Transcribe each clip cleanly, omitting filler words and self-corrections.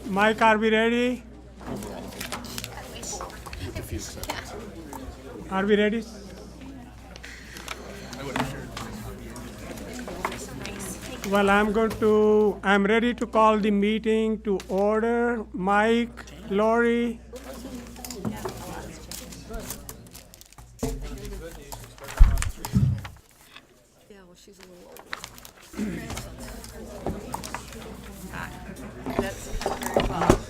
Mike, are we ready? Are we ready? Well, I'm ready to call the meeting to order. Mike, Lori. Yeah, well, she's a little older. That's very well.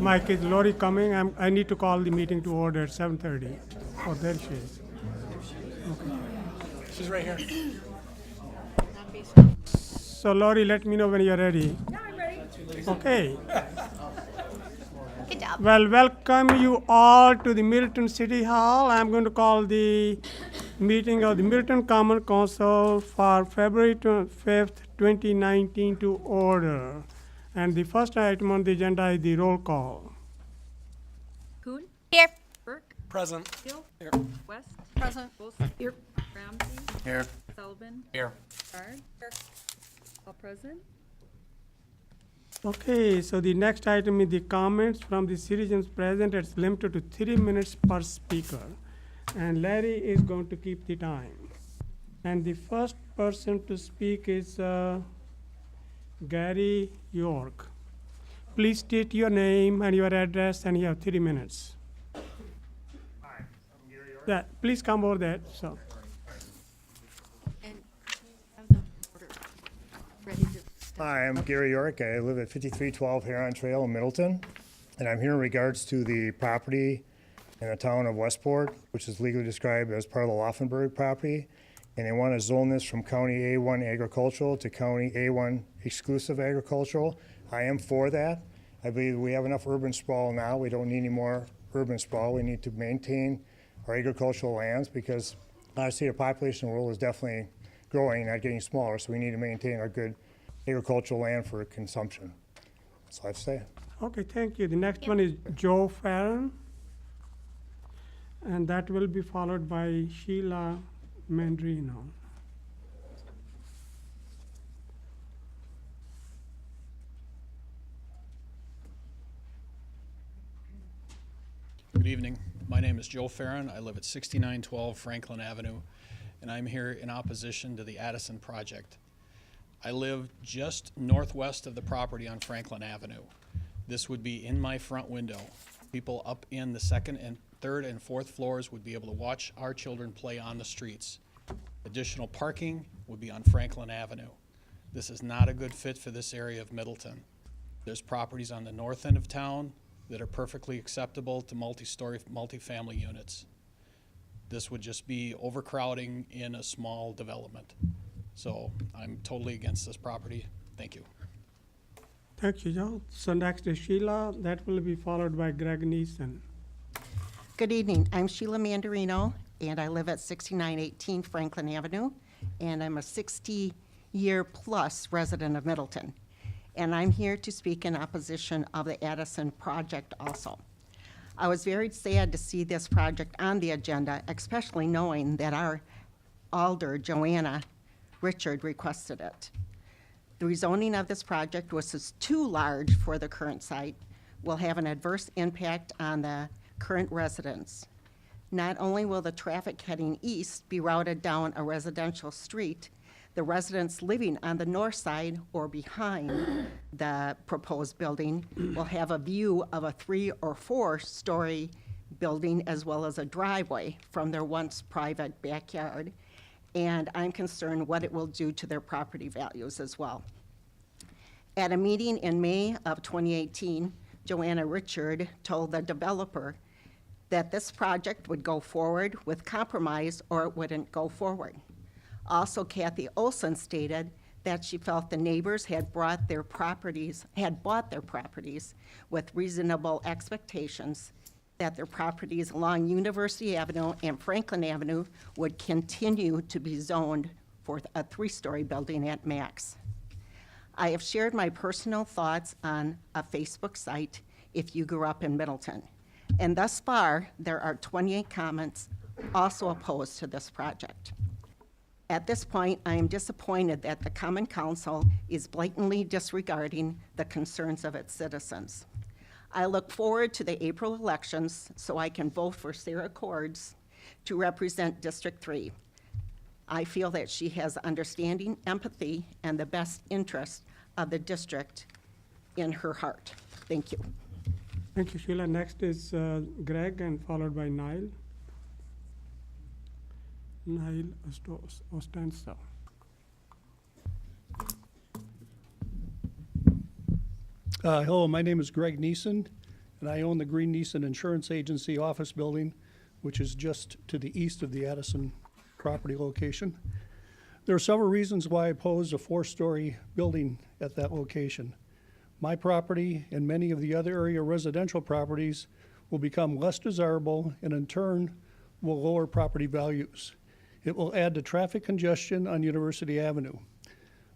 Mike, is Lori coming? I need to call the meeting to order at 7:30. Oh, there she is. She's right here. So Lori, let me know when you're ready. Yeah, I'm ready. Okay. Good job. Well, welcome you all to the Milton City Hall. I'm going to call the meeting of the Milton Common Council for February 5th, 2019 to order. And the first item on the agenda is the roll call. Kuhn? Here. Burke? Present. Hill? Here. West? Present. Wilson? Here. Ramsey? Here. Sullivan? Here. Bard? Here. All present? Okay, so the next item is the comments from the citizens present. It's limited to 3 minutes per speaker. And Larry is going to keep the time. And the first person to speak is Gary York. Please state your name and your address, and you have 3 minutes. Hi, I'm Gary York. Yeah, please come over there. So, And have the order ready to start. Hi, I'm Gary York. I live at 5312 Heron Trail in Middleton. And I'm here in regards to the property in the town of Westport, which is legally described as part of the Laufenberg property. And they want to zone this from County A1 agricultural to County A1 exclusive agricultural. I am for that. I believe we have enough urban sprawl now. We don't need any more urban sprawl. We need to maintain our agricultural lands because honestly, the population in the world is definitely growing, not getting smaller. So we need to maintain our good agricultural land for consumption. That's all I have to say. okay, thank you. The next one is Joe Ferran. And that will be followed by Sheila Mandarina. Good evening. My name is Joe Ferran. I live at 6912 Franklin Avenue, and I'm here in opposition to the Addison project. I live just northwest of the property on Franklin Avenue. This would be in my front window. People up in the second and third and fourth floors would be able to watch our children play on the streets. Additional parking would be on Franklin Avenue. This is not a good fit for this area of Middleton. There's properties on the north end of town that are perfectly acceptable to multi-story, multi-family units. This would just be overcrowding in a small development. So I'm totally against this property. Thank you. Thank you, Joe. So next is Sheila. That will be followed by Greg Neeson. Good evening. I'm Sheila Mandarina, and I live at 6918 Franklin Avenue, and I'm a 60-year-plus resident of Middleton. And I'm here to speak in opposition of the Addison project also. I was very sad to see this project on the agenda, especially knowing that our alder, Johanna Rashard, requested it. The rezoning of this project was just too large for the current site, will have an adverse impact on the current residents. Not only will the traffic heading east be routed down a residential street, the residents living on the north side or behind the proposed building will have a view of a 3 or 4 story building as well as a driveway from their once private backyard. And I'm concerned what it will do to their property values as well. At a meeting in May of 2018, Johanna Rashard told the developer that this project would go forward with compromise or it wouldn't go forward. Also, Kathy Olson stated that she felt the neighbors had bought their properties with reasonable expectations that their properties along University Avenue and Franklin Avenue would continue to be zoned for a 3-story building at max. I have shared my personal thoughts on a Facebook site if you grew up in Middleton. And thus far, there are 28 comments also opposed to this project. At this point, I am disappointed that the Common Council is blatantly disregarding the concerns of its citizens. I look forward to the April elections so I can vote for Sarah Quartz to represent District 3. I feel that she has understanding, empathy, and the best interest of the district in her heart. Thank you. Thank you, Sheila. Next is Greg, and followed by Niall. Niall Austin. Hello, my name is Greg Neeson, and I own the Green Neeson Insurance Agency office building, which is just to the east of the Addison property location. There are several reasons why I oppose a 4-story building at that location. My property and many of the other area residential properties will become less desirable and in turn will lower property values. It will add to traffic congestion on University Avenue.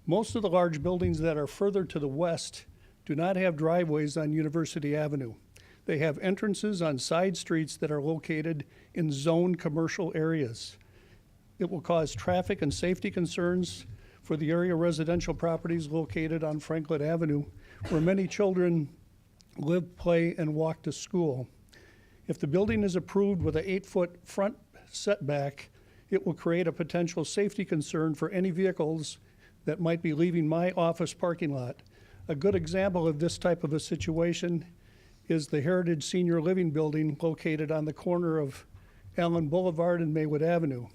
Most of the large buildings that are further to the west do not have driveways on University Avenue. They have entrances on side streets that are located in zoned commercial areas. It will cause traffic and safety concerns for the area residential properties located on Franklin Avenue, where many children live, play, and walk to school. If the building is approved with an 8-foot front setback, it will create a potential safety concern for any vehicles that might be leaving my office parking lot. A good example of this type of a situation is the Heritage Senior Living Building located on the corner of Allen Boulevard and Maywood Avenue.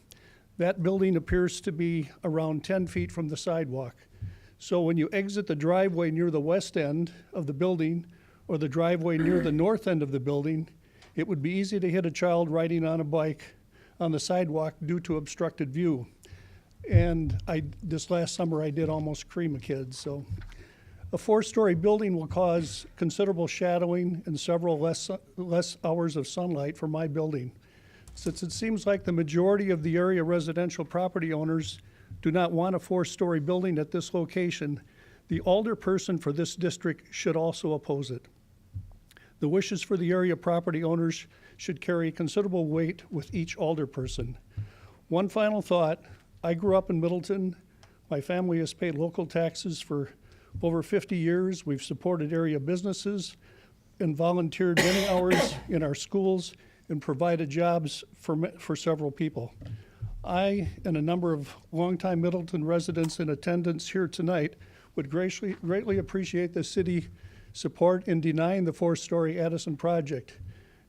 That building appears to be around 10 feet from the sidewalk. So when you exit the driveway near the west end of the building or the driveway near the north end of the building, it would be easy to hit a child riding on a bike on the sidewalk due to obstructed view. And this last summer I did almost cream a kid. So a 4-story building will cause considerable shadowing and several less hours of sunlight for my building. Since it seems like the majority of the area residential property owners do not want a 4-story building at this location, the alderperson for this district should also oppose it. The wishes for the area property owners should carry considerable weight with each alderperson. One final thought, I grew up in Middleton. My family has paid local taxes for over 50 years. We've supported area businesses and volunteered many hours in our schools and provided jobs for several people. I and a number of longtime Middleton residents in attendance here tonight would greatly appreciate the city support in denying the 4-story Addison project.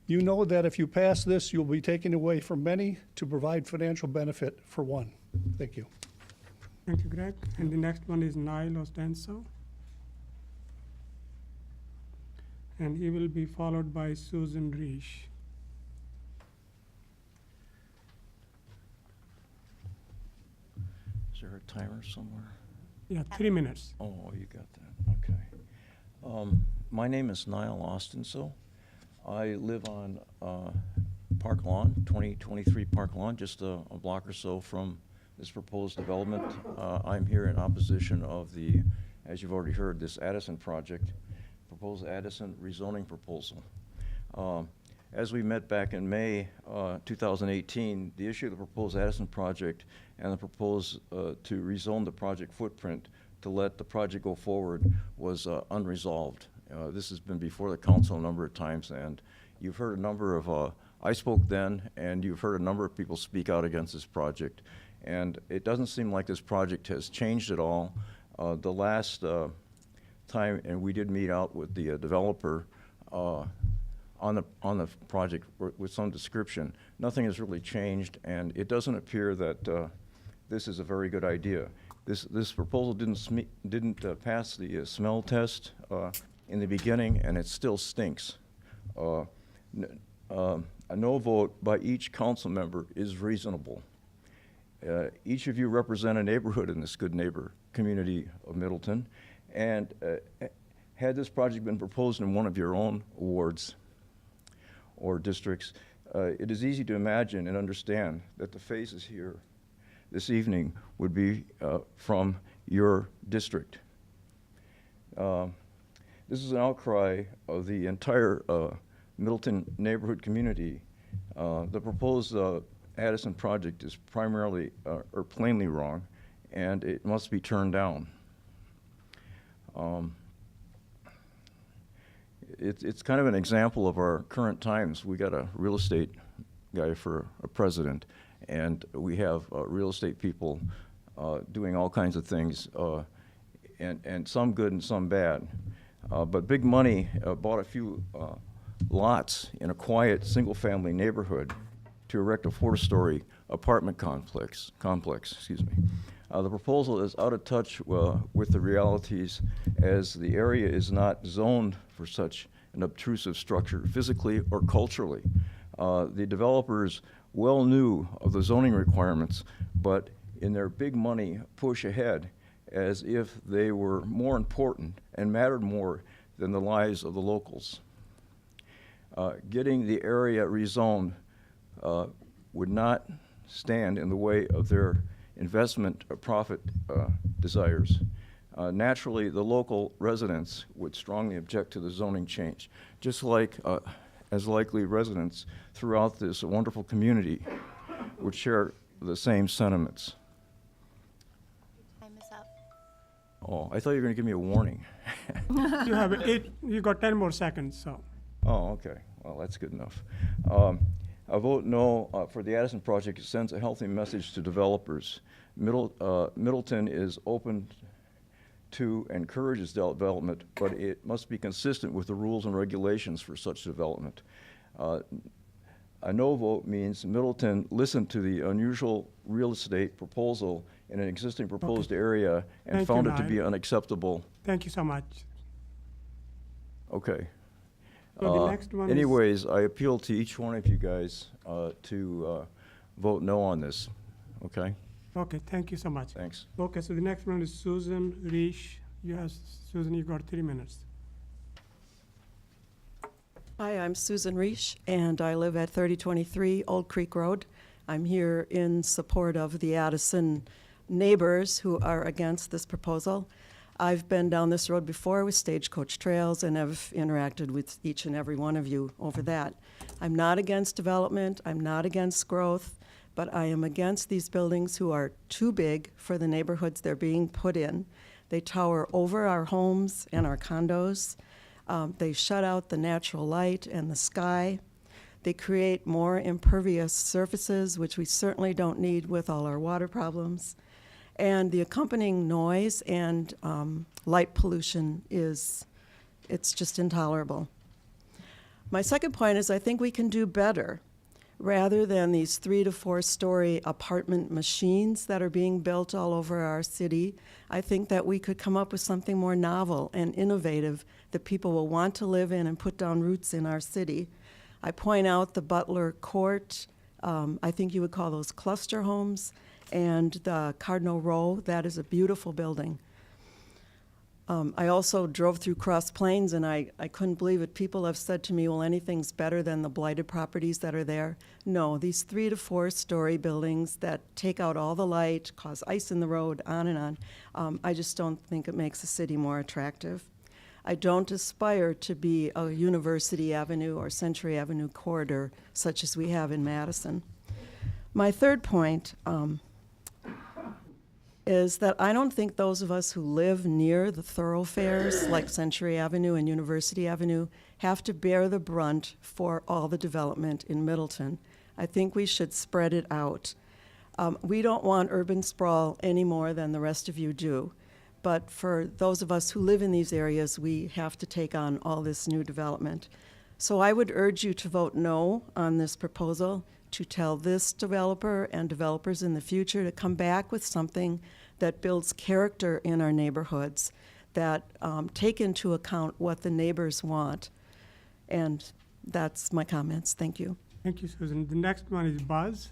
You know that if you pass this, you'll be taking away from many to provide financial benefit for one. Thank you. Thank you, Greg. And the next one is Niall Austin. And he will be followed by Susan Rish. Is there a timer somewhere? Yeah, 3 minutes. Oh, you got that, okay. My name is Niall Austin. I live on Park Lawn, 2023 Park Lawn, just a block or so from this proposed development. I'm here in opposition of the, as you've already heard, this Addison project, proposed Addison rezoning proposal. As we met back in May 2018, the issue of the proposed Addison project and the proposed to rezone the project footprint to let the project go forward was unresolved. This has been before the council a number of times, and you've heard a number of, I spoke then, and you've heard a number of people speak out against this project. And it doesn't seem like this project has changed at all. The last time, and we did meet out with the developer on the project with some description, nothing has really changed, and it doesn't appear that this is a very good idea. This proposal didn't pass the smell test in the beginning, and it still stinks. A no vote by each council member is reasonable. Each of you represent a neighborhood in this good neighbor community of Middleton, and had this project been proposed in one of your own wards or districts, it is easy to imagine and understand that the faces here this evening would be from your district. This is an outcry of the entire Middleton neighborhood community. The proposed Addison project is primarily or plainly wrong, and it must be turned down. It's kind of an example of our current times. We got a real estate guy for a president, and we have real estate people doing all kinds of things, and some good and some bad. But big money bought a few lots in a quiet single-family neighborhood to erect a 4-story apartment complex. The proposal is out of touch with the realities, as the area is not zoned for such an obtrusive structure, physically or culturally. The developers well knew of the zoning requirements, but in their big money push ahead as if they were more important and mattered more than the lives of the locals. Getting the area rezoned would not stand in the way of their investment profit desires. Naturally, the local residents would strongly object to the zoning change, just like as likely residents throughout this wonderful community would share the same sentiments. Time is up. Oh, I thought you were going to give me a warning. You have 8, you got 10 more seconds, so. Oh, okay. Well, that's good enough. I vote no for the Addison project. It sends a healthy message to developers. Middleton is open to encourages development, but it must be consistent with the rules and regulations for such development. A no vote means Middleton listened to the unusual real estate proposal in an existing proposed area and Thank found you, it to be Niall. unacceptable. Thank you so much. Okay. So the next one is- Anyways, I appeal to each one of you guys to vote no on this, okay? Okay, thank you so much. Thanks. Okay, so the next one is Susan Rish. Susan, you got 3 minutes. Hi, I'm Susan Rish, and I live at 3023 Old Creek Road. I'm here in support of the Addison neighbors who are against this proposal. I've been down this road before with Stagecoach Trails and have interacted with each and every one of you over that. I'm not against development, I'm not against growth, but I am against these buildings who are too big for the neighborhoods they're being put in. They tower over our homes and our condos. They shut out the natural light and the sky. They create more impervious surfaces, which we certainly don't need with all our water problems. And the accompanying noise and light pollution it's just intolerable. My second point is I think we can do better. Rather than these 3 to 4 story apartment machines that are being built all over our city, I think that we could come up with something more novel and innovative that people will want to live in and put down roots in our city. I point out the Butler Court, I think you would call those cluster homes, and the Cardinal Row, that is a beautiful building. I also drove through Cross Plains, and I couldn't believe it. People have said to me, well, anything's better than the blighted properties that are there. No, these 3 to 4 story buildings that take out all the light, cause ice in the road, on and on. I just don't think it makes the city more attractive. I don't aspire to be a University Avenue or Century Avenue corridor such as we have in Madison. My third point is that I don't think those of us who live near the thoroughfares like Century Avenue and University Avenue have to bear the brunt for all the development in Middleton. I think we should spread it out. We don't want urban sprawl any more than the rest of you do. But for those of us who live in these areas, we have to take on all this new development. So I would urge you to vote no on this proposal, to tell this developer and developers in the future to come back with something that builds character in our neighborhoods, that take into account what the neighbors want. And that's my comments. Thank you. Thank you, Susan. The next one is Buzz,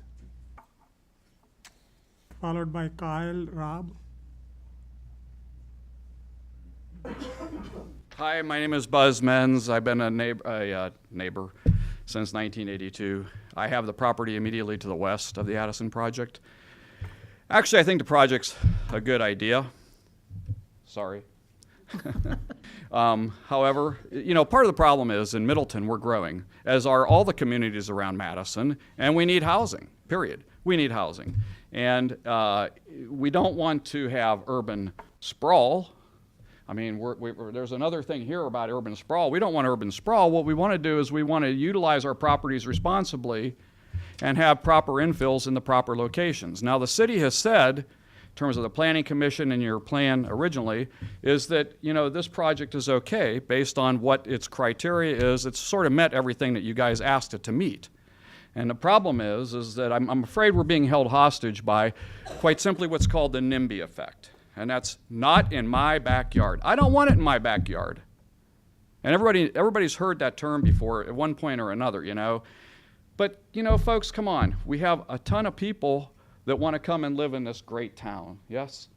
followed by Kyle, Raab. Hi, my name is Buzz Menz. I've been a neighbor since 1982. I have the property immediately to the west of the Addison project. Actually, I think the project's a good idea. Sorry. However, you know, part of the problem is in Middleton we're growing, as are all the communities around Madison, and we need housing. period. We need housing. And we don't want to have urban sprawl. I mean, there's another thing here about urban sprawl. We don't want urban sprawl. What we want to do is we want to utilize our properties responsibly and have proper infills in the proper locations. Now, the city has said, in terms of the Planning Commission and your plan originally, is that, you know, this project is okay based on what its criteria is. It's sort of met everything that you guys asked it to meet. And the problem is that I'm afraid we're being held hostage by quite simply what's called the NIMBY effect. And that's not in my backyard. I don't want it in my backyard. And everybody's heard that term before at one point or another, you know. But, you know, folks, come on. We have a ton of people that want to come and live in this great town, yes?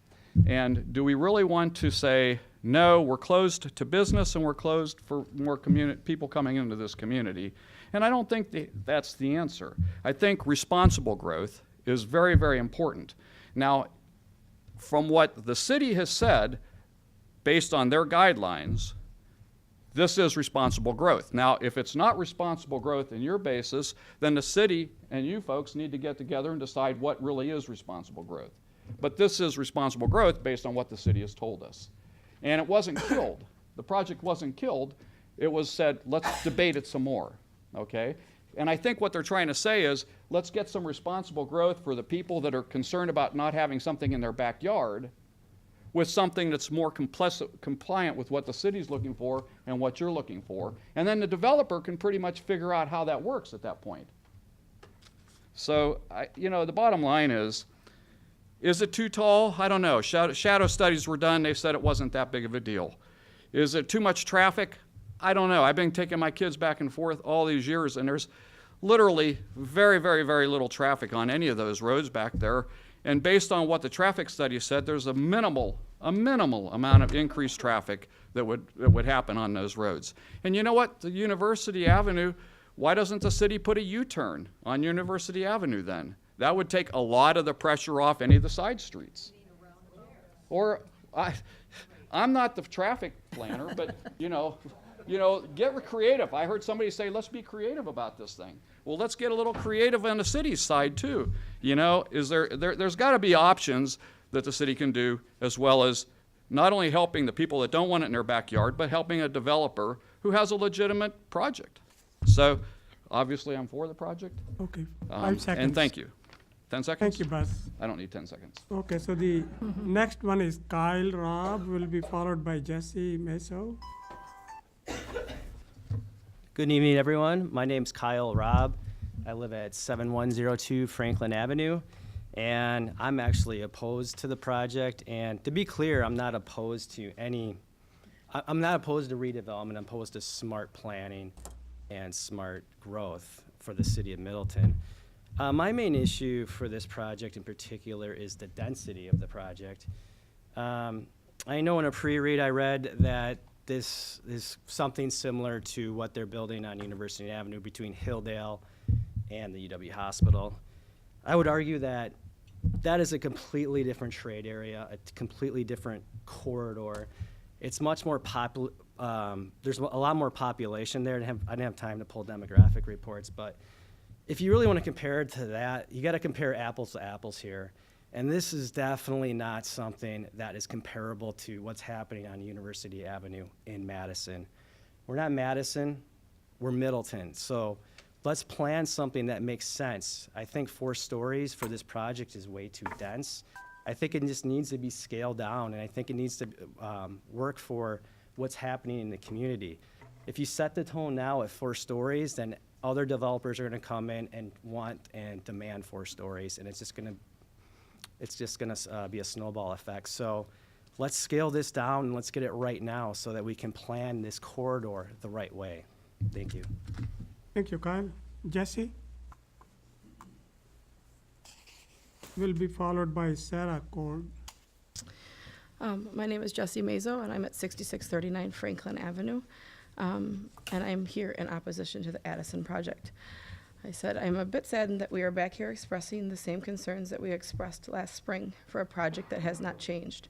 And do we really want to say, no, we're closed to business and we're closed for more people coming into this community? And I don't think that's the answer. I think responsible growth is very, very important. Now, from what the city has said, based on their guidelines, this is responsible growth. Now, if it's not responsible growth in your basis, then the city and you folks need to get together and decide what really is responsible growth. But this is responsible growth based on what the city has told us. And it wasn't killed. The project wasn't killed. It was said, let's debate it some more, okay? And I think what they're trying to say is, let's get some responsible growth for the people that are concerned about not having something in their backyard with something that's more compliant with what the city's looking for and what you're looking for. And then the developer can pretty much figure out how that works at that point. So, you know, the bottom line is it too tall? I don't know. Shadow studies were done. They said it wasn't that big of a deal. Is it too much traffic? I don't know. I've been taking my kids back and forth all these years, and there's literally very, very, very little traffic on any of those roads back there. And based on what the traffic study said, there's a minimal amount of increased traffic that would happen on those roads. And you know what? The University Avenue, why doesn't the city put a U-turn on University Avenue then? That would take a lot of the pressure off any of the side streets. Or, I'm not the traffic planner, but you know, get creative. I heard somebody say, let's be creative about this thing. Well, let's get a little creative on the city's side too. You know, there's got to be options that the city can do, as well as not only helping the people that don't want it in their backyard, but helping a developer who has a legitimate project. So, obviously, I'm for the project. Okay, 5 seconds. And thank you. 10 seconds? Thank you, Buzz. I don't need 10 seconds. Okay, so the next one is Kyle Raab, will be followed by Jesse Mezzo. Good evening, everyone. My name's Kyle Raab. I live at 7102 Franklin Avenue, and I'm actually opposed to the project. And to be clear, I'm not opposed to I'm not opposed to redevelopment. I'm opposed to smart planning and smart growth for the city of Middleton. My main issue for this project in particular is the density of the project. I know in a pre-read I read that this is something similar to what they're building on University Avenue between Hilldale and the UW Hospital. I would argue that that is a completely different trade area, a completely different corridor. It's much more there's a lot more population there. I didn't have time to pull demographic reports, but if you really want to compare it to that, you got to compare apples to apples here. And this is definitely not something that is comparable to what's happening on University Avenue in Madison. We're not Madison, we're Middleton. So let's plan something that makes sense. I think 4 stories for this project is way too dense. I think it just needs to be scaled down, and I think it needs to work for what's happening in the community. If you set the tone now at 4 stories, then other developers are gonna come in and want and demand 4 stories, and it's just gonna be a snowball effect. So let's scale this down and let's get it right now so that we can plan this corridor the right way. Thank you. Thank you, Kyle. Jesse? Will be followed by Sarah Cord. My name is Jessie Mezzo, and I'm at 6639 Franklin Avenue, and I'm here in opposition to the Addison project. I said I'm a bit saddened that we are back here expressing the same concerns that we expressed last spring for a project that has not changed.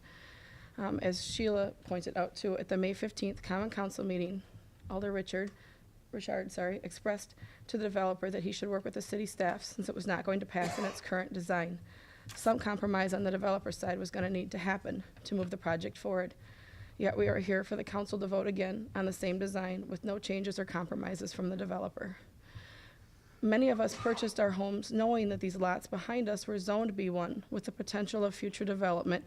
As Sheila pointed out too, at the May 15th Common Council meeting, Alder Richard Rashard, expressed to the developer that he should work with the city staff since it was not going to pass in its current design. Some compromise on the developer's side was going to need to happen to move the project forward. Yet we are here for the council to vote again on the same design with no changes or compromises from the developer. Many of us purchased our homes knowing that these lots behind us were zoned B1 with the potential of future development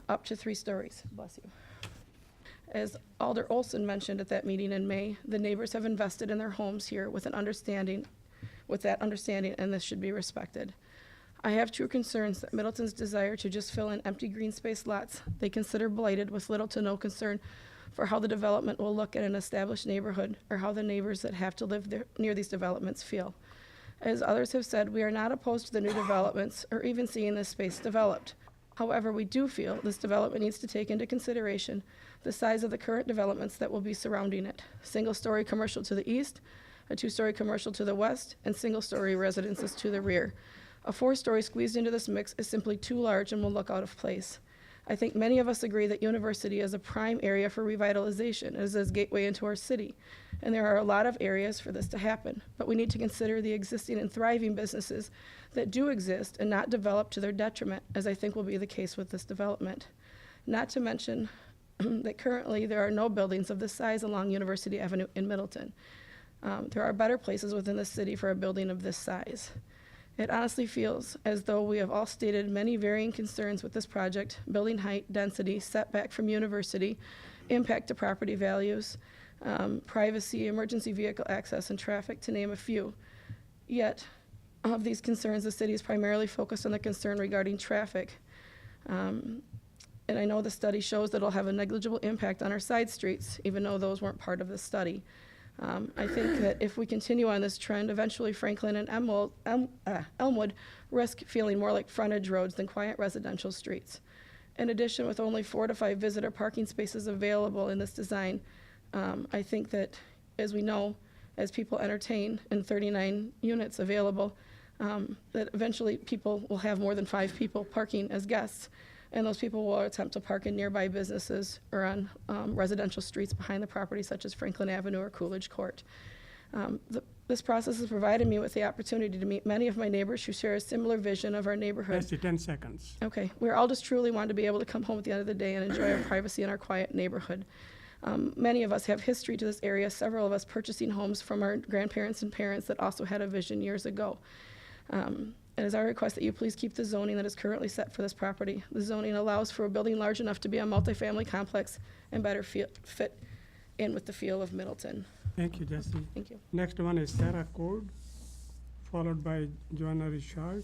up to 3 stories. Bless you. As Alder Olson mentioned at that meeting in May, the neighbors have invested in their homes here with that understanding, and this should be respected. I have true concerns that Middleton's desire to just fill in empty green space lots they consider blighted with little to no concern for how the development will look in an established neighborhood or how the neighbors that have to live there, near these developments feel. As others have said, we are not opposed to the new developments or even seeing this space developed. However, we do feel this development needs to take into consideration the size of the current developments that will be surrounding it. Single-story commercial to the east, a 2-story commercial to the west, and single-story residences to the rear. A 4-story squeezed into this mix is simply too large and will look out of place. I think many of us agree that University is a prime area for revitalization as a gateway into our city, and there are a lot of areas for this to happen, but we need to consider the existing and thriving businesses that do exist and not develop to their detriment, as I think will be the case with this development. Not to mention that currently there are no buildings of this size along University Avenue in Middleton. There are better places within the city for a building of this size. It honestly feels as though we have all stated many varying concerns with this project: building height, density, setback from university, impact to property values, privacy, emergency vehicle access, and traffic, to name a few. Yet, of these concerns, the city is primarily focused on the concern regarding traffic. And I know the study shows that it'll have a negligible impact on our side streets, even though those weren't part of the study. I think that if we continue on this trend, eventually Franklin and Elmwood risk feeling more like frontage roads than quiet residential streets. In addition, with only 4 to 5 visitor parking spaces available in this design, I think that, as we know, as people entertain and 39 units available, that eventually people will have more than 5 people parking as guests, and those people will attempt to park in nearby businesses or on residential streets behind the property, such as Franklin Avenue or Coolidge Court. This process has provided me with the opportunity to meet many of my neighbors who share a similar vision of our neighborhood. That's the 10 seconds. Okay, we're all just truly want to be able to come home at the end of the day and enjoy our privacy in our quiet neighborhood. Many of us have history to this area, several of us purchasing homes from our grandparents and parents that also had a vision years ago. It is our request that you please keep the zoning that is currently set for this property. The zoning allows for a building large enough to be a multifamily complex and better fit in with the feel of Middleton. Thank you, Jesse. Thank you. Next one is Sarah Cord, followed by Johanna Rashard.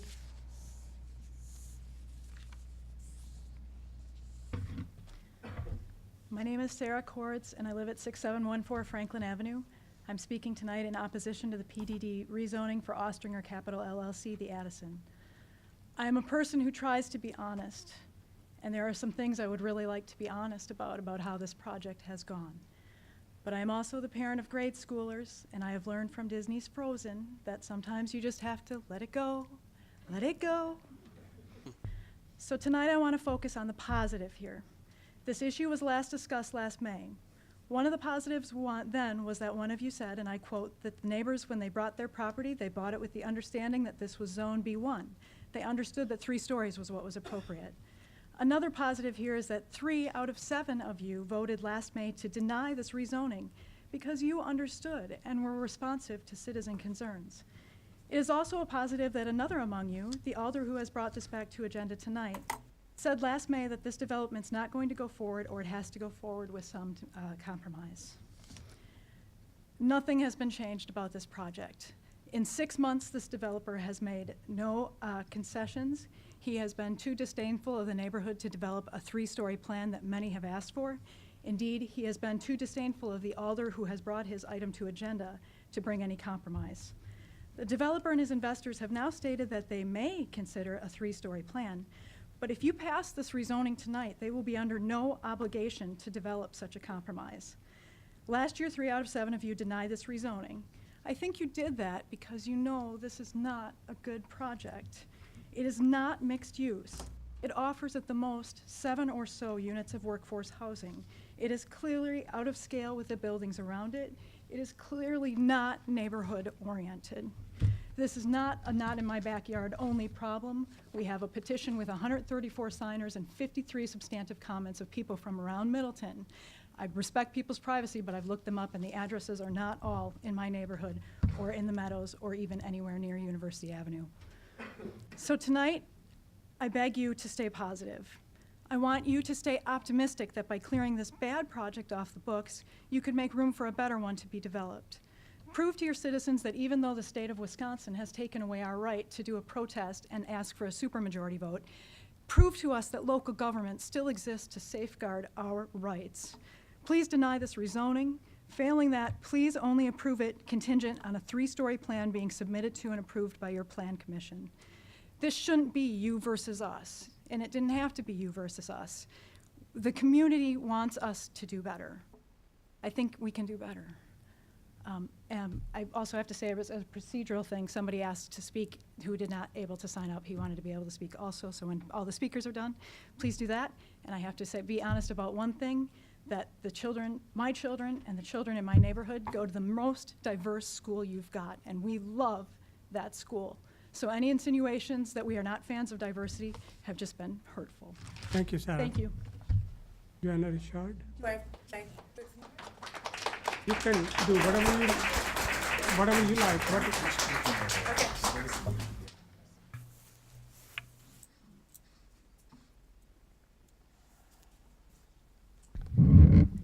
My name is Sarah Quartz, and I live at 6714 Franklin Avenue. I'm speaking tonight in opposition to the PDD rezoning for Austringer Capital LLC, the Addison. I am a person who tries to be honest, and there are some things I would really like to be honest about how this project has gone. But I am also the parent of grade schoolers, and I have learned from Disney's Frozen that sometimes you just have to let it go, let it go. So tonight I want to focus on the positive here. This issue was last discussed last May. One of the positives then was that one of you said, and I quote, that the neighbors, when they bought their property, they bought it with the understanding that this was Zone B1. They understood that 3 stories was what was appropriate. Another positive here is that 3 out of 7 of you voted last May to deny this rezoning because you understood and were responsive to citizen concerns. It is also a positive that another among you, the alder who has brought this back to agenda tonight, said last May that this development's not going to go forward, or it has to go forward with some compromise. Nothing has been changed about this project. In 6 months, this developer has made no concessions. He has been too disdainful of the neighborhood to develop a 3-story plan that many have asked for. Indeed, he has been too disdainful of the alder who has brought his item to agenda to bring any compromise. The developer and his investors have now stated that they may consider a 3-story plan, but if you pass this rezoning tonight, they will be under no obligation to develop such a compromise. Last year, 3 out of 7 of you denied this rezoning. I think you did that because you know this is not a good project. It is not mixed use. It offers at the most 7 or so units of workforce housing. It is clearly out of scale with the buildings around it. It is clearly not neighborhood-oriented. This is not a not in my backyard only problem. We have a petition with 134 signers and 53 substantive comments of people from around Middleton. I respect people's privacy, but I've looked them up and the addresses are not all in my neighborhood or in the Meadows or even anywhere near University Avenue. So tonight, I beg you to stay positive. I want you to stay optimistic that by clearing this bad project off the books, you could make room for a better one to be developed. Prove to your citizens that even though the state of Wisconsin has taken away our right to do a protest and ask for a supermajority vote, prove to us that local government still exists to safeguard our rights. Please deny this rezoning. Failing that, please only approve it contingent on a 3-story plan being submitted to and approved by your plan commission. This shouldn't be you versus us, and it didn't have to be you versus us. The community wants us to do better. I think we can do better. And I also have to say, as a procedural thing, somebody asked to speak who did not able to sign up. He wanted to be able to speak also, so when all the speakers are done, please do that. And I have to say, be honest about one thing, that the children, my children and the children in my neighborhood go to the most diverse school you've got, and we love that school. So any insinuations that we are not fans of diversity have just been hurtful. Thank you, Sarah. Thank you. Johanna Rashard. Do I say? You can do whatever you like.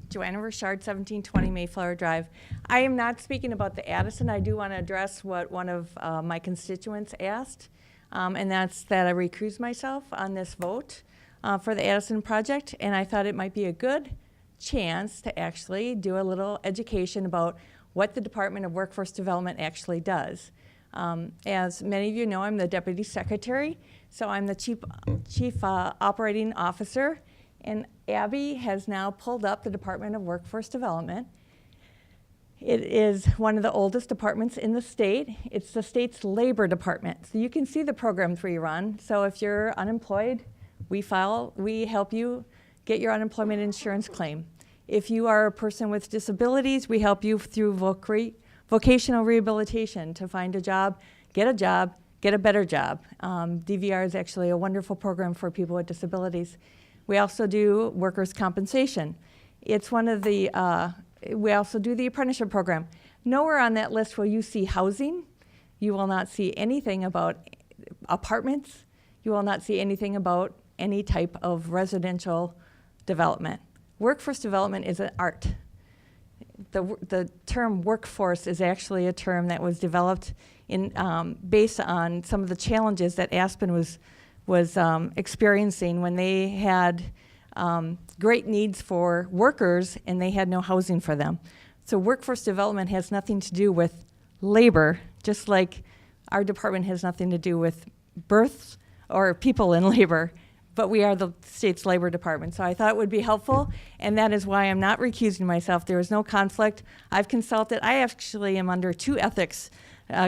Johanna Rashard, 1720 Mayflower Drive. I am not speaking about the Addison. I do want to address what one of my constituents asked, and that's that I recuse myself on this vote for the Addison project, and I thought it might be a good chance to actually do a little education about what the Department of Workforce Development actually does. As many of you know, I'm the Deputy Secretary, so I'm the Chief Operating Officer, and Abby has now pulled up the Department of Workforce Development. It is one of the oldest departments in the state. It's the state's labor department. So you can see the programs we run. So if you're unemployed, we help you get your unemployment insurance claim. If you are a person with disabilities, we help you through vocational rehabilitation to find a job, get a better job. DVR is actually a wonderful program for people with disabilities. We also do workers' compensation. It's one of the, we also do the apprenticeship program. Nowhere on that list will you see housing. You will not see anything about apartments. You will not see anything about any type of residential development. Workforce development is an art. The term workforce is actually a term that was developed in, based on some of the challenges that Aspen was experiencing when they had great needs for workers and they had no housing for them. So workforce development has nothing to do with labor, just like our department has nothing to do with births or people in labor, but we are the state's labor department. So I thought it would be helpful, and that is why I'm not recusing myself. There is no conflict. I've consulted. I actually am under 2 ethics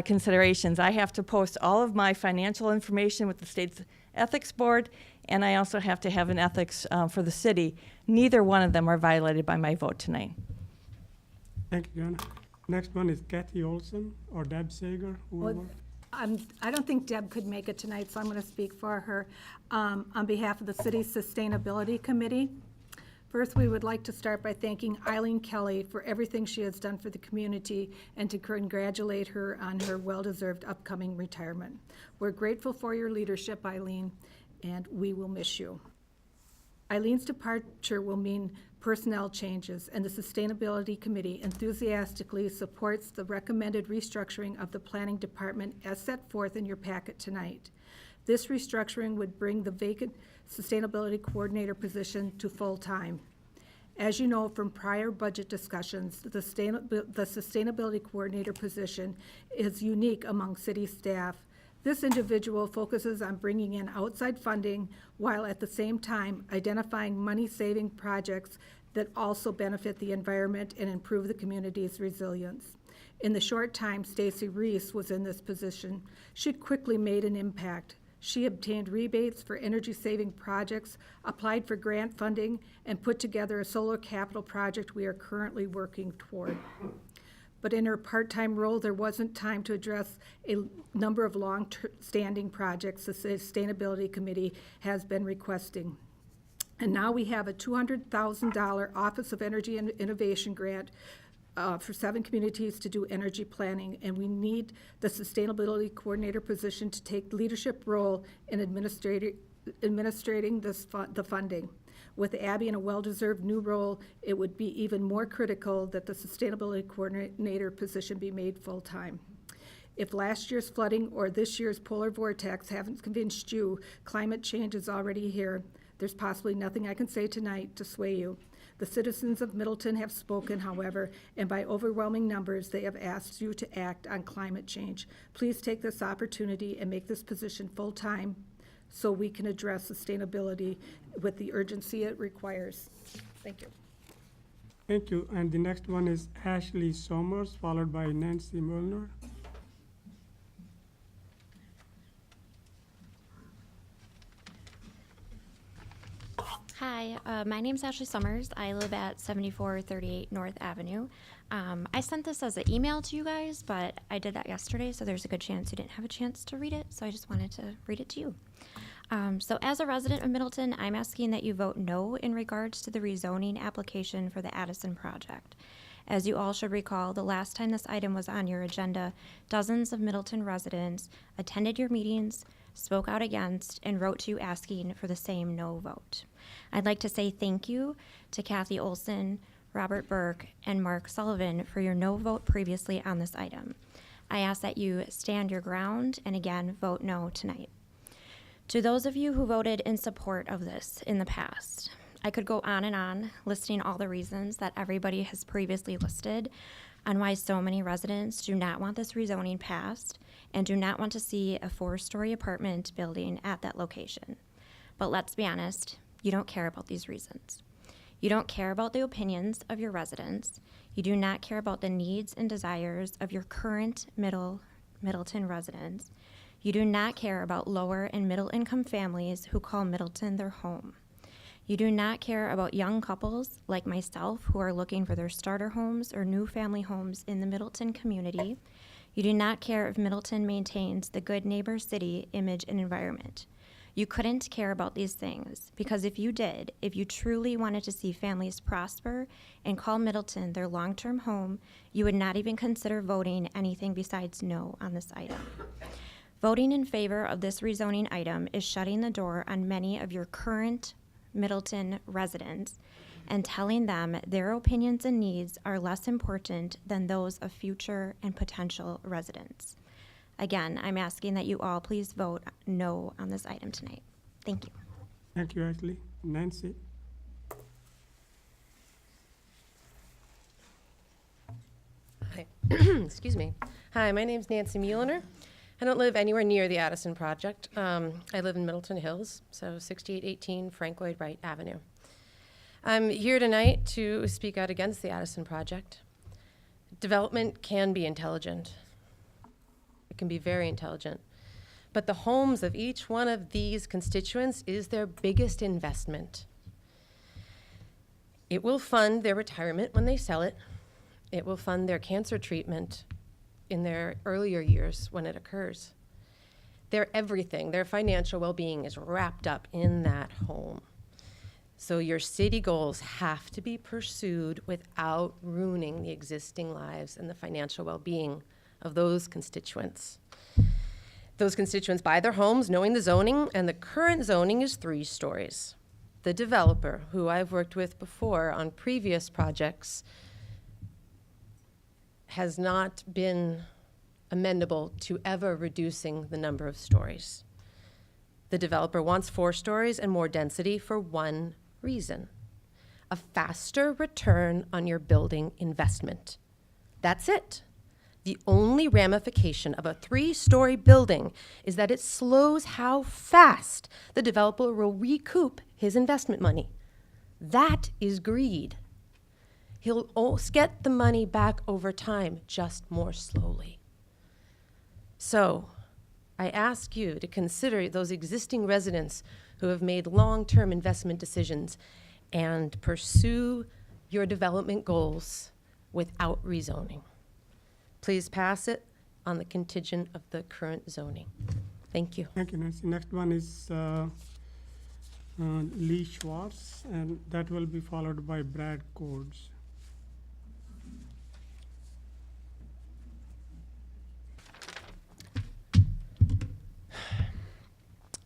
considerations. I have to post all of my financial information with the state's ethics board, and I also have to have an ethics for the city. Neither one of them are violated by my vote tonight. Thank you, Johanna. Next one is Kathy Olson or Deb Sager, whoever. Well, I don't think Deb could make it tonight, so I'm going to speak for her on behalf of the city's Sustainability Committee. First, we would like to start by thanking Eileen Kelly for everything she has done for the community and to congratulate her on her well-deserved upcoming retirement. We're grateful for your leadership, Eileen, and we will miss you. Eileen's departure will mean personnel changes, and the Sustainability Committee enthusiastically supports the recommended restructuring of the Planning Department as set forth in your packet tonight. This restructuring would bring the vacant Sustainability Coordinator position to full-time. As you know from prior budget discussions, the Sustainability Coordinator position is unique among city staff. This individual focuses on bringing in outside funding while at the same time identifying money-saving projects that also benefit the environment and improve the community's resilience. In the short time Stacy Reese was in this position, she quickly made an impact. She obtained rebates for energy-saving projects, applied for grant funding, and put together a solar capital project we are currently working toward. but in her part-time role, there wasn't time to address a number of long-standing projects the Sustainability Committee has been requesting. And now we have a $200,000 Office of Energy and Innovation grant for 7 communities to do energy planning, and we need the Sustainability Coordinator position to take leadership role in administrating the funding. With Abby in a well-deserved new role, it would be even more critical that the Sustainability Coordinator position be made full-time. If last year's flooding or this year's polar vortex haven't convinced you climate change is already here, there's possibly nothing I can say tonight to sway you. The citizens of Middleton have spoken, however, and by overwhelming numbers, they have asked you to act on climate change. Please take this opportunity and make this position full-time so we can address sustainability with the urgency it requires. Thank you. Thank you. And the next one is Ashley Somers, followed by Nancy Milliner. Hi, my name's Ashley Summers. I live at 7438 North Avenue. I sent this as an email to you guys, but I did that yesterday, so there's a good chance you didn't have a chance to read it, so I just wanted to read it to you. So as a resident of Middleton, I'm asking that you vote no in regards to the rezoning application for the Addison project. As you all should recall, the last time this item was on your agenda, dozens of Middleton residents attended your meetings, spoke out against, and wrote to you asking for the same no vote. I'd like to say thank you to Kathy Olson, Robert Burke, and Mark Sullivan for your no vote previously on this item. I ask that you stand your ground and again vote no tonight. To those of you who voted in support of this in the past, I could go on and on listing all the reasons that everybody has previously listed on why so many residents do not want this rezoning passed and do not want to see a 4-story apartment building at that location. But let's be honest, you don't care about these reasons. You don't care about the opinions of your residents. You do not care about the needs and desires of your current Middleton residents. You do not care about lower and middle income families who call Middleton their home. You do not care about young couples like myself who are looking for their starter homes or new family homes in the Middleton community. You do not care if Middleton maintains the good neighbor city image and environment. You couldn't care about these things because if you did, if you truly wanted to see families prosper and call Middleton their long-term home, you would not even consider voting anything besides no on this item. Voting in favor of this rezoning item is shutting the door on many of your current Middleton residents and telling them their opinions and needs are less important than those of future and potential residents. Again, I'm asking that you all please vote no on this item tonight. Thank you. Thank you, Ashley. Nancy? Hi. Excuse me. Hi, my name's Nancy Milliner. I don't live anywhere near the Addison project. I live in Middleton Hills, so 6818 Frank Lloyd Wright Avenue. I'm here tonight to speak out against the Addison project. Development can be intelligent. It can be very intelligent. But the homes of each one of these constituents is their biggest investment. It will fund their retirement when they sell it. It will fund their cancer treatment in their earlier years when it occurs. Their everything, their financial well-being is wrapped up in that home. So your city goals have to be pursued without ruining the existing lives and the financial well-being of those constituents. Those constituents buy their homes knowing the zoning, and the current zoning is 3 stories. The developer, who I've worked with before on previous projects, has not been amendable to ever reducing the number of stories. The developer wants 4 stories and more density for one reason: a faster return on your building investment. That's it. The only ramification of a 3-story building is that it slows how fast the developer will recoup his investment money. That is greed. He'll get the money back over time, just more slowly. So I ask you to consider those existing residents who have made long-term investment decisions and pursue your development goals without rezoning. Please pass it on the contingent of the current zoning. Thank you. Thank you, Nancy. Next one is Lee Schwartz, and that will be followed by Brad Cordes.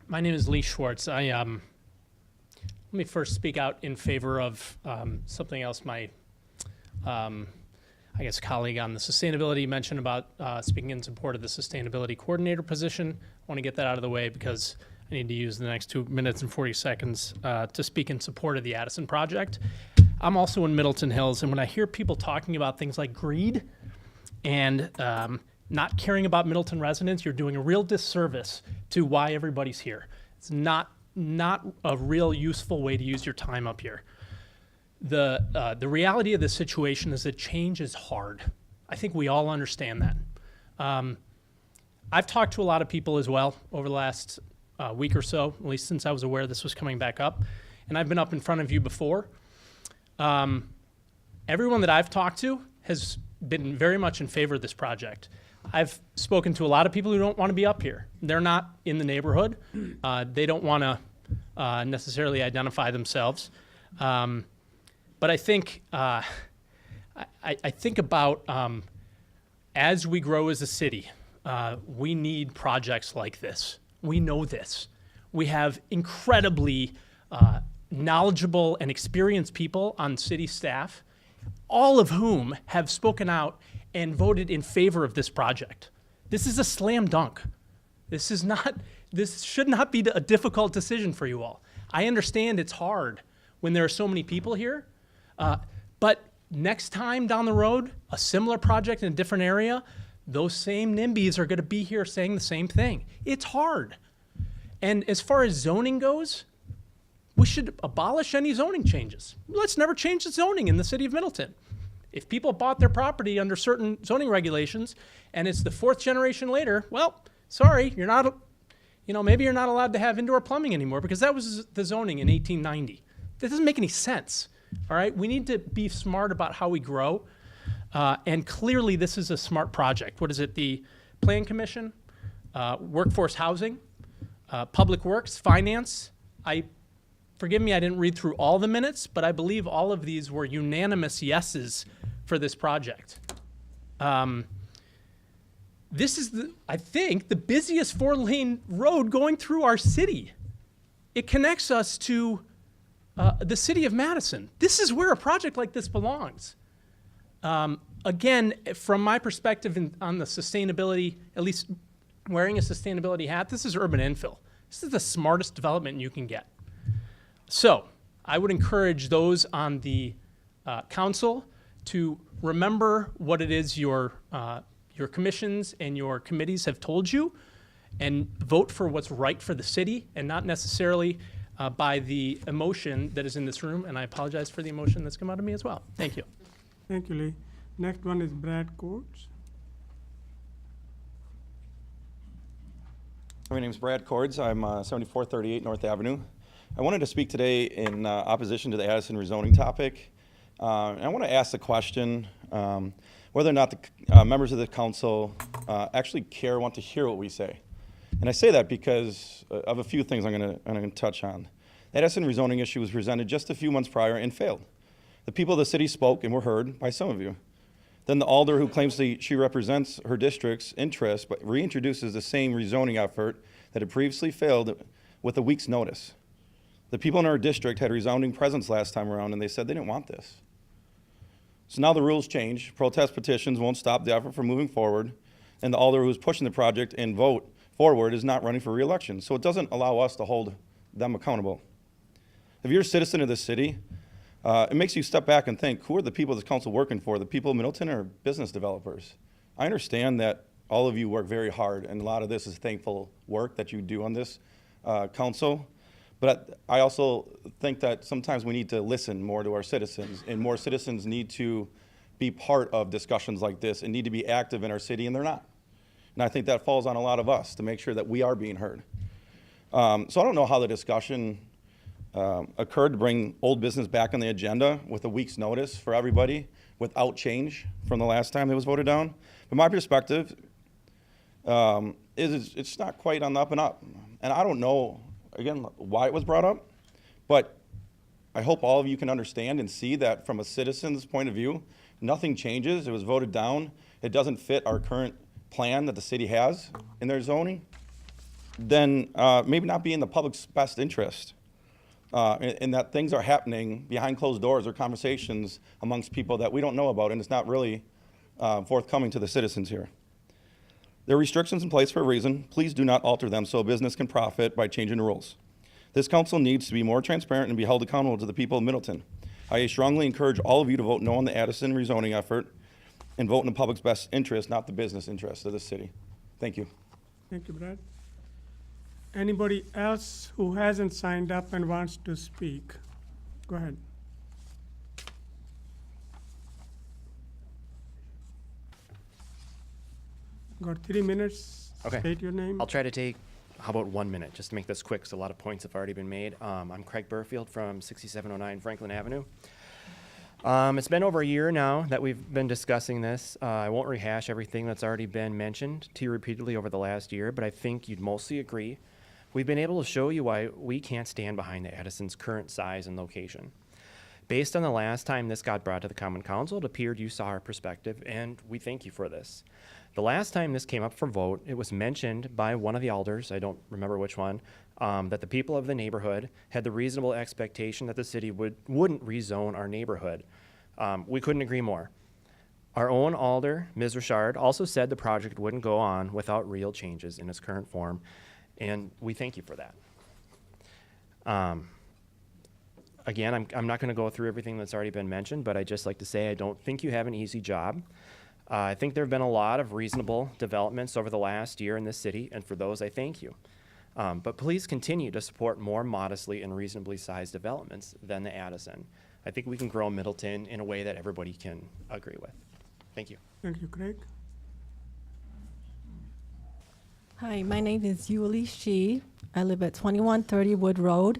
My name is Lee Schwartz. Let me first speak out in favor of something else my, I guess, colleague on the sustainability mentioned about speaking in support of the sustainability coordinator position. I want to get that out of the way because I need to use the next 2 minutes and 40 seconds to speak in support of the Addison project. I'm also in Middleton Hills, and when I hear people talking about things like greed and not caring about Middleton residents, you're doing a real disservice to why everybody's here. It's not a real useful way to use your time up here. The reality of the situation is that change is hard. I think we all understand that. I've talked to a lot of people as well over the last week or so, at least since I was aware this was coming back up, and I've been up in front of you before. Everyone that I've talked to has been very much in favor of this project. I've spoken to a lot of people who don't want to be up here. They're not in the neighborhood. They don't want to necessarily identify themselves. But I think I think about as we grow as a city, we need projects like this. We know this. We have incredibly knowledgeable and experienced people on city staff, all of whom have spoken out and voted in favor of this project. This is a slam dunk. This should not be a difficult decision for you all. I understand it's hard when there are so many people here, but next time down the road, a similar project in a different area, those same NIMBYs are gonna be here saying the same thing. It's hard. And as far as zoning goes, we should abolish any zoning changes. Let's never change the zoning in the city of Middleton. If people bought their property under certain zoning regulations and it's the 4th generation later, well, sorry, you're not, maybe you're not allowed to have indoor plumbing anymore because that was the zoning in 1890. That doesn't make any sense, all right? We need to be smart about how we grow. And clearly this is a smart project. What is it? The Plan Commission, Workforce Housing, Public Works, Finance. Forgive me, I didn't read through all the minutes, but I believe all of these were unanimous yeses for this project. This is, I think, the busiest 4-lane road going through our city. It connects us to the city of Madison. This is where a project like this belongs. Again, from my perspective on the sustainability, at least wearing a sustainability hat, this is urban infill. This is the smartest development you can get. So I would encourage those on the council to remember what it is your commissions and your committees have told you and vote for what's right for the city and not necessarily by the emotion that is in this room. And I apologize for the emotion that's come out of me as well. Thank you. Thank you, Lee. Next one is Brad Cordes. My name is Brad Cordes. I'm 7438 North Avenue. I wanted to speak today in opposition to the Addison rezoning topic. I want to ask the question whether or not the members of the council actually care or want to hear what we say. And I say that because of a few things I'm going to touch on. The Addison rezoning issue was presented just a few months prior and failed. The people of the city spoke and were heard by some of you. Then the alder who claims she represents her district's interests but reintroduces the same rezoning effort that had previously failed with a week's notice. The people in our district had resounding presence last time around and they said they didn't want this. So now the rules change. Protest petitions won't stop the effort from moving forward, and the alder who's pushing the project and vote forward is not running for re-election. So it doesn't allow us to hold them accountable. If you're a citizen of this city, it makes you step back and think, who are the people this council working for? The people of Middleton or business developers? I understand that all of you work very hard, and a lot of this is thankful work that you do on this council. But I also think that sometimes we need to listen more to our citizens, and more citizens need to be part of discussions like this and need to be active in our city, and they're not. And I think that falls on a lot of us to make sure that we are being heard. So I don't know how the discussion occurred to bring old business back on the agenda with a week's notice for everybody without change from the last time it was voted down. From my perspective, it's not quite on the up and up. And I don't know, again, why it was brought up, but I hope all of you can understand and see that from a citizen's point of view, nothing changes. It was voted down. It doesn't fit our current plan that the city has in their zoning. Then maybe not be in the public's best interest. And that things are happening behind closed doors or conversations amongst people that we don't know about, and it's not really forthcoming to the citizens here. There are restrictions in place for a reason. Please do not alter them so a business can profit by changing the rules. This council needs to be more transparent and be held accountable to the people of Middleton. I strongly encourage all of you to vote no on the Addison rezoning effort and vote in the public's best interest, not the business interest of the city. Thank you. Thank you, Brad. Anybody else who hasn't signed up and wants to speak? Go ahead. Got 3 minutes. Okay. State your name. I'll try to take, how about 1 minute, just to make this quick, because a lot of points have already been made. I'm Craig Berfield from 6709 Franklin Avenue. It's been over a year now that we've been discussing this. I won't rehash everything that's already been mentioned to you repeatedly over the last year, but I think you'd mostly agree. We've been able to show you why we can't stand behind the Addison's current size and location. Based on the last time this got brought to the Common Council, it appeared you saw our perspective, and we thank you for this. The last time this came up for vote, it was mentioned by one of the elders, I don't remember which one, that the people of the neighborhood had the reasonable expectation that the city wouldn't rezone our neighborhood. We couldn't agree more. Our own alder, Ms. Rashard, also said the project wouldn't go on without real changes in its current form, and we thank you for that. Again, I'm not going to go through everything that's already been mentioned, but I'd just like to say I don't think you have an easy job. I think there have been a lot of reasonable developments over the last year in this city, and for those I thank you. But please continue to support more modestly and reasonably sized developments than the Addison. I think we can grow Middleton in a way that everybody can agree with. Thank you. Thank you, Craig. Hi, my name is Yuli Shi. I live at 2130 Wood Road.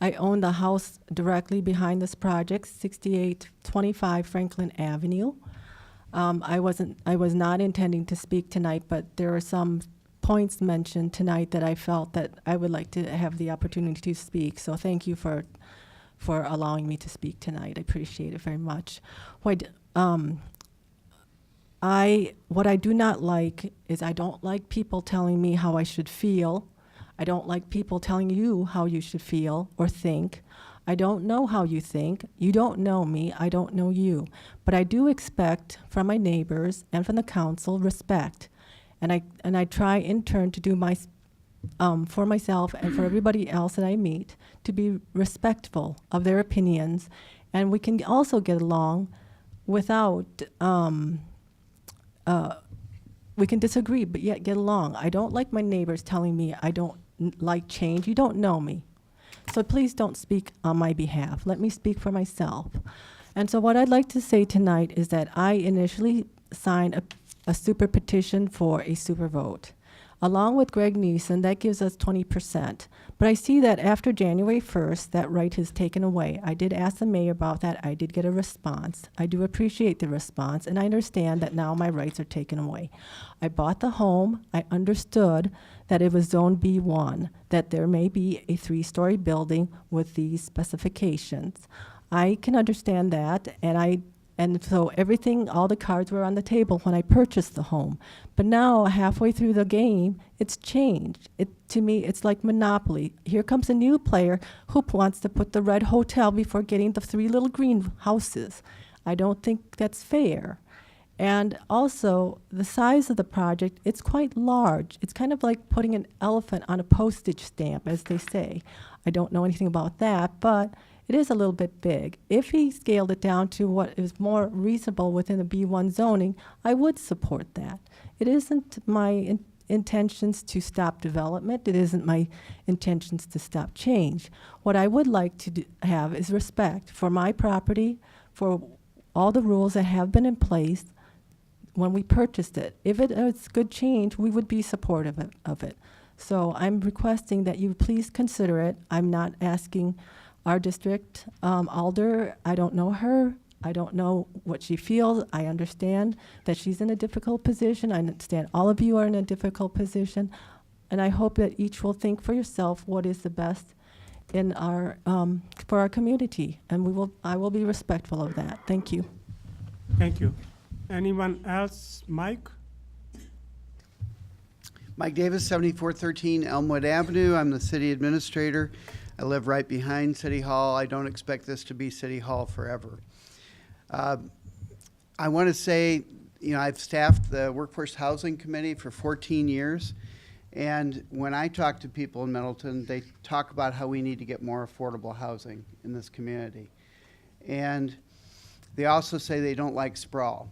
I own the house directly behind this project, 6825 Franklin Avenue. I was not intending to speak tonight, but there are some points mentioned tonight that I felt that I would like to have the opportunity to speak. So thank you for allowing me to speak tonight. I appreciate it very much. What I do not like is I don't like people telling me how I should feel. I don't like people telling you how you should feel or think. I don't know how you think. You don't know me. I don't know you. But I do expect from my neighbors and from the council respect. And I try in turn to do my for myself and for everybody else that I meet to be respectful of their opinions. And we can also get along without, we can disagree, but yet get along. I don't like my neighbors telling me I don't like change. You don't know me. So please don't speak on my behalf. Let me speak for myself. And so what I'd like to say tonight is that I initially signed a super petition for a super vote. Along with Greg Neeson, that gives us 20%. But I see that after January 1st, that right is taken away. I did ask the mayor about that. I did get a response. I do appreciate the response, and I understand that now my rights are taken away. I bought the home. I understood that it was Zone B1, that there may be a 3-story building with these specifications. I can understand that, and so everything, all the cards were on the table when I purchased the home. But now, halfway through the game, it's changed. To me, it's like Monopoly. Here comes a new player who wants to put the red hotel before getting the 3 little green houses. I don't think that's fair. And also, the size of the project, it's quite large. It's kind of like putting an elephant on a postage stamp, as they say. I don't know anything about that, but it is a little bit big. If he scaled it down to what is more reasonable within the B1 zoning, I would support that. It isn't my intentions to stop development. It isn't my intentions to stop change. What I would like to have is respect for my property, for all the rules that have been in place when we purchased it. If it is good change, we would be supportive of it. So I'm requesting that you please consider it. I'm not asking our district alder. I don't know her. I don't know what she feels. I understand that she's in a difficult position. I understand all of you are in a difficult position. And I hope that each will think for yourself what is the best in our, for our community. And I will be respectful of that. Thank you. Thank you. Anyone else? Mike? Mike Davis, 7413 Elmwood Avenue. I'm the city administrator. I live right behind City Hall. I don't expect this to be City Hall forever. I want to say, you know, I've staffed the Workforce Housing Committee for 14 years. And when I talk to people in Middleton, they talk about how we need to get more affordable housing in this community. And they also say they don't like sprawl.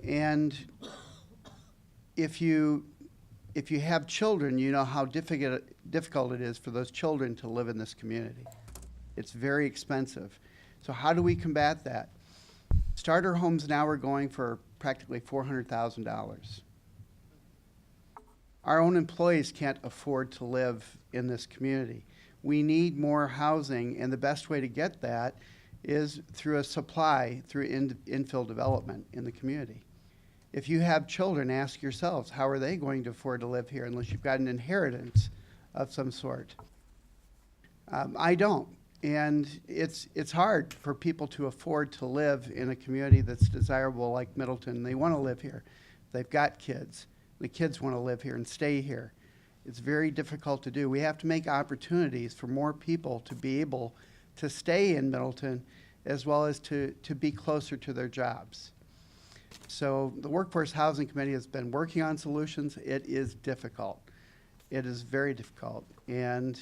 And if you have children, you know how difficult it is for those children to live in this community. It's very expensive. So how do we combat that? Starter homes now are going for practically $400,000. Our own employees can't afford to live in this community. We need more housing, and the best way to get that is through a supply, through infill development in the community. If you have children, ask yourselves, how are they going to afford to live here unless you've got an inheritance of some sort? I don't. And it's hard for people to afford to live in a community that's desirable like Middleton. They want to live here. They've got kids. The kids want to live here and stay here. It's very difficult to do. We have to make opportunities for more people to be able to stay in Middleton as well as to be closer to their jobs. So the Workforce Housing Committee has been working on solutions. It is difficult. It is very difficult. And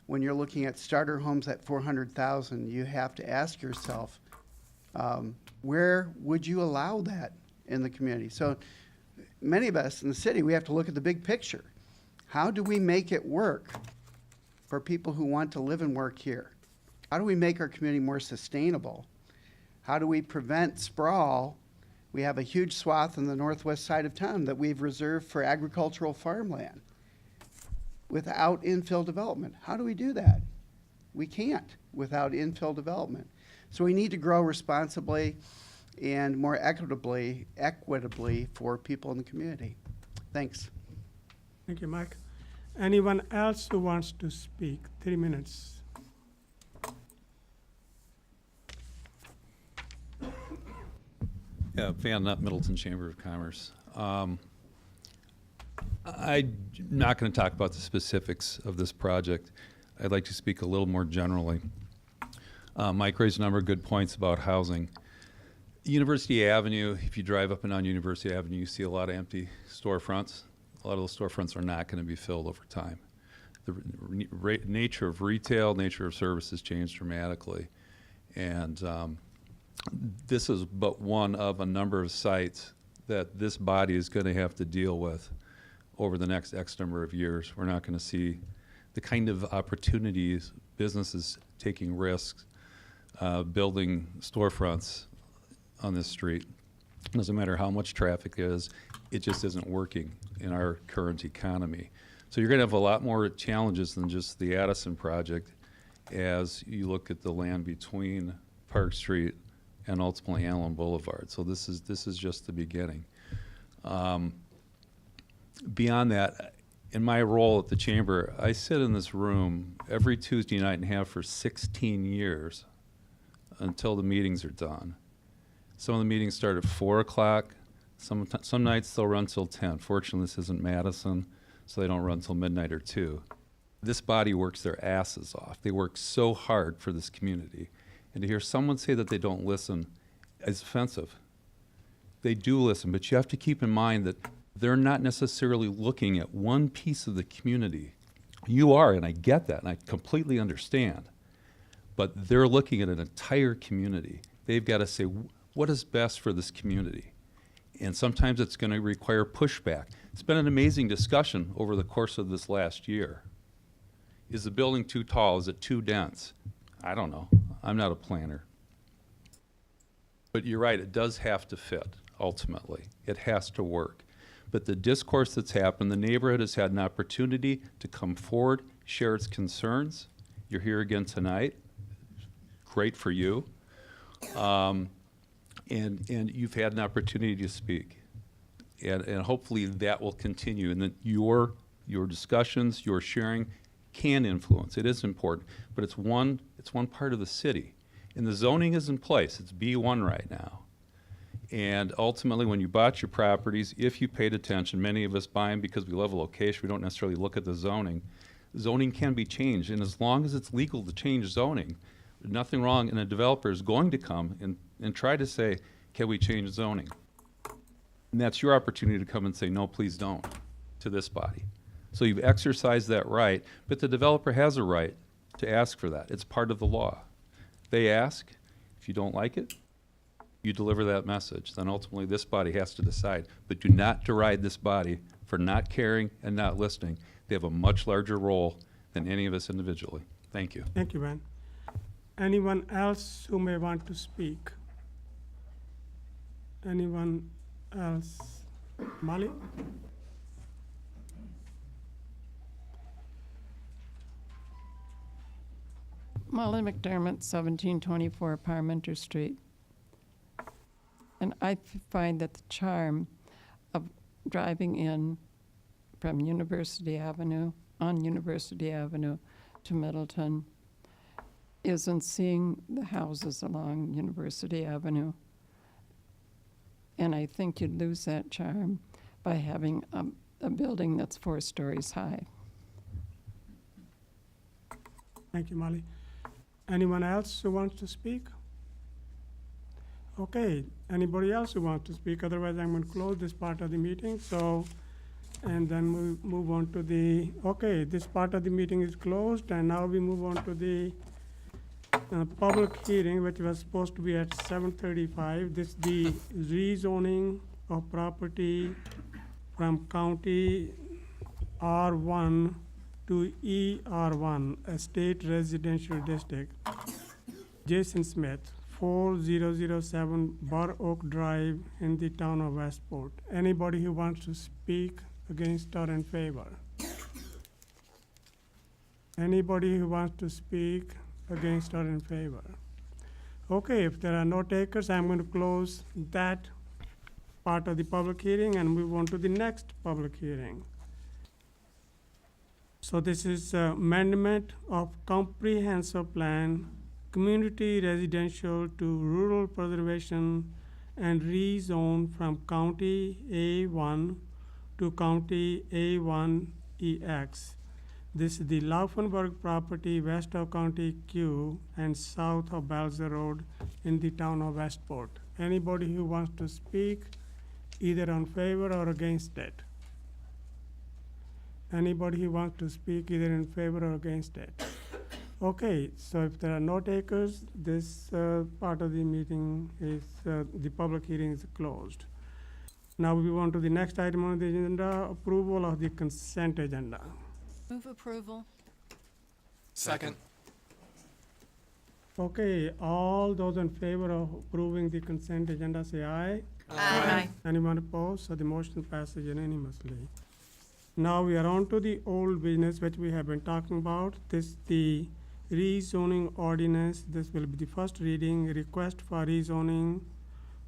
when you're looking at starter homes at $400,000, you have to ask yourself, where would you allow that in the community? So many of us in the city, we have to look at the big picture. How do we make it work for people who want to live and work here? How do we make our community more sustainable? How do we prevent sprawl? We have a huge swath on the northwest side of town that we've reserved for agricultural farmland without infill development. How do we do that? We can't without infill development. So we need to grow responsibly and more equitably for people in the community. Thanks. Thank you, Mike. Anyone else who wants to speak? 3 minutes. Yeah, Van Nutt, Middleton Chamber of Commerce. I'm not going to talk about the specifics of this project. I'd like to speak a little more generally. Mike raised a number of good points about housing. University Avenue, if you drive up and down University Avenue, you see a lot of empty storefronts. A lot of those storefronts are not going to be filled over time. The nature of retail, nature of service has changed dramatically. And this is but one of a number of sites that this body is going to have to deal with over the next X number of years. We're not going to see the kind of opportunities, businesses taking risks, building storefronts on this street. It doesn't matter how much traffic is, it just isn't working in our current economy. So you're going to have a lot more challenges than just the Addison project as you look at the land between Park Street and ultimately Allen Boulevard. So this is just the beginning. Beyond that, in my role at the Chamber, I sit in this room every Tuesday night and have for 16 years until the meetings are done. Some of the meetings start at 4 o'clock. Some nights they'll run till 10. Fortunately, this isn't Madison, so they don't run till midnight or 2. This body works their asses off. They work so hard for this community. And to hear someone say that they don't listen is offensive. They do listen, but you have to keep in mind that they're not necessarily looking at one piece of the community. You are, and I get that, and I completely understand. But they're looking at an entire community. They've got to say, what is best for this community? And sometimes it's going to require pushback. It's been an amazing discussion over the course of this last year. Is the building too tall? Is it too dense? I don't know. I'm not a planner. But you're right, it does have to fit, ultimately. It has to work. But the discourse that's happened, the neighborhood has had an opportunity to come forward, share its concerns. You're here again tonight. great for you. And you've had an opportunity to speak. And hopefully that will continue, and that your discussions, your sharing can influence. It is important, but it's one part of the city. And the zoning is in place. It's B1 right now. And ultimately, when you bought your properties, if you paid attention, many of us buy them because we love a location. We don't necessarily look at the zoning. Zoning can be changed, and as long as it's legal to change zoning, there's nothing wrong, and a developer is going to come and try to say, can we change zoning? And that's your opportunity to come and say, no, please don't, to this body. So you've exercised that right, but the developer has a right to ask for that. It's part of the law. They ask. If you don't like it, you deliver that message. Then ultimately this body has to decide. But do not deride this body for not caring and not listening. They have a much larger role than any of us individually. Thank you. Thank you, Ben. Anyone else who may want to speak? Anyone else? Molly? Molly McDermott, 1724 Parmenter Street. And I find that the charm of driving in from University Avenue, on University Avenue to Middleton, is in seeing the houses along University Avenue. And I think you'd lose that charm by having a building that's 4 stories high. Thank you, Molly. Anyone else who wants to speak? Okay, anybody else who wants to speak? Otherwise, I'm going to close this part of the meeting. So, and then we move on to the, okay, this part of the meeting is closed, and now we move on to the public hearing, which was supposed to be at 7:35. This is the rezoning of property from county R1 to ER1, Estate Residential District. Jason Smith, 4007 Bar Oak Drive in the town of Westport. Anybody who wants to speak against or in favor? Anybody who wants to speak against or in favor? Okay, if there are no takers, I'm going to close that part of the public hearing and move on to the next public hearing. So this is amendment of comprehensive plan, community residential to rural preservation, and rezone from county A1 to county A1EX. This is the Laufenberg property west of County Q and south of Balzer Road in the town of Westport. Anybody who wants to speak either on favor or against it? Anybody who wants to speak either in favor or against it? Okay, so if there are no takers, this part of the meeting is, the public hearing is closed. Now we move on to the next item on the agenda, approval of the consent agenda. Move approval. Second. Okay, all those in favor of approving the consent agenda say aye. Aye. Anyone opposed? So the motion passes unanimously. Now we are on to the old business which we have been talking about. This is the rezoning ordinance. This will be the first reading. Request for rezoning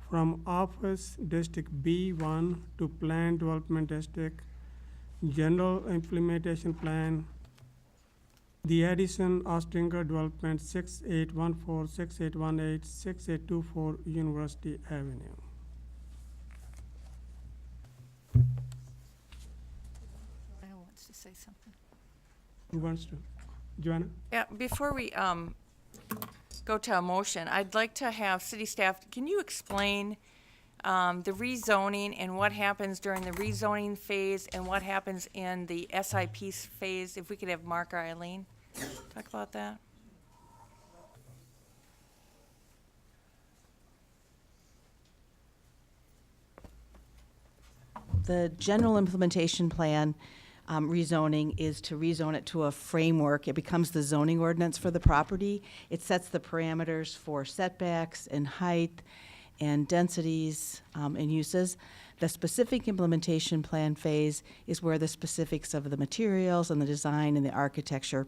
from Office District B1 to Plan Development District, General Implementation Plan, the Addison Ostringer Development 6814, 6818, 6824 University Avenue. Niall wants to say something. Who wants to? Johanna? Yeah, before we go to a motion, I'd like to have city staff, can you explain the rezoning and what happens during the rezoning phase and what happens in the SIP phase? If we could have Mark or Eileen talk about that. The general implementation plan rezoning is to rezone it to a framework. It becomes the zoning ordinance for the property. It sets the parameters for setbacks and height and densities and uses. The specific implementation plan phase is where the specifics of the materials and the design and the architecture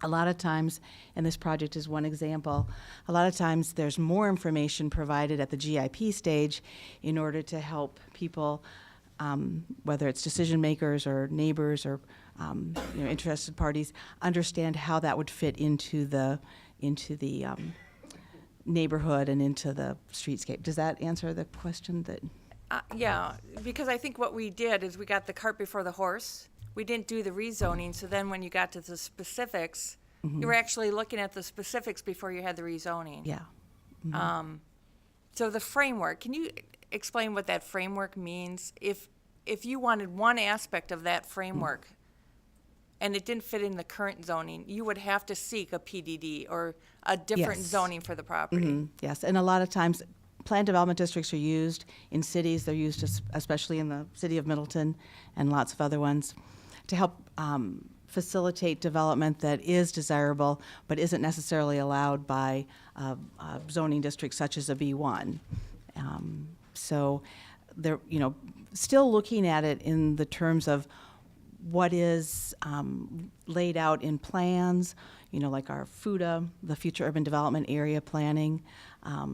A lot of times, and this project is one example, a lot of times there's more information provided at the GIP stage in order to help people, whether it's decision makers or neighbors or interested parties, understand how that would fit into the neighborhood and into the streetscape. Does that answer the question? That Yeah, because I think what we did is we got the cart before the horse. We didn't do the rezoning, so then when you got to the specifics, you were actually looking at the specifics before you had the rezoning. Yeah. So the framework, can you explain what that framework means? If you wanted one aspect of that framework and it didn't fit in the current zoning, you would have to seek a PDD or a different Yes. zoning for the property. Yes, and a lot of times, planned development districts are used in cities. They're used especially in the city of Middleton and lots of other ones to help facilitate development that is desirable but isn't necessarily allowed by a zoning district such as a B1. So they're, still looking at it in the terms of what is laid out in plans, like our FUDA, the Future Urban Development Area Planning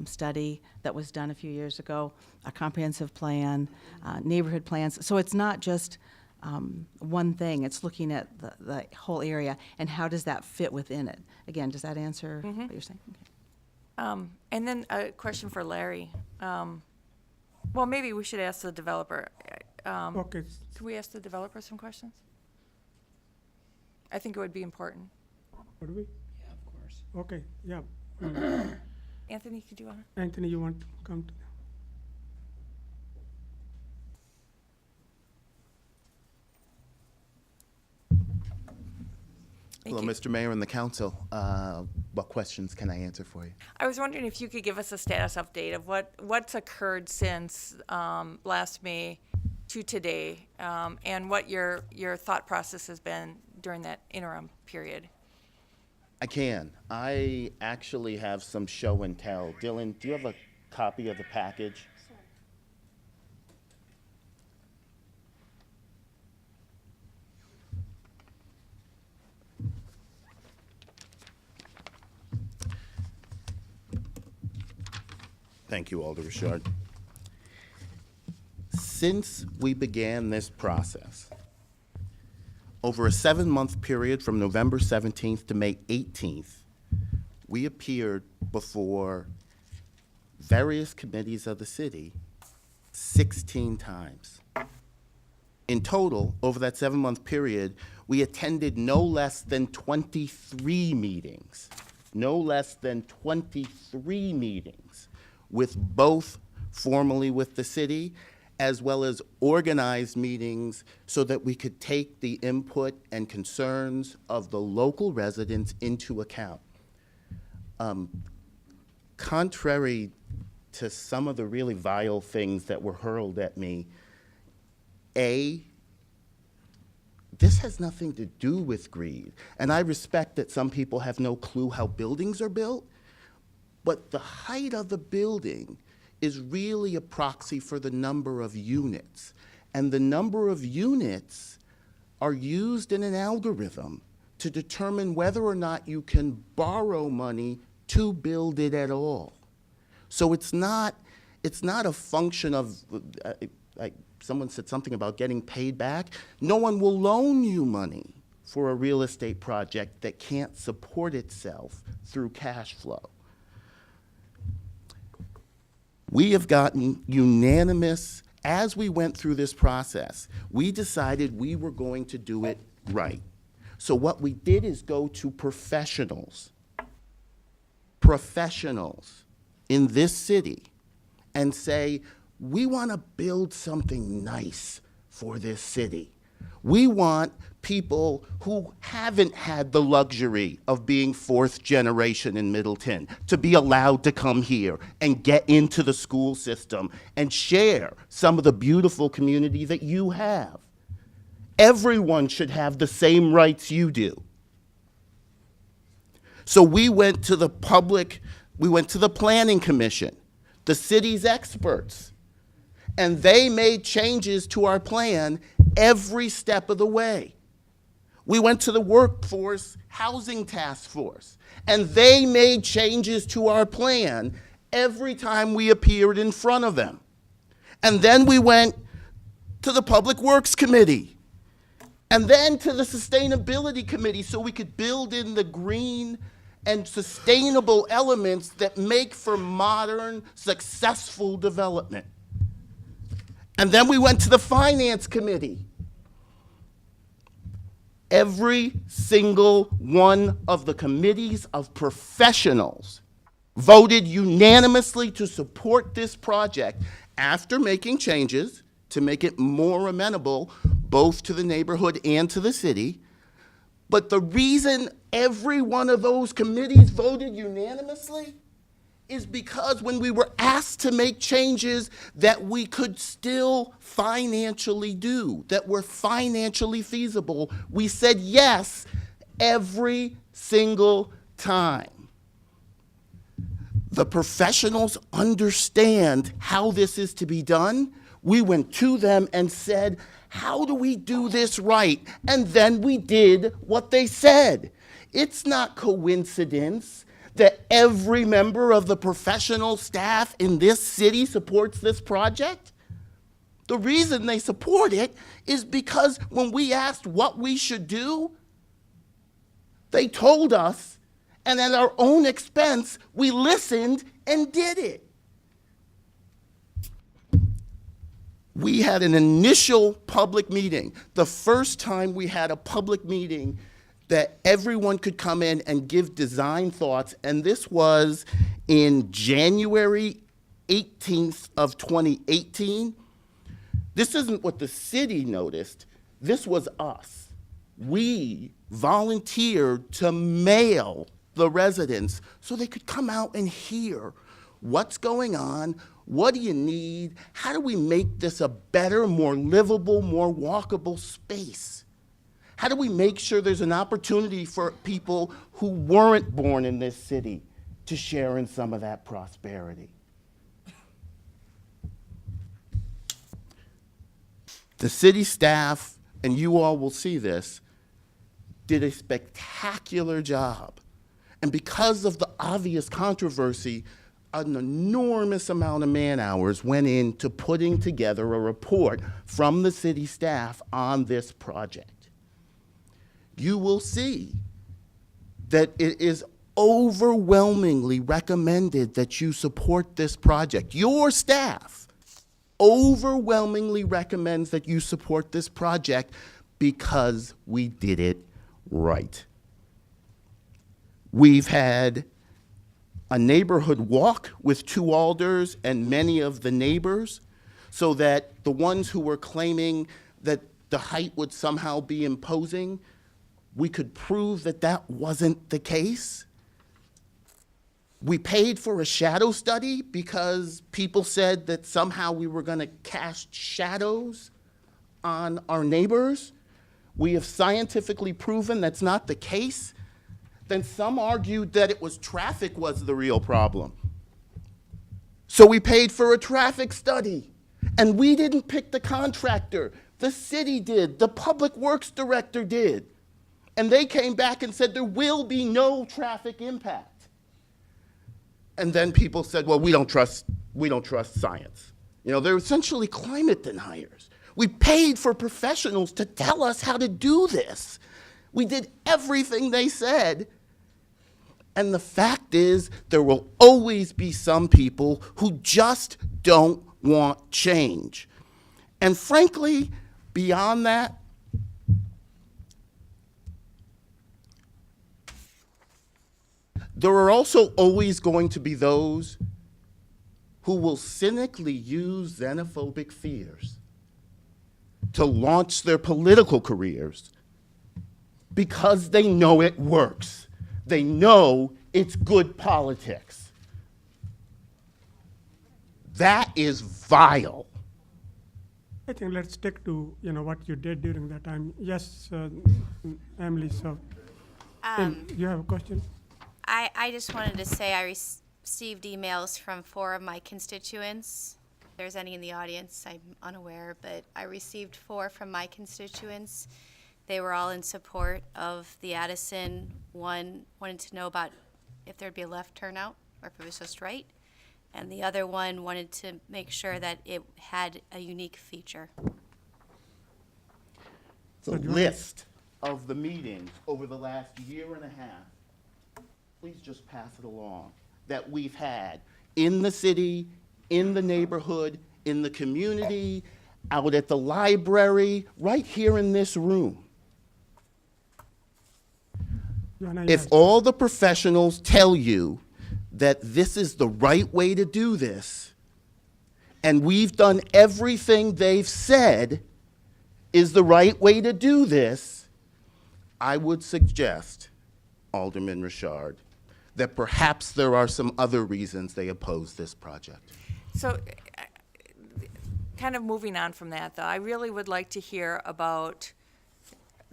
study that was done a few years ago, a comprehensive plan, neighborhood plans. So it's not just one thing, it's looking at the whole area and how does that fit within it. Again, does that answer what you're saying? Okay. And then a question for Larry. Well, maybe we should ask the developer. Okay. Could we ask the developer some questions? I think it would be important. What do we? Yeah, of course. Okay, yeah. Anthony, could you want to? Anthony, you want to come to? Thank Hello, you. Mr. Mayor and the council. What questions can I answer for you? I was wondering if you could give us a status update of what's occurred since last May to today, and what your thought process has been during that interim period. I can. I actually have some show and tell. Dylan, do you have a copy of the package? Thank you, Alder Rashard. Since we began this process, over a 7-month period from November 17th to May 18th, we appeared before various committees of the city 16 times. In total, over that 7-month period, we attended no less than 23 meetings. No less than 23 meetings with both formally with the city as well as organized meetings so that we could take the input and concerns of the local residents into account. Contrary to some of the really vile things that were hurled at me, this has nothing to do with greed. And I respect that some people have no clue how buildings are built, but the height of the building is really a proxy for the number of units. And the number of units are used in an algorithm to determine whether or not you can borrow money to build it at all. So it's not a function of, like someone said something about getting paid back. No one will loan you money for a real estate project that can't support itself through cash flow. We have gotten unanimous, as we went through this process, we decided we were going to do it right. So what we did is go to professionals in this city and say, we want to build something nice for this city. We want people who haven't had the luxury of being 4th generation in Middleton to be allowed to come here and get into the school system and share some of the beautiful community that you have. Everyone should have the same rights you do. So we went to the Planning Commission, the city's experts, and they made changes to our plan every step of the way. We went to the Workforce Housing Task Force, and they made changes to our plan every time we appeared in front of them. And then we went to the Public Works Committee, and then to the Sustainability Committee so we could build in the green and sustainable elements that make for modern, successful development. And then we went to the Finance Committee. Every single one of the committees of professionals voted unanimously to support this project after making changes to make it more amenable both to the neighborhood and to the city. But the reason every one of those committees voted unanimously is because when we were asked to make changes that we could still financially do, that were financially feasible, we said yes every single time. The professionals understand how this is to be done. We went to them and said, how do we do this right? And then we did what they said. It's not coincidence that every member of the professional staff in this city supports this project. The reason they support it is because when we asked what we should do, they told us, and at our own expense, we listened and did it. We had an initial public meeting, the first time we had a public meeting that everyone could come in and give design thoughts, and this was in January 18th of 2018. This isn't what the city noticed, this was us. We volunteered to mail the residents so they could come out and hear what's going on, what do you need, how do we make this a better, more livable, more walkable space? How do we make sure there's an opportunity for people who weren't born in this city to share in some of that prosperity? The city staff, and you all will see this, did a spectacular job. And because of the obvious controversy, an enormous amount of man-hours went into putting together a report from the city staff on this project. You will see that it is overwhelmingly recommended that you support this project. Your staff overwhelmingly recommends that you support this project because we did it right. We've had a neighborhood walk with two alders and many of the neighbors so that the ones who were claiming that the height would somehow be imposing, we could prove that that wasn't the case. We paid for a shadow study because people said that somehow we were going to cast shadows on our neighbors. We have scientifically proven that's not the case. Then some argued that it was traffic was the real problem. So we paid for a traffic study. And we didn't pick the contractor. The city did. The public works director did. And they came back and said there will be no traffic impact. And then people said, well, we don't trust science. You know, they're essentially climate deniers. We paid for professionals to tell us how to do this. We did everything they said. And the fact is, there will always be some people who just don't want change. And frankly, beyond that, there are also always going to be those who will cynically use xenophobic fears to launch their political careers because they know it works. They know it's good politics. That is vile. I think let's stick to what you did during that time. Yes, Emily. So, you have a question? I just wanted to say I received emails from 4 of my constituents. If there's any in the audience, I'm unaware, but I received 4 from my constituents They were all in support of the Addison. One wanted to know about if there'd be a left turnout or if it was just right. And the other one wanted to make sure that it had a unique feature. The list of the meetings over the last year and a half, please just pass it along, that we've had in the city, in the neighborhood, in the community, out at the library, right here in this room. If all the professionals tell you that this is the right way to do this, and we've done everything they've said is the right way to do this, I would suggest, Alderman Rashard, that perhaps there are some other reasons they oppose this project. So, kind of moving on from that, though, I really would like to hear about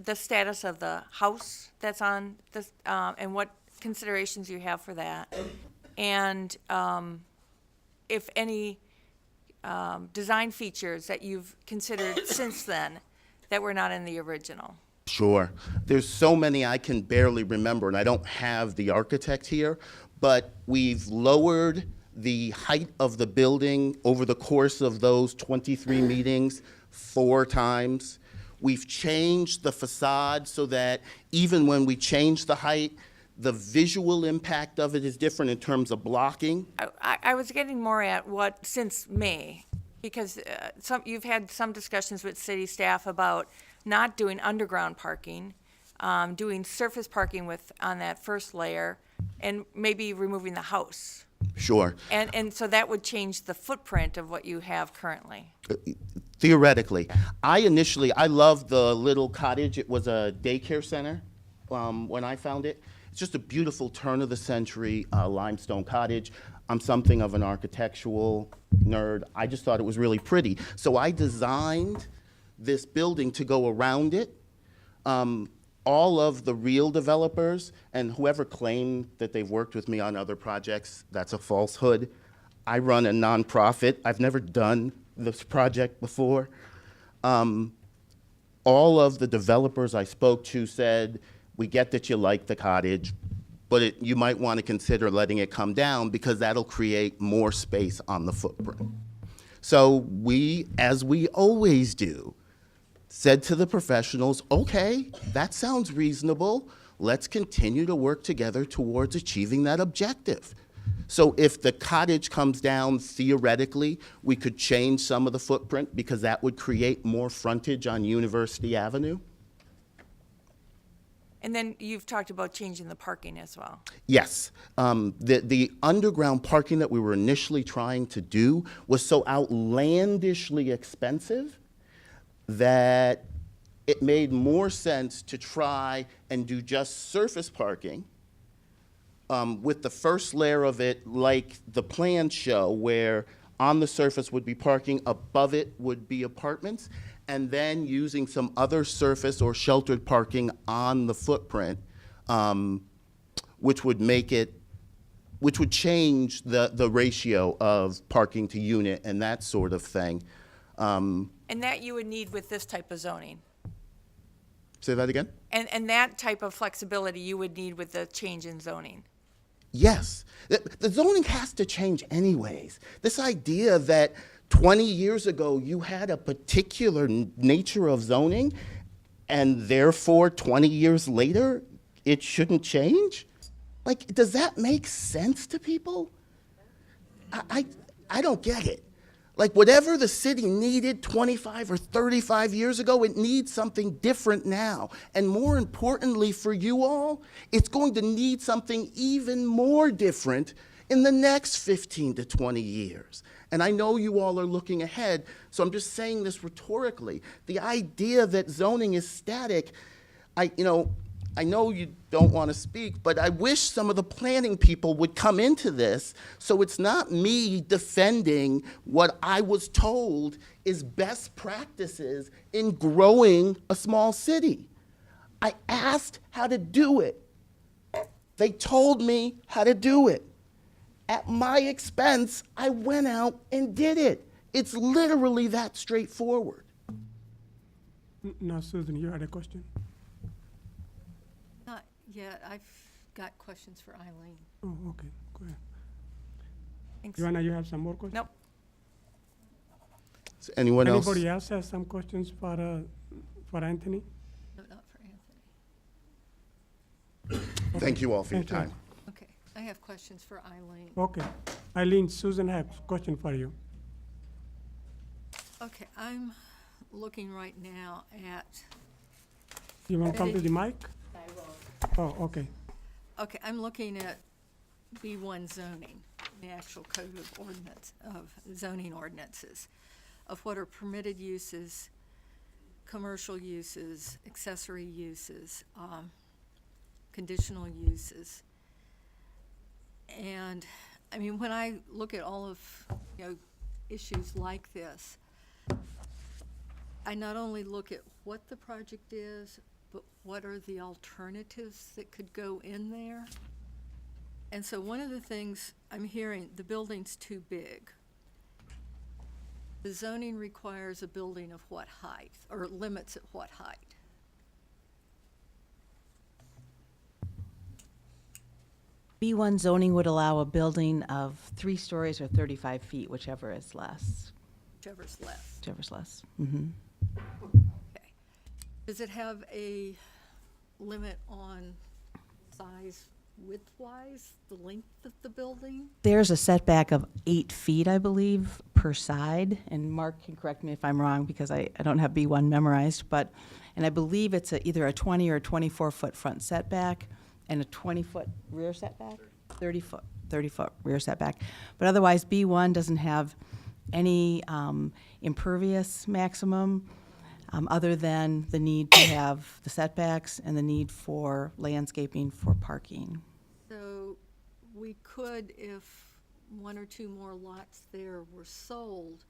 the status of the house that's on this, and what considerations you have for that, and if any design features that you've considered since then that were not in the original. Sure. There's so many I can barely remember, and I don't have the architect here, but we've lowered the height of the building over the course of those 23 meetings 4 times. We've changed the facade so that even when we change the height, the visual impact of it is different in terms of blocking. I was getting more at what, since May, because you've had some discussions with city staff about not doing underground parking, doing surface parking on that first layer, and maybe removing the house. Sure. And so that would change the footprint of what you have currently. Theoretically. I loved the little cottage. It was a daycare center when I found it. It's just a beautiful turn-of-the-century limestone cottage. I'm something of an architectural nerd. I just thought it was really pretty. So I designed this building to go around it. All of the real developers and whoever claimed that they've worked with me on other projects, that's a falsehood. I run a nonprofit. I've never done this project before. All of the developers I spoke to said, we get that you like the cottage, but you might want to consider letting it come down because that'll create more space on the footprint. So we, as we always do, said to the professionals, okay, that sounds reasonable. Let's continue to work together towards achieving that objective. So if the cottage comes down, theoretically, we could change some of the footprint because that would create more frontage on University Avenue. And then you've talked about changing the parking as well. Yes. The underground parking that we were initially trying to do was so outlandishly expensive that it made more sense to try and do just surface parking with the first layer of it like the plans show, where on the surface would be parking, above it would be apartments, and then using some other surface or sheltered parking on the footprint, which would change the ratio of parking to unit and that sort of thing. And that you would need with this type of zoning. Say that again? And that type of flexibility you would need with the change in zoning. Yes. The zoning has to change anyways. This idea that 20 years ago you had a particular nature of zoning and therefore 20 years later it shouldn't change? Like, does that make sense to people? I don't get it. Like, whatever the city needed 25 or 35 years ago, it needs something different now. And more importantly for you all, it's going to need something even more different in the next 15 to 20 years. And I know you all are looking ahead, so I'm just saying this rhetorically. The idea that zoning is static, I know you don't want to speak, but I wish some of the planning people would come into this so it's not me defending what I was told is best practices in growing a small city. I asked how to do it. They told me how to do it. At my expense, I went out and did it. It's literally that straightforward. Now, Susan, you had a question? yet. I've got questions for Eileen. Oh, okay, go ahead. Thanks. Joanna, you have some more questions? Nope. Does anyone else? Anybody else has some questions for Anthony? No, not for Anthony. Thank you all for your Thank you. time. Okay, I have questions for Eileen. Okay. Eileen, Susan has a question for you. Okay, I'm looking right now at, You want to come to the mic? Oh, okay. okay, I'm looking at B1 zoning, the actual code of ordinance, of zoning ordinances, of what are permitted uses, commercial uses, accessory uses, conditional uses. And, I mean, when I look at all of, issues like this, I not only look at what the project is, but what are the alternatives that could go in there? And so one of the things I'm hearing, the building's too big. The zoning requires a building of what height, or limits at what height? B1 zoning would allow a building of 3 stories or 35 feet, whichever is less. Whichever's less. Whichever's less. Mm-hmm. Okay. Does it have a limit on size width-wise, the length of the building? There's a setback of 8 feet, I believe, per side, and Mark can correct me if I'm wrong because I don't have B1 memorized, and I believe it's either a 20 or a 24-foot front setback and a 20-foot rear setback, 30-foot rear setback. But otherwise, B1 doesn't have any impervious maximum other than the need to have the setbacks and the need for landscaping for parking. So we could, if 1 or 2 more lots there were sold,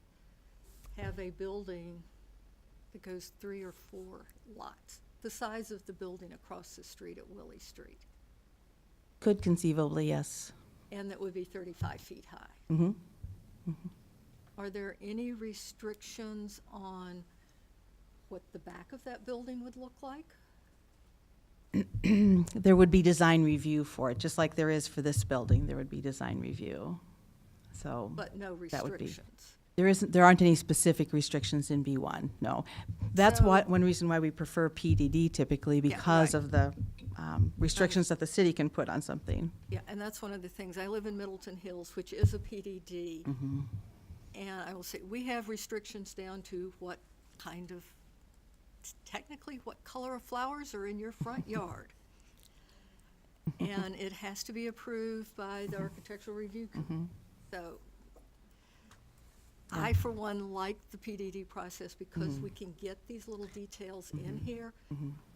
have a building that goes 3 or 4 lots, the size of the building across the street at Willie Street, Could conceivably, yes. and that would be 35 feet high. Mm-hmm. Mm-hmm. Are there any restrictions on what the back of that building would look like? There would be design review for it, just like there is for this building, there would be design review. So But no that would be. restrictions? There aren't any specific restrictions in B1, no. That's So- one reason why we prefer PDD typically, because right. of the restrictions that the city can put on something. Yeah, and that's one of the things. I live in Middleton Hills, which is a PDD. Mhm. And I will say, we have restrictions down to what kind of, technically, what color of flowers are in your front yard. And it has to be approved by the Architectural Review Committee. So I, for one, like the PDD process because we can get these little details in here.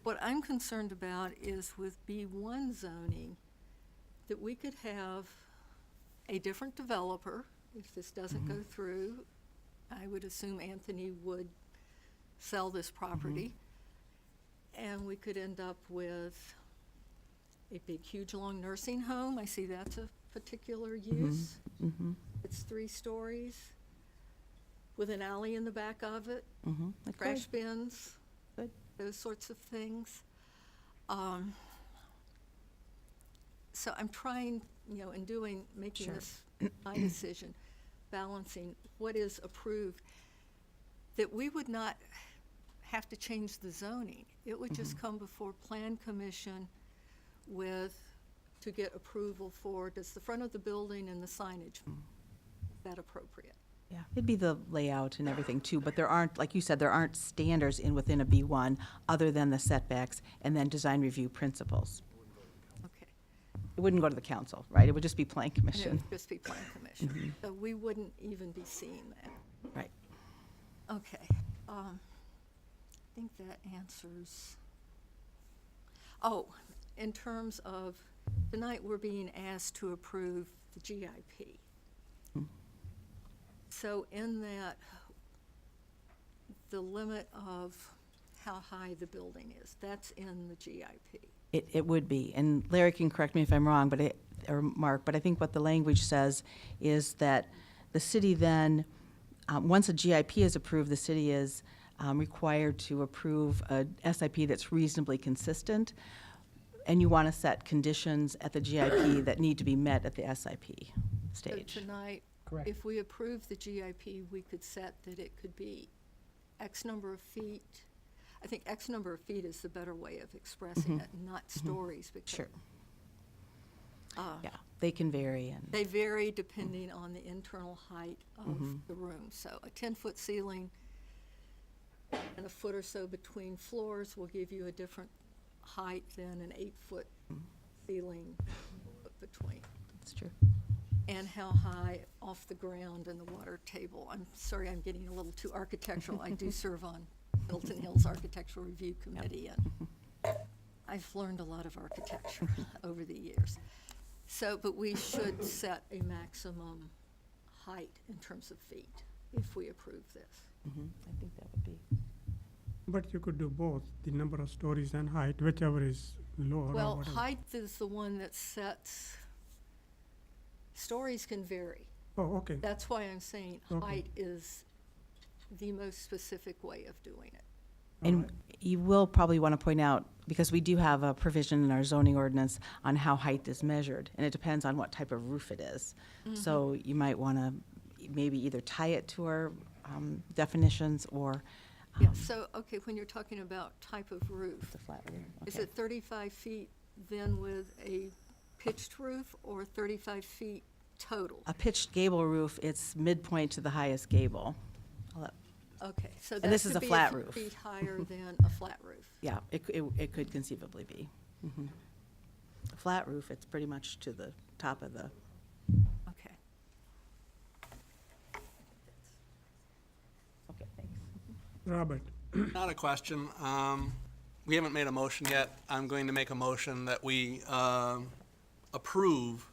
What I'm concerned about is with B1 zoning, that we could have a different developer. If this doesn't go through, I would assume Anthony would sell this property. And we could end up with a big, huge, long nursing home. I see that's a particular use. It's 3 stories with an alley in the back of it, trash bins, those sorts of things. So I'm trying, in making this my decision, balancing what is approved, that we would not have to change the zoning. It would just come before Plan Commission to get approval for, does the front of the building and the signage, is that appropriate? Yeah, it'd be the layout and everything too, but there aren't, like you said, there aren't standards within a B1 other than the setbacks and then design review principles. Okay. It wouldn't go to the council, right? It would just be Plan And it Commission. would just be Plan Commission. So we wouldn't even be seeing that. Right. Okay. I think that answers. Oh, in terms of, tonight we're being asked to approve the GIP. So in that, the limit of how high the building is, that's in the GIP. It would be, and Larry can correct me if I'm wrong, or Mark, but I think what the language says is that the city then, once a GIP is approved, the city is required to approve a SIP that's reasonably consistent. and you want to set conditions at the GIP that need to be met at the SIP So stage. tonight, Correct. if we approve the GIP, we could set that it could be X number of feet. I think X number of feet is the better way of expressing it, not stories. Because, Sure. Yeah, they can vary, and they vary depending on the internal height of the room. So a 10-foot ceiling and a foot or so between floors will give you a different height than an 8-foot ceiling between. that's true. And how high off the ground and the water table. I'm sorry, I'm getting a little too architectural. I do serve on Milton Hills Architectural Review Committee, and I've learned a lot of architecture over the years. So, but we should set a maximum height in terms of feet if we approve this. I think that would be. But you could do both, the number of stories and height, whichever is lower or Well, whatever. height is the one that sets, stories can vary. Oh, okay. That's why I'm saying Okay. height is the most specific way of doing it. And you will probably want to point out, because we do have a provision in our zoning ordinance on how height is measured, and it depends on what type of roof it is. So you might want to maybe either tie it to our definitions or. Yeah, so, okay, when you're talking about type of roof, The flat roof. is okay. it 35 feet then with a pitched roof or 35 feet total? A pitched gable roof, it's midpoint to the highest gable. I'll let- Okay, so And that this is could a be flat few roof. feet higher than a flat roof. Yeah, it could conceivably be. A flat roof, it's pretty much to the top of the. Okay. Okay, thanks. Robert, Not a question. We haven't made a motion yet. I'm going to make a motion that we approve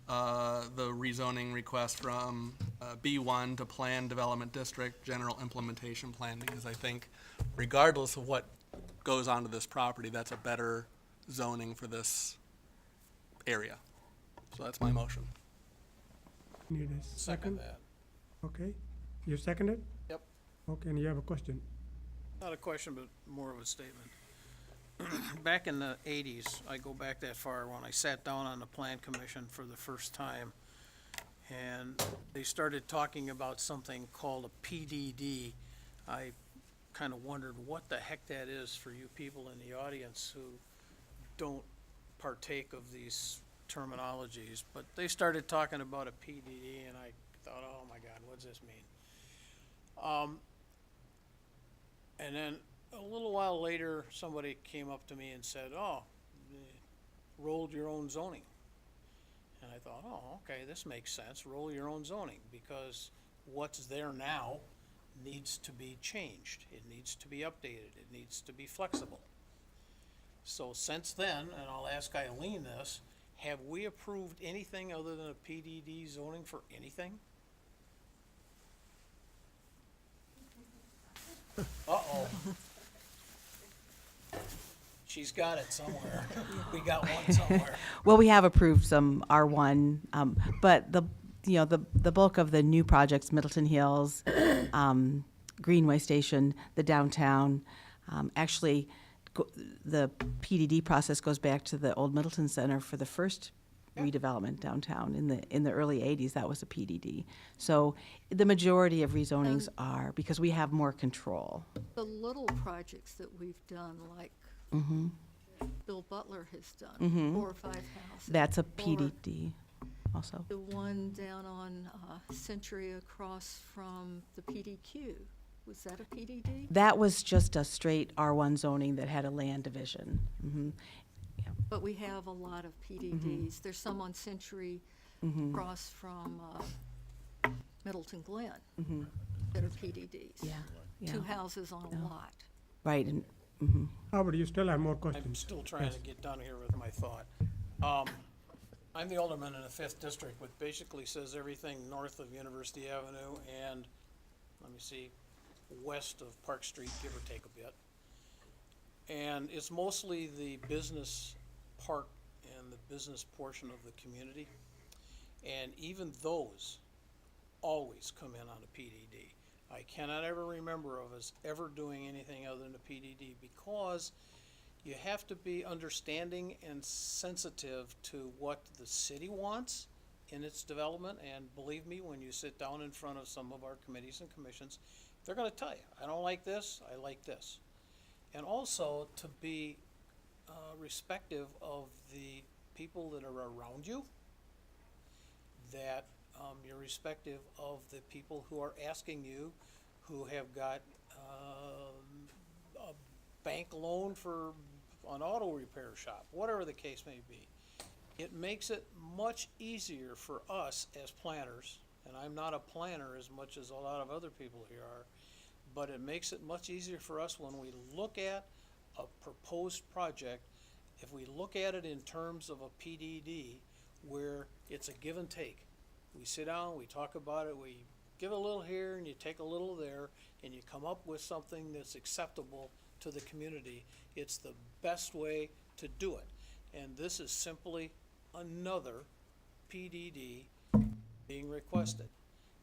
the rezoning request from B1 to Plan Development District General Implementation Plan, because I think regardless of what goes onto this property, that's a better zoning for this area. So that's my motion. need a second? Okay, you second it? Yep. Okay, and you have a question? Not a question, but more of a statement. Back in the 80s, I go back that far, when I sat down on the Plan Commission for the first time, and they started talking about something called a PDD. I kind of wondered what the heck that is for you people in the audience who don't partake of these terminologies, but they started talking about a PDD, and I thought, oh my God, what does this mean? And then a little while later, somebody came up to me and said, oh, rolled your own zoning. And I thought, oh, okay, this makes sense, roll your own zoning, because what's there now needs to be changed. It needs to be updated. It needs to be flexible. So since then, and I'll ask Eileen this, have we approved anything other than a PDD zoning for anything? Uh-oh. She's got it somewhere. We got one somewhere. Well, we have approved some R1, but the bulk of the new projects, Middleton Hills, Greenway Station, the downtown, actually, the PDD process goes back to the old Middleton Center for the first redevelopment downtown in the early 80s. That was a PDD. So the majority of rezonings are, because we have more control. The little projects that we've done, like Bill Butler has done, 4 or 5 houses. That's a or PDD also. the one down on Century across from the PDQ, was that a PDD? That was just a straight R1 zoning that had a land division. But we have a lot of PDDs. There's some on Century across from Middleton Glen that are PDDs. Yeah. 2 houses on a lot. Right, and Howard, you still have more I'm questions? still trying Yes. to get done here with my thought. I'm the alderman in the 5th District, which basically says everything north of University Avenue and, let me see, west of Park Street, give or take a bit. And it's mostly the business park and the business portion of the community. And even those always come in on a PDD. I cannot ever remember of us ever doing anything other than a PDD, because you have to be understanding and sensitive to what the city wants in its development, and believe me, when you sit down in front of some of our committees and commissions, they're gonna tell you, I don't like this, I like this. And also to be respective of the people that are around you, that you're respective of the people who are asking you, who have got a bank loan for an auto repair shop, whatever the case may be. It makes it much easier for us as planners, and I'm not a planner as much as a lot of other people here are, but it makes it much easier for us when we look at a proposed project, if we look at it in terms of a PDD, where it's a give and take. We sit down, we talk about it, we give a little here and you take a little there, and you come up with something that's acceptable to the community. It's the best way to do it. And this is simply another PDD being requested.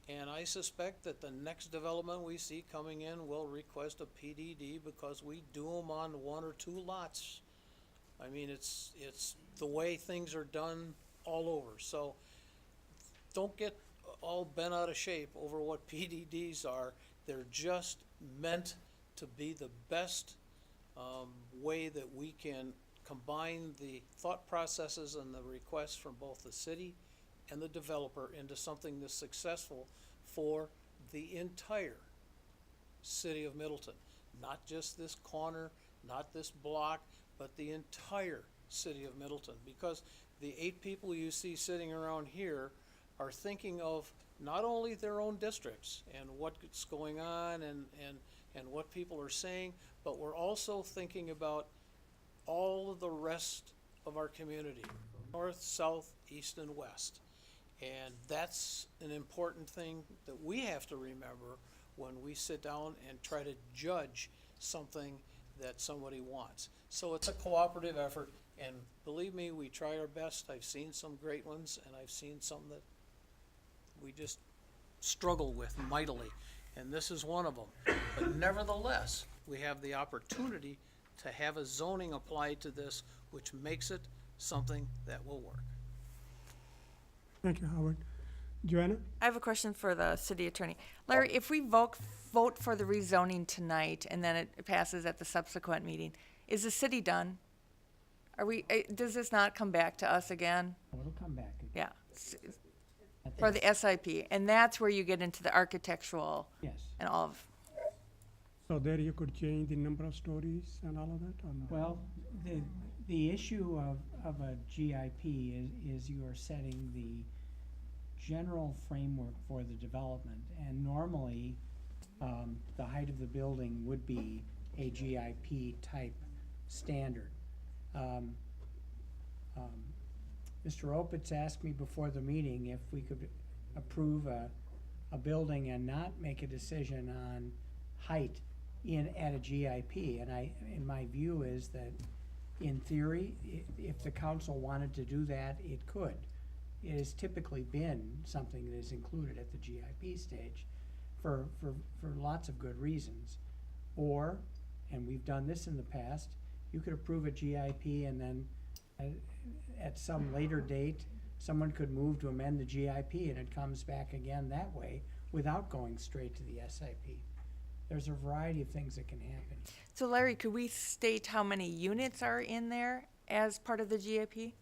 And I suspect that the next development we see coming in will request a PDD because we do them on 1 or 2 lots. I mean, it's the way things are done all over. So don't get all bent out of shape over what PDDs are. They're just meant to be the best way that we can combine the thought processes and the requests from both the city and the developer into something that's successful for the entire city of Middleton. Not just this corner, not this block, but the entire city of Middleton. Because the 8 people you see sitting around here are thinking of not only their own districts and what's going on and what people are saying, but we're also thinking about all of the rest of our community, north, south, east, and west. And that's an important thing that we have to remember when we sit down and try to judge something that somebody wants. So it's a cooperative effort, and believe me, we try our best. I've seen some great ones, and I've seen some that we just struggle with mightily, and this is one of them. But nevertheless, we have the opportunity to have a zoning applied to this, which makes it something that will work. Thank you, Howard. Joanna? I have a question for the city attorney. Larry, if we vote for the rezoning tonight and then it passes at the subsequent meeting, is the city done? Does this not come back to us again? It'll come back. Yeah. For the SIP, and that's where you get into the architectural. Yes. And all of. So there you could change the number of stories and all of that, or no? Well, the issue of a GIP is you are setting the general framework for the development, and normally the height of the building would be a GIP type standard. Mr. Opitz asked me before the meeting if we could approve a building and not make a decision on height at a GIP. And my view is that in theory, if the council wanted to do that, it could. It has typically been something that is included at the GIP stage for lots of good reasons. Or, and we've done this in the past, you could approve a GIP and then at some later date, someone could move to amend the GIP and it comes back again that way without going straight to the SIP. There's a variety of things that can happen. So Larry, could we state how many units are in there as part of the GIP?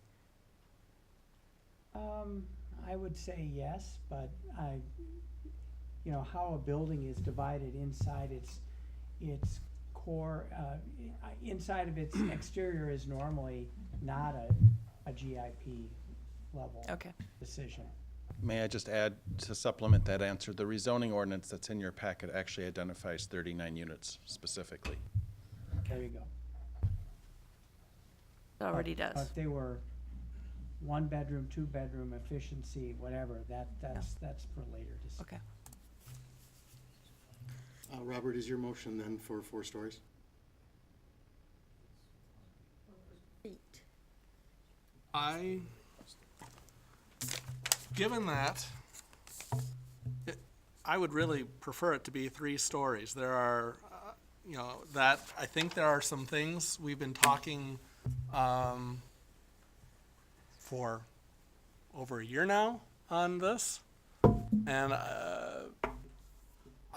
I would say yes, but how a building is divided inside its core, inside of its exterior is normally not a GIP level decision. May I just add to supplement that answer? The rezoning ordinance that's in your packet actually identifies 39 units specifically. There you go. It already does. But if they were 1 bedroom, 2 bedroom, efficiency, whatever, that's for later discussion. Okay. Robert, is your motion then for 4 stories? Given that, I would really prefer it to be 3 stories. There are you know, that, I think there are some things we've been talking, for over a year now on this. And,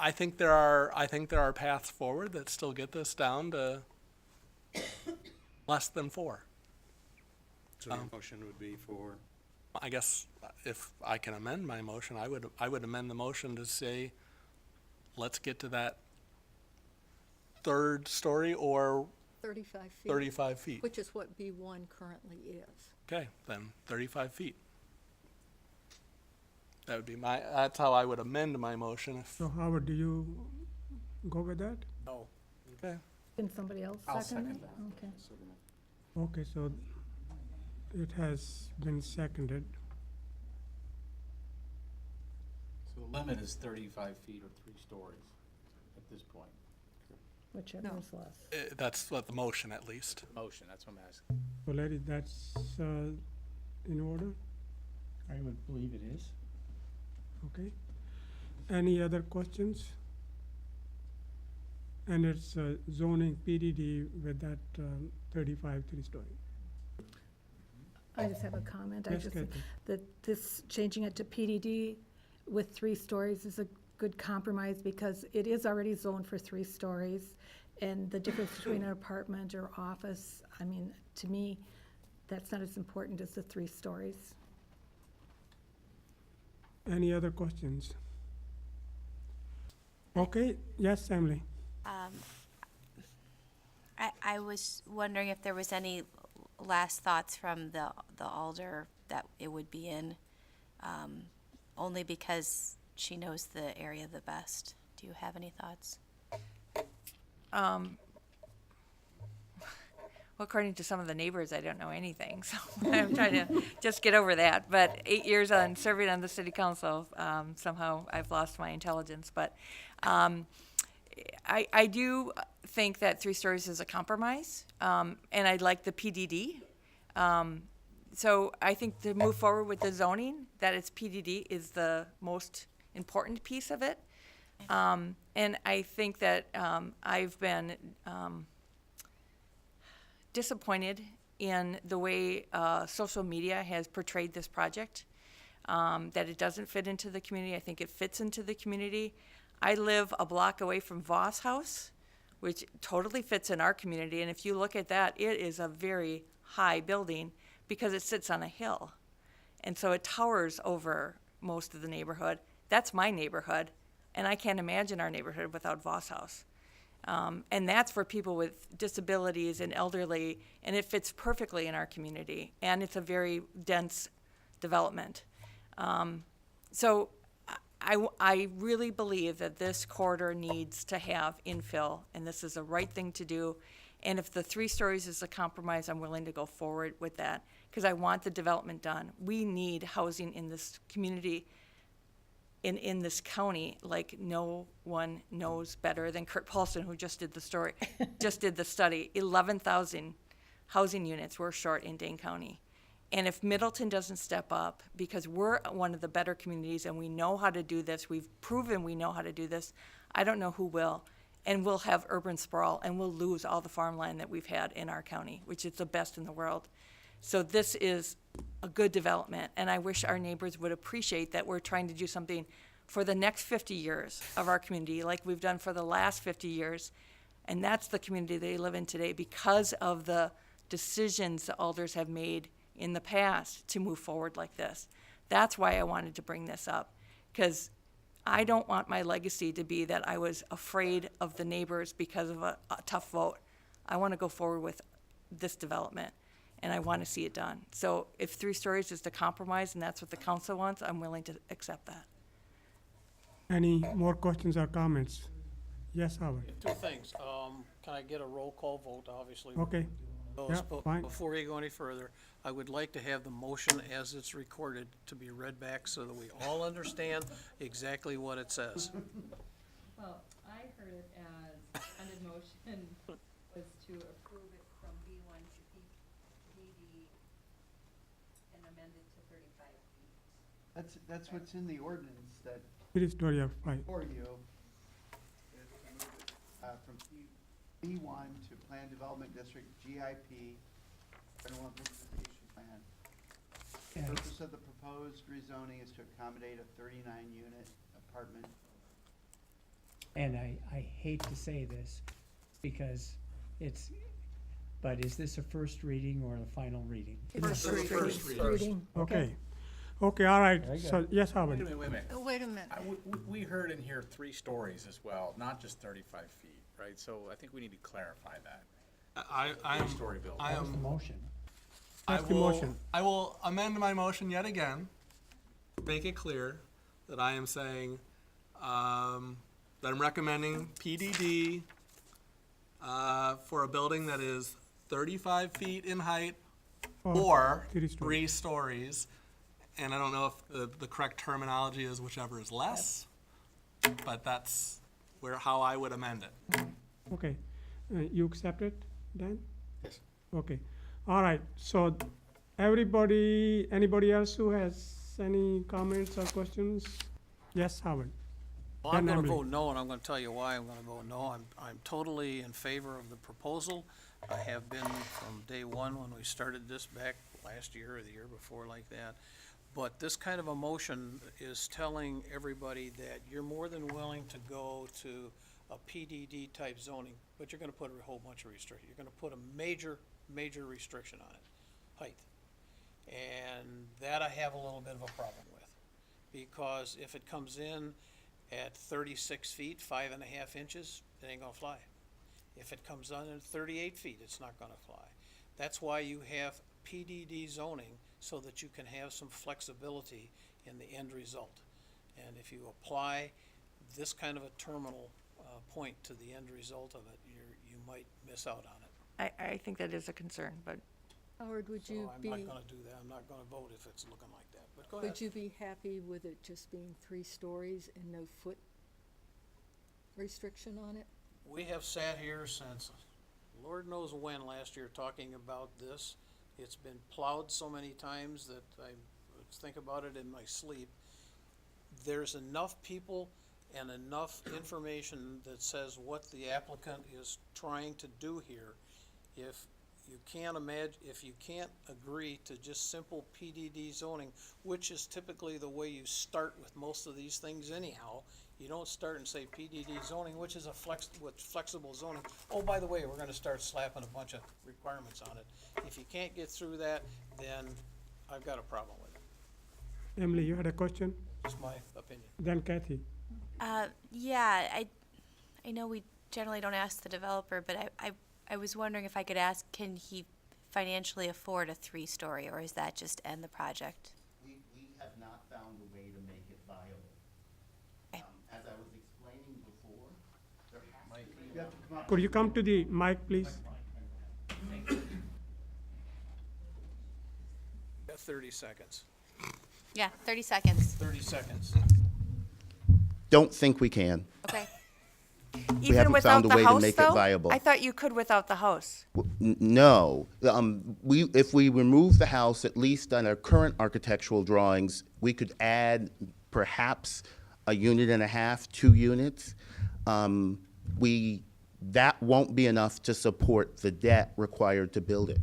I think there are paths forward that still get this down to less than 4. So your motion would be for? I guess if I can amend my motion, I would amend the motion to say, let's get to that 3rd story or 35 feet. 35 feet. Which is what B1 currently is. Okay, then 35 feet. That would be that's how I would amend my motion. So Howard, do you go with that? No. Okay. Can somebody else I'll second second it? that. Okay. Okay, so it has been seconded. So the limit is 35 feet or 3 stories at this point. Whichever is less. That's what the motion, at least. Motion, that's what I'm asking. So ladies, that's in order? I would believe it is. Okay. Any other questions? And it's zoning PDD with that 35 3-story. I just have a comment. I Yes, just, Kathy. that this, changing it to PDD with 3 stories is a good compromise because it is already zoned for 3 stories. And the difference between an apartment or office, I mean, to me, that's not as important as the 3 stories. Any other questions? Okay, yes, Emily. I was wondering if there was any last thoughts from the alder that it would be in, only because she knows the area the best. Do you have any thoughts? Well, according to some of the neighbors, I don't know anything, so I'm trying to just get over that. But 8 years on serving on the city council, somehow I've lost my intelligence. But I do think that 3 stories is a compromise, and I like the PDD. So I think to move forward with the zoning, that it's PDD is the most important piece of it. And I think that I've been disappointed in the way social media has portrayed this project, that it doesn't fit into the community. I think it fits into the community. I live a block away from Voss House, which totally fits in our community. And if you look at that, it is a very high building because it sits on a hill. And so it towers over most of the neighborhood. That's my neighborhood. And I can't imagine our neighborhood without Voss House. And that's for people with disabilities and elderly, and it fits perfectly in our community. And it's a very dense development. So I really believe that this corridor needs to have infill, and this is the right thing to do. And if the 3 stories is a compromise, I'm willing to go forward with that because I want the development done. We need housing in this community, in this county, like no one knows better than Kurt Paulson, who just did the study. 11,000 housing units we're short in Dane County. And if Middleton doesn't step up, because we're one of the better communities and we know how to do this, we've proven we know how to do this, I don't know who will. And we'll have urban sprawl and we'll lose all the farmland that we've had in our county, which is the best in the world. So this is a good development, and I wish our neighbors would appreciate that we're trying to do something for the next 50 years of our community, like we've done for the last 50 years. And that's the community they live in today because of the decisions the alders have made in the past to move forward like this. That's why I wanted to bring this up, because I don't want my legacy to be that I was afraid of the neighbors because of a tough vote. I want to go forward with this development, and I want to see it done. So if 3 stories is the compromise and that's what the council wants, I'm willing to accept that. Any more questions or comments? Yes, Howard. 2 things. Can I get a roll call vote, obviously? Okay. Yeah, fine. Before we go any further, I would like to have the motion as it's recorded to be read back so that we all understand exactly what it says. Well, I heard it as amended motion was to approve it from B1 to PD and amend it to 35 feet. That's what's in the ordinance that 3 story of 5. for you. From B1 to Plan Development District, GIP, General Implementation Plan. The Yeah. purpose of the proposed rezoning is to accommodate a 39-unit apartment. And I hate to say this, because but is this a first reading or a final reading? First reading. Okay. Okay, all right. Very good. So, yes, Wait a Howard. minute, wait a minute. Wait a minute. We heard in here 3 stories as well, not just 35 feet, right? So I think we need to clarify that. I'm, Three-story building. I That was the am, motion. I That's the will, motion. I will amend my motion yet again, make it clear that I am saying, that I'm recommending PDD, for a building that is 35 feet in height or 3 stories. And I don't know if the correct terminology is whichever is less, but that's how I would amend it. Okay. You accept it, Dan? Yes. Okay. All right. So anybody else who has any comments or questions? Yes, Howard. Well, I'm Dan gonna Emily. vote no, and I'm gonna tell you why I'm gonna vote no. I'm totally in favor of the proposal. I have been from day one when we started this back last year or the year before like that. But this kind of a motion is telling everybody that you're more than willing to go to a PDD type zoning, but you're gonna put a whole bunch of restrictions. You're gonna put a major restriction on it, height. And that I have a little bit of a problem with, because if it comes in at 36 feet, 5.5 inches, it ain't gonna fly. If it comes on at 38 feet, it's not gonna fly. That's why you have PDD zoning, so that you can have some flexibility in the end result. And if you apply this kind of a terminal point to the end result of it, you might miss out on it. I think that is a concern, but Howard, would So you I'm be, not gonna do that. I'm not gonna vote if it's looking like that, but go ahead. would you be happy with it just being 3 stories and no foot restriction on it? We have sat here since Lord knows when last year talking about this. It's been plowed so many times that I think about it in my sleep. There's enough people and enough information that says what the applicant is trying to do here. If you can't agree to just simple PDD zoning, which is typically the way you start with most of these things anyhow. You don't start and say PDD zoning, which is flexible zoning. Oh, by the way, we're gonna start slapping a bunch of requirements on it. If you can't get through that, then I've got a problem with it. Emily, you had a question? Just my opinion. Then Kathy. Yeah, I know we generally don't ask the developer, but I was wondering if I could ask, can he financially afford a 3-story, or is that just end the project? We have not found a way to make it viable. As I was explaining before, there has to be. You have to come up. Could you come to the mic, please? Got 30 seconds. Yeah, 30 seconds. 30 seconds. Don't think we can. Okay. We even haven't without found a the way to house, make it though? viable. I thought you could without the house. No, if we remove the house, at least on our current architectural drawings, we could add perhaps a unit and a half, 2 units. That won't be enough to support the debt required to build it.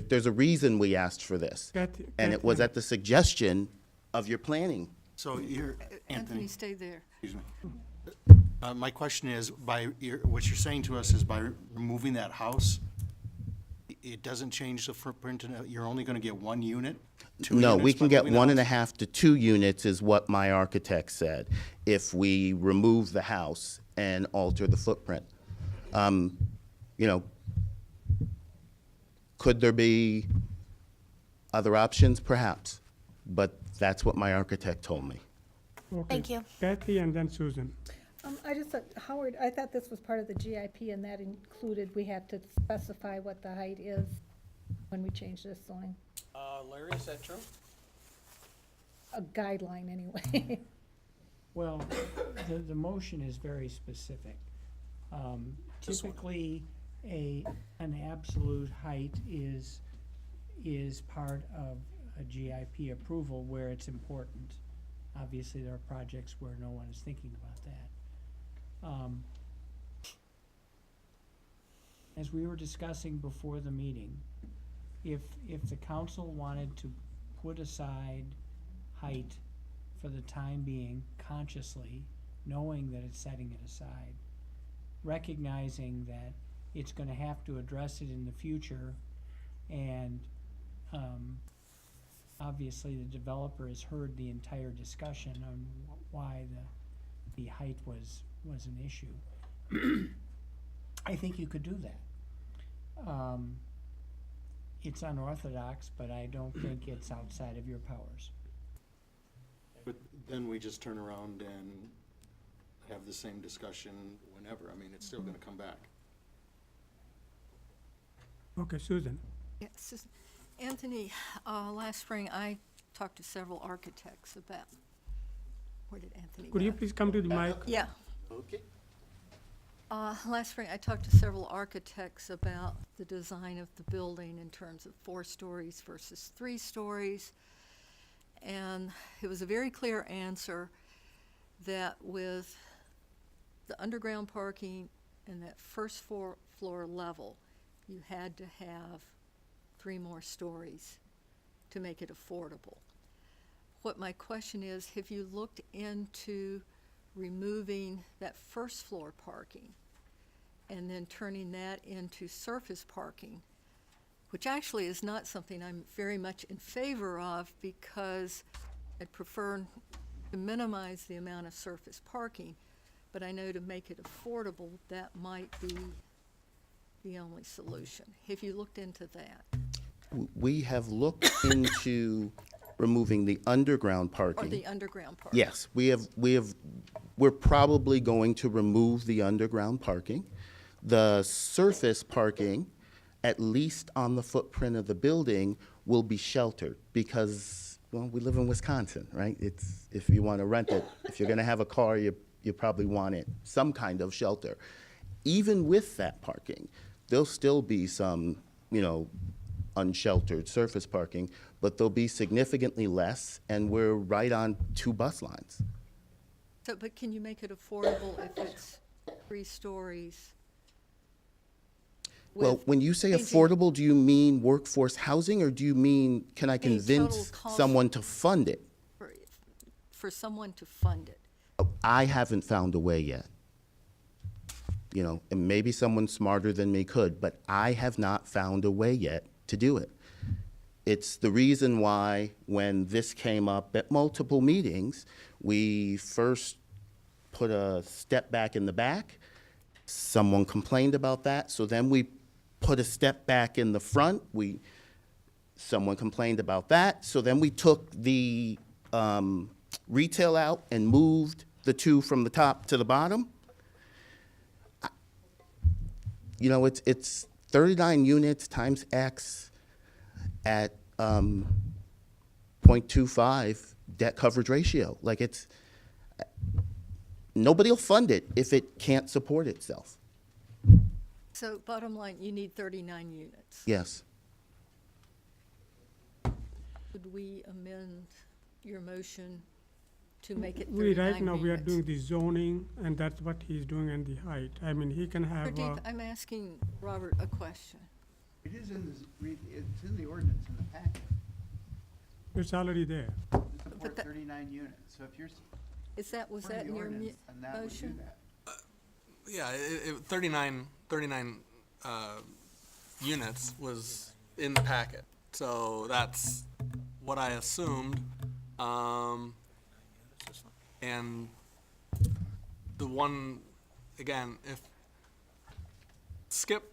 There's a reason we asked for this, and it was at the suggestion of your planning. So you're, Anthony, stay there. excuse me. My question is, what you're saying to us is by removing that house, it doesn't change the footprint, and you're only gonna get 1 unit? 2 No, we units can by get moving the 1.5 to 2 units is what my architect said, if we remove the house and alter the footprint. Could there be other options? Perhaps, but that's what my architect told me. Okay. Thank you. Kathy and then Susan. I just thought, Howard, I thought this was part of the GIP, and that included, we had to specify what the height is when we changed this zoning. Larry, is that true? A guideline, anyway. Well, the motion is very specific. Typically, an absolute height is part of a GIP approval where it's important. Obviously, there are projects where no one is thinking about that. as we were discussing before the meeting, if the council wanted to put aside height for the time being consciously, knowing that it's setting it aside, recognizing that it's gonna have to address it in the future, and, obviously the developer has heard the entire discussion on why the height was an issue. I think you could do that. It's unorthodox, but I don't think it's outside of your powers. But then we just turn around and have the same discussion whenever. I mean, it's still gonna come back. Okay, Susan. Yes, Anthony, last spring I talked to several architects about, where did Anthony go? Could you please come to the mic? Yeah. Okay. Last spring, I talked to several architects about the design of the building in terms of 4 stories versus 3 stories. And it was a very clear answer that with the underground parking and that first floor level, you had to have 3 more stories to make it affordable. What my question is, have you looked into removing that first floor parking and then turning that into surface parking, which actually is not something I'm very much in favor of, because I'd prefer to minimize the amount of surface parking, but I know to make it affordable, that might be the only solution. Have you looked into that? We have looked into removing the underground parking. Or the underground parking? Yes, we're probably going to remove the underground parking. The surface parking, at least on the footprint of the building, will be sheltered because, well, we live in Wisconsin, right? It's, if you want to rent it, if you're going to have a car, you probably want it, some kind of shelter. Even with that parking, there'll still be some, unsheltered surface parking, but there'll be significantly less, and we're right on 2 bus lines. So, but can you make it affordable if it's 3 stories? Well, with when you say changing- affordable, do you mean workforce housing, or do you mean, can I Any convince total cost- someone to fund it? For someone to fund it? I haven't found a way yet. And maybe someone smarter than me could, but I have not found a way yet to do it. It's the reason why, when this came up at multiple meetings, we first put a step back in the back. Someone complained about that, so then we put a step back in the front. Someone complained about that, so then we took the retail out and moved the 2 from the top to the bottom. It's 39 units times X at 0.25 debt coverage ratio. Nobody will fund it if it can't support itself. So bottom line, you need 39 units. Yes. Could we amend your motion to make it 39 units? Right now, we are doing the zoning, and that's what he's doing in the height. I mean, he can have, Pradeep, I'm asking Robert a question. It is it's in the ordinance in the packet. it's already there. To support 39 units, so if you're Was that in supporting the your ordinance, then that would do motion? that. Yeah, 39 units was in the packet, so that's what I assumed. And the one, again, let's skip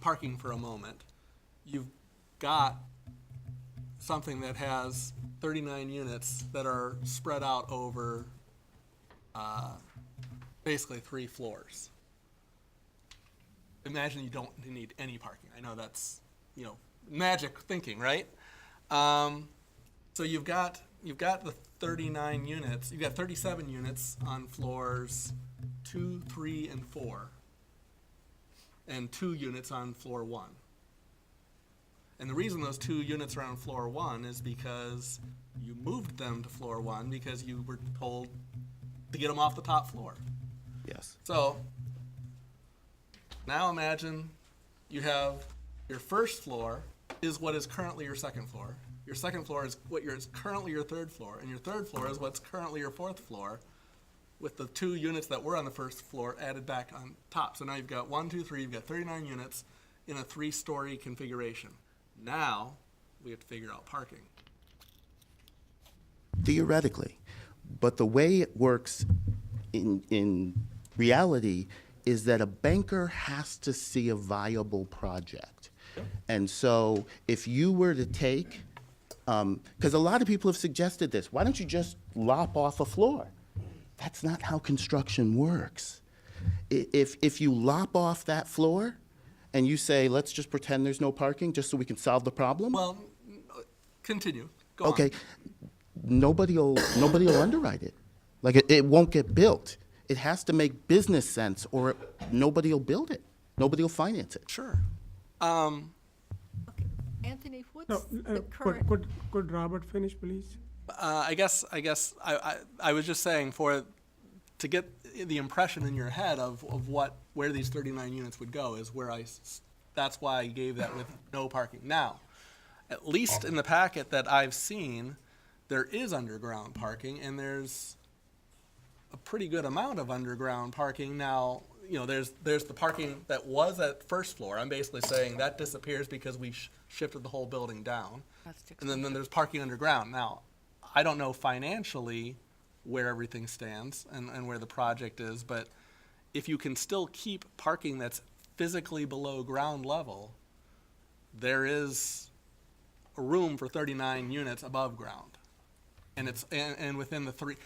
parking for a moment. You've got something that has 39 units that are spread out over basically 3 floors. Imagine you don't need any parking. I know that's, magic thinking, right? So you've got the 39 units. You've got 37 units on floors 2, 3, and 4, and 2 units on floor 1. And the reason those 2 units are on floor 1 is because you moved them to floor 1 because you were told to get them off the top floor. Yes. So Now imagine you have your first floor is what is currently your second floor. Your second floor is what is currently your third floor, and your third floor is what's currently your fourth floor, with the 2 units that were on the first floor added back on top. So now you've got 1, 2, 3, you've got 39 units in a 3-story configuration. Now we have to figure out parking. Theoretically. But the way it works in reality is that a banker has to see a viable project. And so if you were to take, because a lot of people have suggested this, why don't you just lop off a floor? That's not how construction works. If you lop off that floor and you say, let's just pretend there's no parking just so we can solve the problem. Well, continue. Go on. Okay, nobody will underwrite it. Like, it won't get built. It has to make business sense, or nobody will build it. Nobody will finance it. Sure. Anthony, what's No, the current? could Robert finish, please? I guess I was just saying to get the impression in your head of where these 39 units would go is where that's why I gave that with no parking. Now, at least in the packet that I've seen, there is underground parking, and there's a pretty good amount of underground parking. Now, there's the parking that was at first floor. I'm basically saying that disappears because we shifted the whole building down. And then there's parking underground. Now, I don't know financially where everything stands and where the project is, but if you can still keep parking that's physically below ground level, there is a room for 39 units above ground. And it's and within the 3,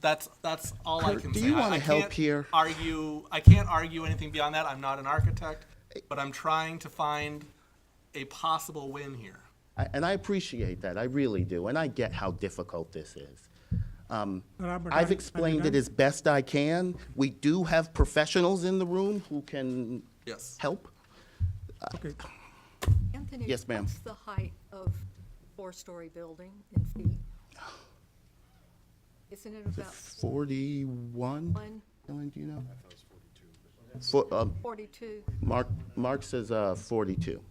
that's all I Kurt, can do say. you wanna I help can't here? I can't argue anything beyond that. I'm not an architect, but I'm trying to find a possible win here. And I appreciate that, I really do, and I get how difficult this is. Robert, I've are you explained it done? as best I can. We do have professionals in the room who can help. Okay. Anthony, Yes, ma'am. what's the height of 4-story building in feet? Isn't it about 41? One. Ellen, do you know? 42? Mark says 42.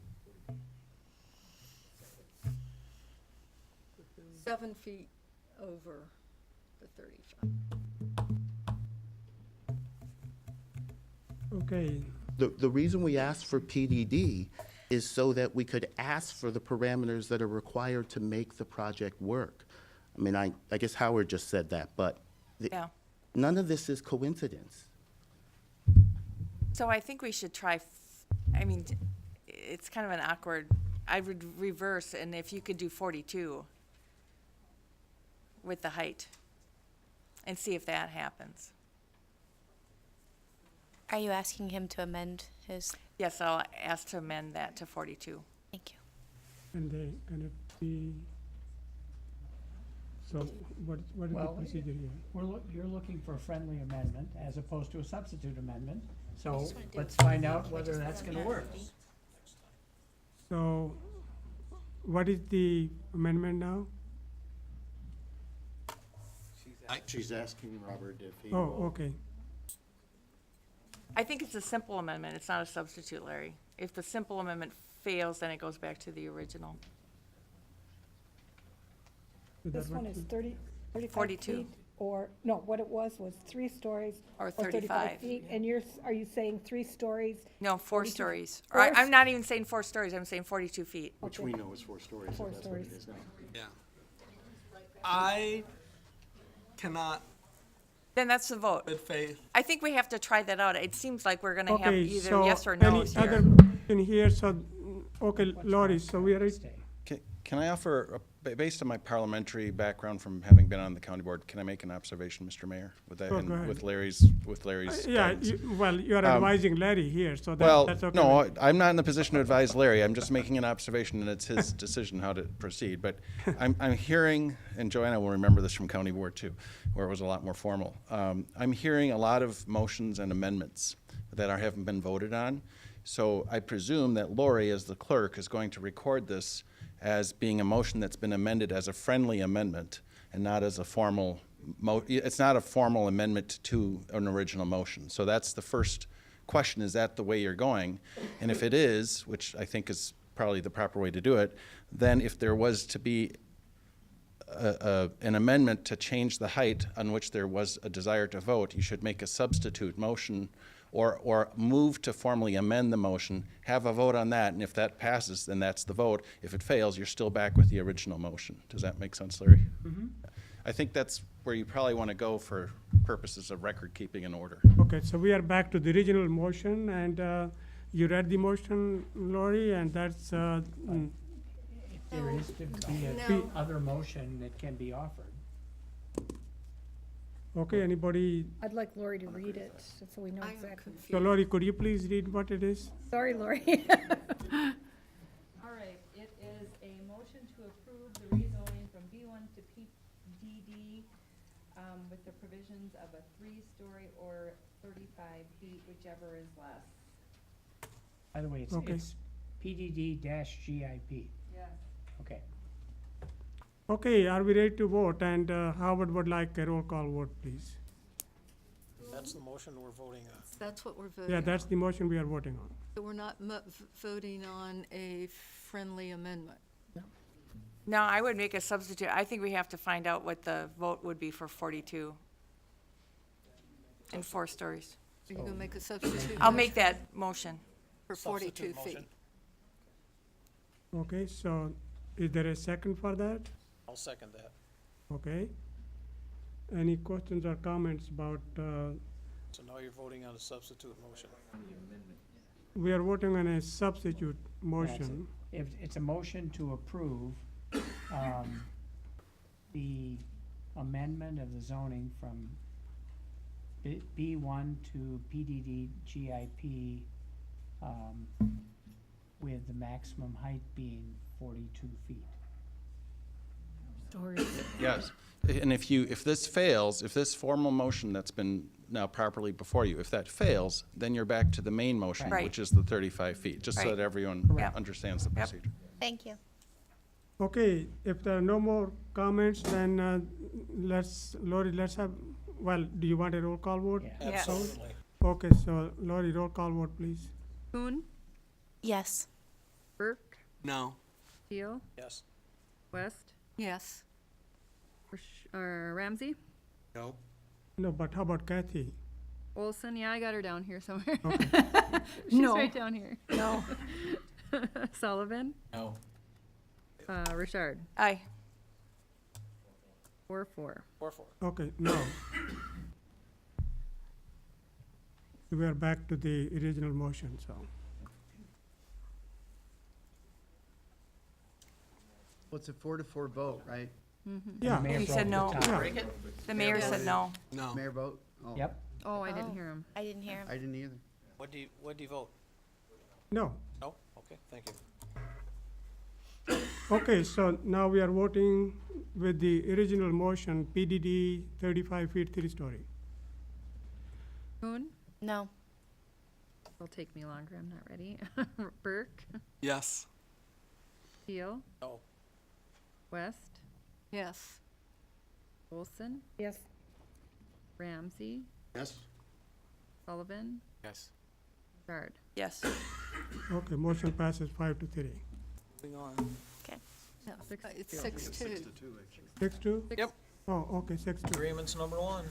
7 feet over the 35. Okay, The reason we asked for PDD is so that we could ask for the parameters that are required to make the project work. I mean, I guess Howard just said that, but Yeah. none of this is coincidence. So I think we should try, it's kind of an awkward, I would reverse, and if you could do 42 with the height and see if that happens. Are you asking him to amend his? Yes, I'll ask to amend that to 42. Thank you. and it be, so what is the Well, procedure here? You're looking for a friendly amendment as opposed to a substitute amendment. So let's find out whether that's gonna work. So, what is the amendment now? She's asking Robert if he Oh, will. okay. I think it's a simple amendment, it's not a substitute, Larry. If the simple amendment fails, then it goes back to the original. So This that one what is you- 35 42. feet, or, no, what it was 3 stories. Or 35 35. feet, and are you saying 3 stories? No, 4 42 stories. Four Or I'm not even saying 4 stories, I'm saying 42 feet. Which we know is 4 stories, Four if that's what it stories. is now. Yeah. I cannot, Then that's the vote. good faith, I think we have to try that out. It seems like we're gonna have Okay, either so yes or any no's other here. in here, so, okay, Laurie, so we are, Can I offer, based on my parliamentary background from having been on the county board, can I make an observation, Mr. Mayor? With that, Sure, and go ahead. with Larry's yeah, guidance? you are advising Larry here, so Well, that's okay. no, I'm not in the position to advise Larry. I'm just making an observation, and it's his decision how to proceed. But I'm hearing, and Joanna will remember this from county board too, where it was a lot more formal. I'm hearing a lot of motions and amendments that haven't been voted on. So I presume that Lori, as the clerk, is going to record this as being a motion that's been amended as a friendly amendment and not as a formal, it's not a formal amendment to an original motion. So that's the first question, is that the way you're going? And if it is, which I think is probably the proper way to do it, then if there was to be an amendment to change the height on which there was a desire to vote, you should make a substitute motion or move to formally amend the motion, have a vote on that, and if that passes, then that's the vote. If it fails, you're still back with the original motion. Does that make sense, Larry? Mm-hmm. I think that's where you probably want to go for purposes of record keeping and order. Okay, so we are back to the original motion, and you read the motion, Lori, and that's, If there is to be a No. other motion that can be offered. okay, anybody? I'd like Lori to read it, so we know I'm exactly. So confused. Lori, could you please read what it is? Sorry, Lori. All right, it is a motion to approve the rezoning from B1 to PDD with the provisions of a 3-story or 35 feet, whichever is less. By the way, Okay. it's PDD-GIP. Yes. Okay. Okay, are we ready to vote? And Howard would like a roll call vote, please. That's the motion we're voting on. That's what we're voting on. Yeah, that's the motion we are voting on. So we're not voting on a friendly amendment. No, I would make a substitute. I think we have to find out what the vote would be for 42 and 4 stories. Are you gonna make a substitute? I'll motion make that motion. For 42 Substitute feet. motion. Okay, so is there a second for that? I'll second that. Okay. Any questions or comments about, So now you're voting on a substitute motion. we are voting on a substitute motion. If it's a motion to approve, the amendment of the zoning from B1 to PDD-GIP, with the maximum height being 42 feet. Stories. Yes, and if this fails, if this formal motion that's been now properly before you, if that fails, then you're back to the main motion, Right. which is the 35 feet, just so Right. that everyone Yep. understands the Yep. procedure. Thank you. Okay, if there are no more comments, then Lori, let's have, well, do you want a roll call vote? Yeah. Yes. Absolutely. Okay, so Lori, roll call vote, please. Kuhn, Yes. Burke, No. Teal, Yes. West, Yes. Ramsey, No. No, but how about Kathy? Olson. Yeah, I got her down here somewhere. Okay. She's No. right down here. No. Sullivan, No. Rashard, Aye. 4-4. 4-4. Okay, no. We are back to the original motion, so. Well, it's a 4-4 vote, right? Yeah, Mayor He broke said the no. tie. yeah. The mayor said no. No. Mayor vote? Oh, Yep. Oh, I didn't hear him. I didn't hear him. I didn't either. What do you vote? Oh. No. No? Okay, thank you. Okay, so now we are voting with the original motion, PDD 35 feet, 3-story. Kuhn, No. it'll take me longer. I'm not ready. Burke, Yes. Teal, No. West, Yes. Olson, Yes. Ramsey, Yes? Sullivan, Yes. Rashard. Yes. Okay, motion passes 5-3. Moving on. Okay. No, Six it's two. 6-2. 6-2? Yep. Oh, okay, 6-2. Agreement's number 1.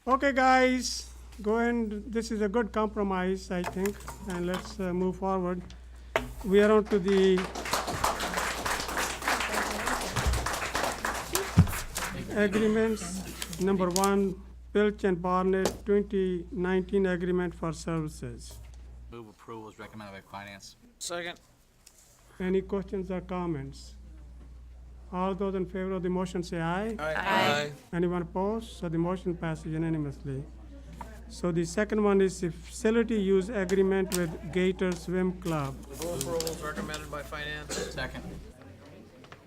Okay, guys, go and, this is a good compromise, I think, and let's move forward. We are on to the agreements. Number 1, Pilch and Barnett 2019 agreement for services. Move approval is recommended by finance. Second. Any questions or comments? All those in favor of the motion say aye. Aye. Anyone opposed? So the motion passes unanimously. So the second one is the facility use agreement with Gator Swim Club. Move approval is recommended by finance. Second.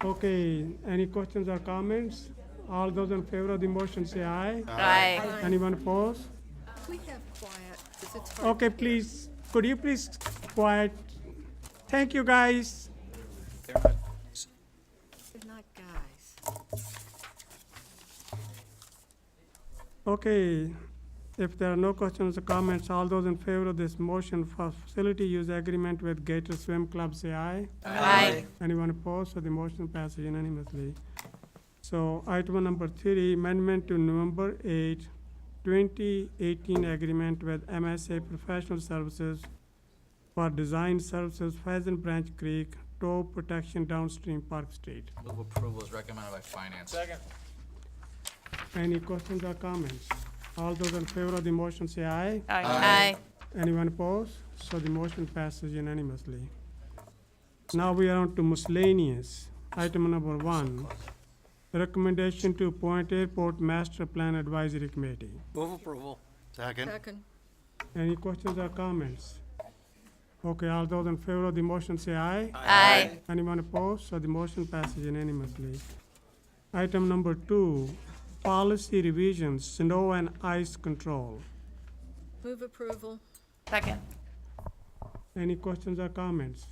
Okay, any questions or comments? All those in favor of the motion say aye. Aye. Anyone opposed? We have quiet, 'cause it's hard Okay, to hear. please, could you please quiet? Thank you, guys. They're not- They're not guys. Okay, If there are no questions or comments, all those in favor of this motion for facility use agreement with Gator Swim Club, say aye. Aye. Anyone opposed? So the motion passes unanimously. So item number 3, amendment to November 8, 2018 agreement with MSA Professional Services for design services, Pheasant Branch Creek, tow protection downstream Park Street. Move approval is recommended by finance. Second. Any questions or comments? All those in favor of the motion say aye. Aye. Anyone opposed? So the motion passes unanimously. Now we are on to miscellaneous. Item number 1, recommendation to appoint Airport Master Plan Advisory Committee. Move approval. Second. Second. Any questions or comments? Okay, all those in favor of the motion say aye. Aye. Anyone opposed? So the motion passes unanimously. Item number 2, policy revisions, snow and ice control. Move approval. Second. Any questions or comments?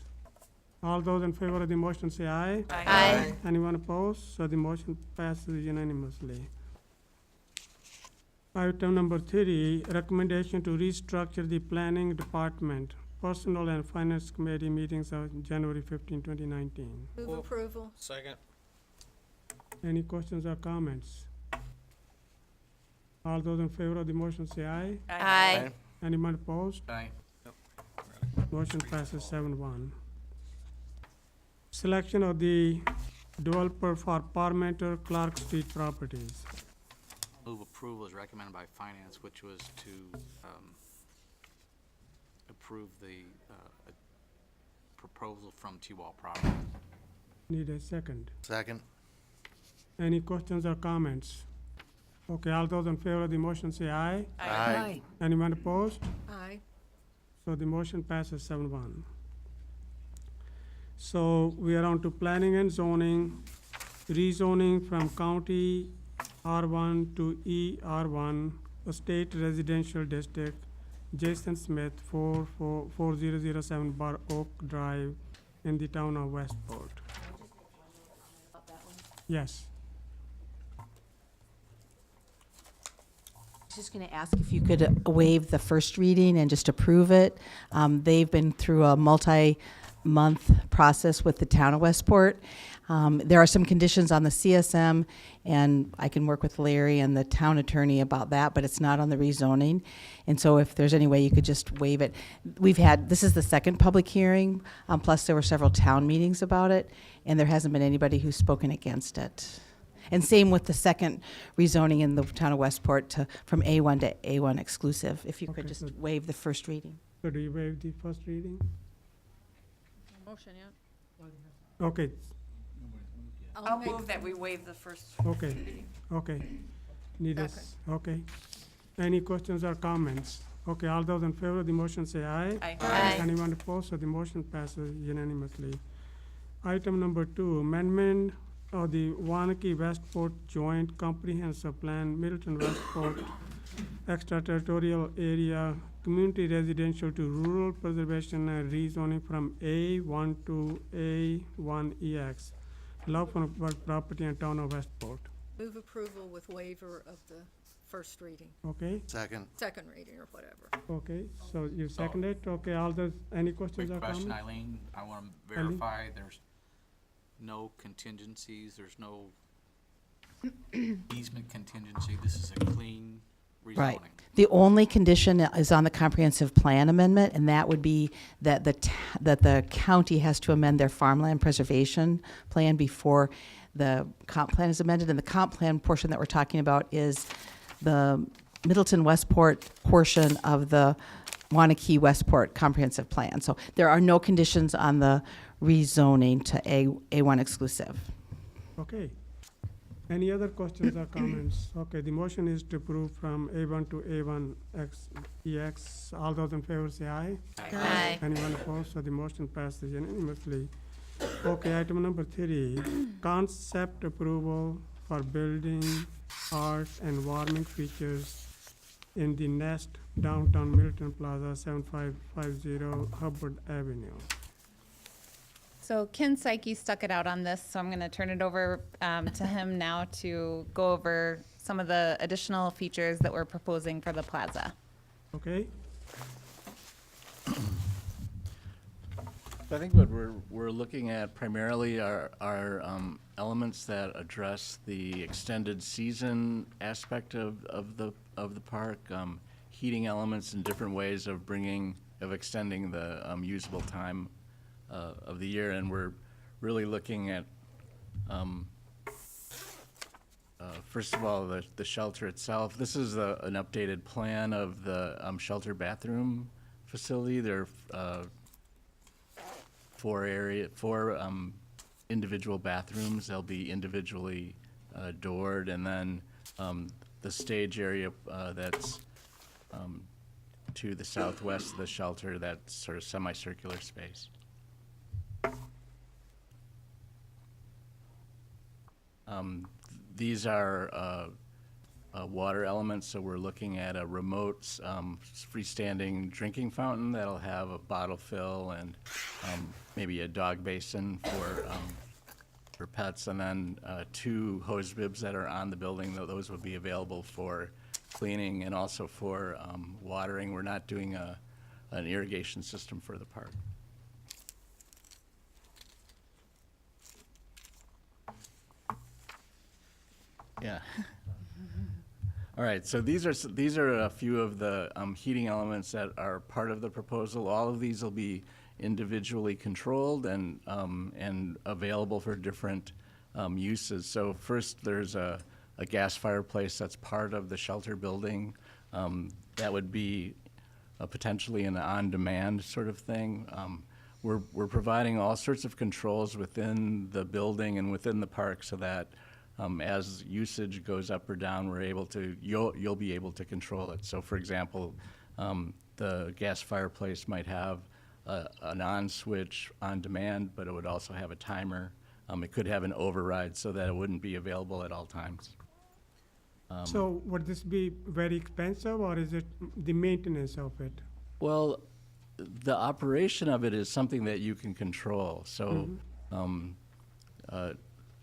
All those in favor of the motion say aye. Aye. Anyone opposed? So the motion passes unanimously. Item number 3, recommendation to restructure the planning department, personnel and finance committee meetings of January 15, 2019. Move approval. Second. Any questions or comments? All those in favor of the motion say aye. Aye. Anyone opposed? Aye. Motion passes 7-1. Selection of the developer for Parmenter Clark Street properties. Move approval is recommended by finance, which was to approve the proposal from T-Wall Property. Need a second. Second. Any questions or comments? Okay, all those in favor of the motion say aye. Aye. Anyone opposed? Aye. So the motion passes 7-1. So we are on to planning and zoning, rezoning from county R1 to ER1, Estate Residential District, Jason Smith, 4007 Bar Oak Drive in the town of Westport. Yes. Just going to ask if you could waive the first reading and just approve it. They've been through a multi-month process with the town of Westport. There are some conditions on the CSM, and I can work with Larry and the town attorney about that, but it's not on the rezoning. And so if there's any way you could just waive it. This is the second public hearing, plus there were several town meetings about it, and there hasn't been anybody who's spoken against it. And same with the second rezoning in the town of Westport from A1 to A1 exclusive, if you could Okay, just good. waive the first reading. So do you waive the first reading? Motion, yeah. Okay, I'll make move that we waive the first. okay, okay. Need a okay. Any questions or comments? Okay, all those in favor of the motion say aye. Aye. Anyone opposed? So the motion passes unanimously. Item number 2, amendment of the Wanakee Westport Joint Comprehensive Plan, Middleton Westport Extraterritorial Area, Community Residential to Rural Preservation and Rezoning from A1 to A1EX. Allow for work property in town of Westport. Move approval with waiver of the first reading, Okay, Second. second reading or whatever. okay, so you second it? Okay, all those, any questions Quick or comments? question, Eileen, I want to Eileen? verify there's no contingencies, there's no easement contingency, this is a clean rezoning. Right. The only condition is on the comprehensive plan amendment, and that would be that that the county has to amend their farmland preservation plan before the comp plan is amended. And the comp plan portion that we're talking about is the Middleton Westport portion of the Wanakee Westport comprehensive plan. So there are no conditions on the rezoning to A1 exclusive. Okay. Any other questions or comments? Okay, the motion is to approve from A1 to A1EX. All those in favor say aye. Aye. Anyone opposed? So the motion passes unanimously. Okay, item number 3, concept approval for building, art, and warming features in the Nest downtown Milton Plaza, 7550 Hubbard Avenue. So Ken Psyche stuck it out on this, so I'm going to turn it over to him now to go over some of the additional features that we're proposing for the plaza. Okay? I think what we're looking at primarily are elements that address the extended season aspect of the park, heating elements and different ways of extending the usable time of the year, and we're really looking at first of all the shelter itself. This is an updated plan of the shelter bathroom facility. There are four individual bathrooms. They'll be individually doored, and then the stage area that's to the southwest of the shelter, that's sort of semicircular space. These are water elements, so we're looking at a remote freestanding drinking fountain that'll have a bottle fill and maybe a dog basin for pets, and then 2 hose bibs that are on the building. Those would be available for cleaning and also for watering. We're not doing an irrigation system for the park. Yeah. All right, so these are a few of the heating elements that are part of the proposal. All of these will be individually controlled and available for different uses. So first, there's a gas fireplace that's part of the shelter building. That would be potentially an on-demand sort of thing. We're providing all sorts of controls within the building and within the park so that as usage goes up or down, you'll be able to control it. So for example, the gas fireplace might have an on switch on demand, but it would also have a timer. It could have an override so that it wouldn't be available at all times. So would this be very expensive, or is it the maintenance of it? Well, the operation of it is something that you can control. So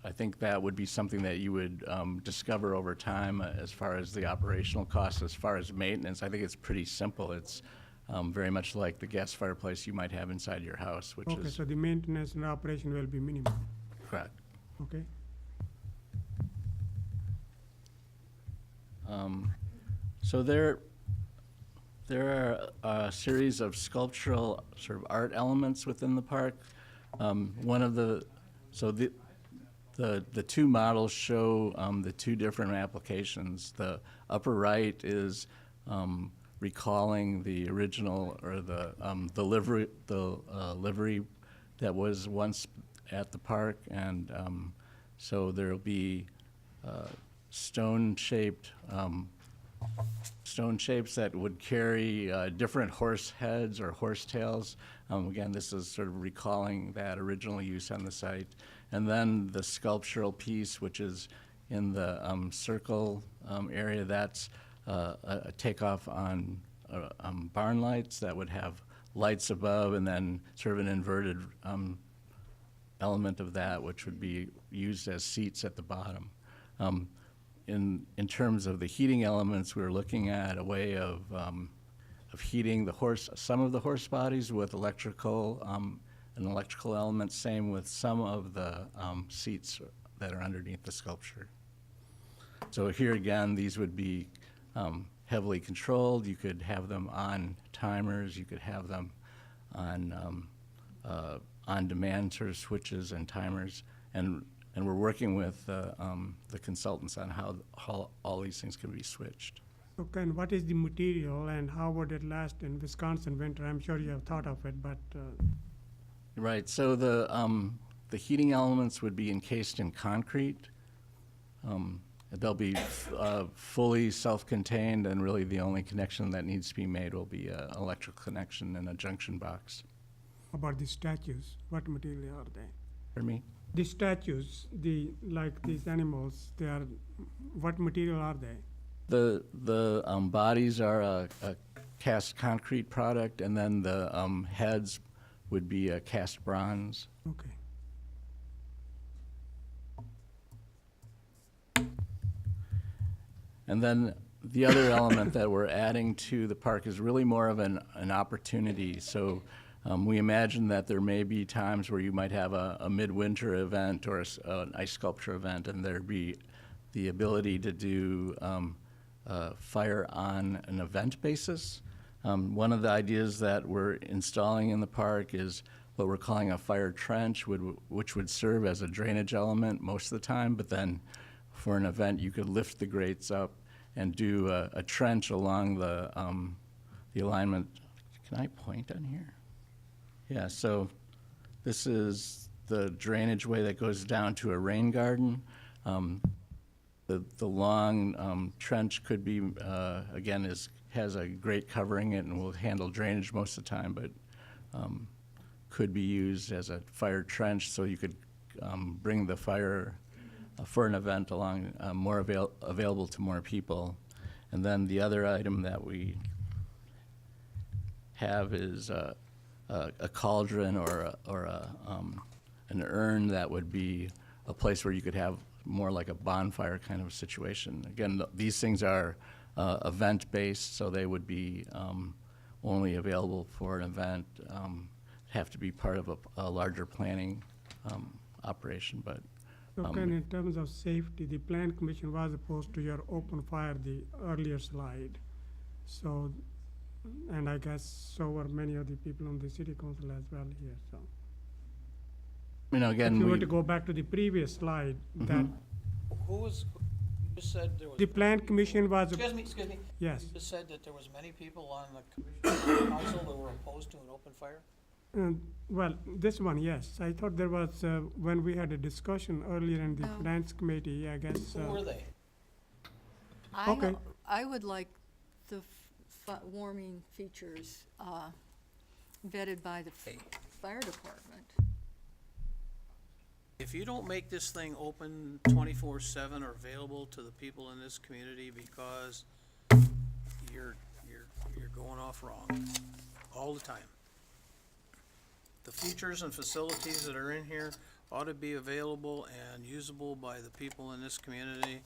I think that would be something that you would discover over time as far as the operational costs. As far as maintenance, I think it's pretty simple. It's very much like the gas fireplace you might have inside your house, which Okay, is so the maintenance and operation will be minimal. correct. Okay? So there are a series of sculptural sort of art elements within the park. The 2 models show the 2 different applications. The upper right is recalling the original or the livery that was once at the park, and so there'll be stone shapes that would carry different horse heads or horse tails. Again, this is sort of recalling that original use on the site. And then the sculptural piece, which is in the circle area, that's a takeoff on barn lights that would have lights above and then sort of an inverted element of that, which would be used as seats at the bottom. In terms of the heating elements, we're looking at a way of heating some of the horse bodies with an electrical element, same with some of the seats that are underneath the sculpture. So here again, these would be heavily controlled. You could have them on timers. You could have them on demand sort of switches and timers. And we're working with the consultants on how all these things can be switched. Okay, and what is the material and how would it last in Wisconsin winter? I'm sure you have thought of it, but Right. So the heating elements would be encased in concrete. They'll be fully self-contained, and really the only connection that needs to be made will be an electrical connection and a junction box. about the statues, what material are they? Pardon me? The statues, like these animals, what material are they? The bodies are a cast concrete product, and then the heads would be a cast bronze. Okay. And then the other element that we're adding to the park is really more of an opportunity. So we imagine that there may be times where you might have a midwinter event or an ice sculpture event, and there'd be the ability to do fire on an event basis. One of the ideas that we're installing in the park is what we're calling a fire trench, which would serve as a drainage element most of the time, but then for an event, you could lift the grates up and do a trench along the alignment. Can I point on here? Yeah, so this is the drainage way that goes down to a rain garden. The long trench could be, again, has a grate covering it and will handle drainage most of the time, but could be used as a fire trench, so you could bring the fire for an event along, more available to more people. And then the other item that we have is a cauldron or an urn that would be a place where you could have more like a bonfire kind of situation. Again, these things are event-based, so they would be only available for an event, have to be part of a larger planning operation, but. So Ken, in terms of safety, the Plan Commission was opposed to your open fire, the earlier slide. So, and I guess so were many of the people on the city council as well here, so. You know, again, if you were to go back to the previous slide, that Who was, you just said there was. the Plan Commission was. Excuse me. Yes. You just said that there was many people on the commission council that were opposed to an open fire? Well, this one, yes. I thought there was, when we had a discussion earlier in the Finance Committee, I guess. Who were they? Okay. I would like the warming features vetted by the fire department. If you don't make this thing open 24/7 or available to the people in this community, because you're going off wrong all the time. The features and facilities that are in here ought to be available and usable by the people in this community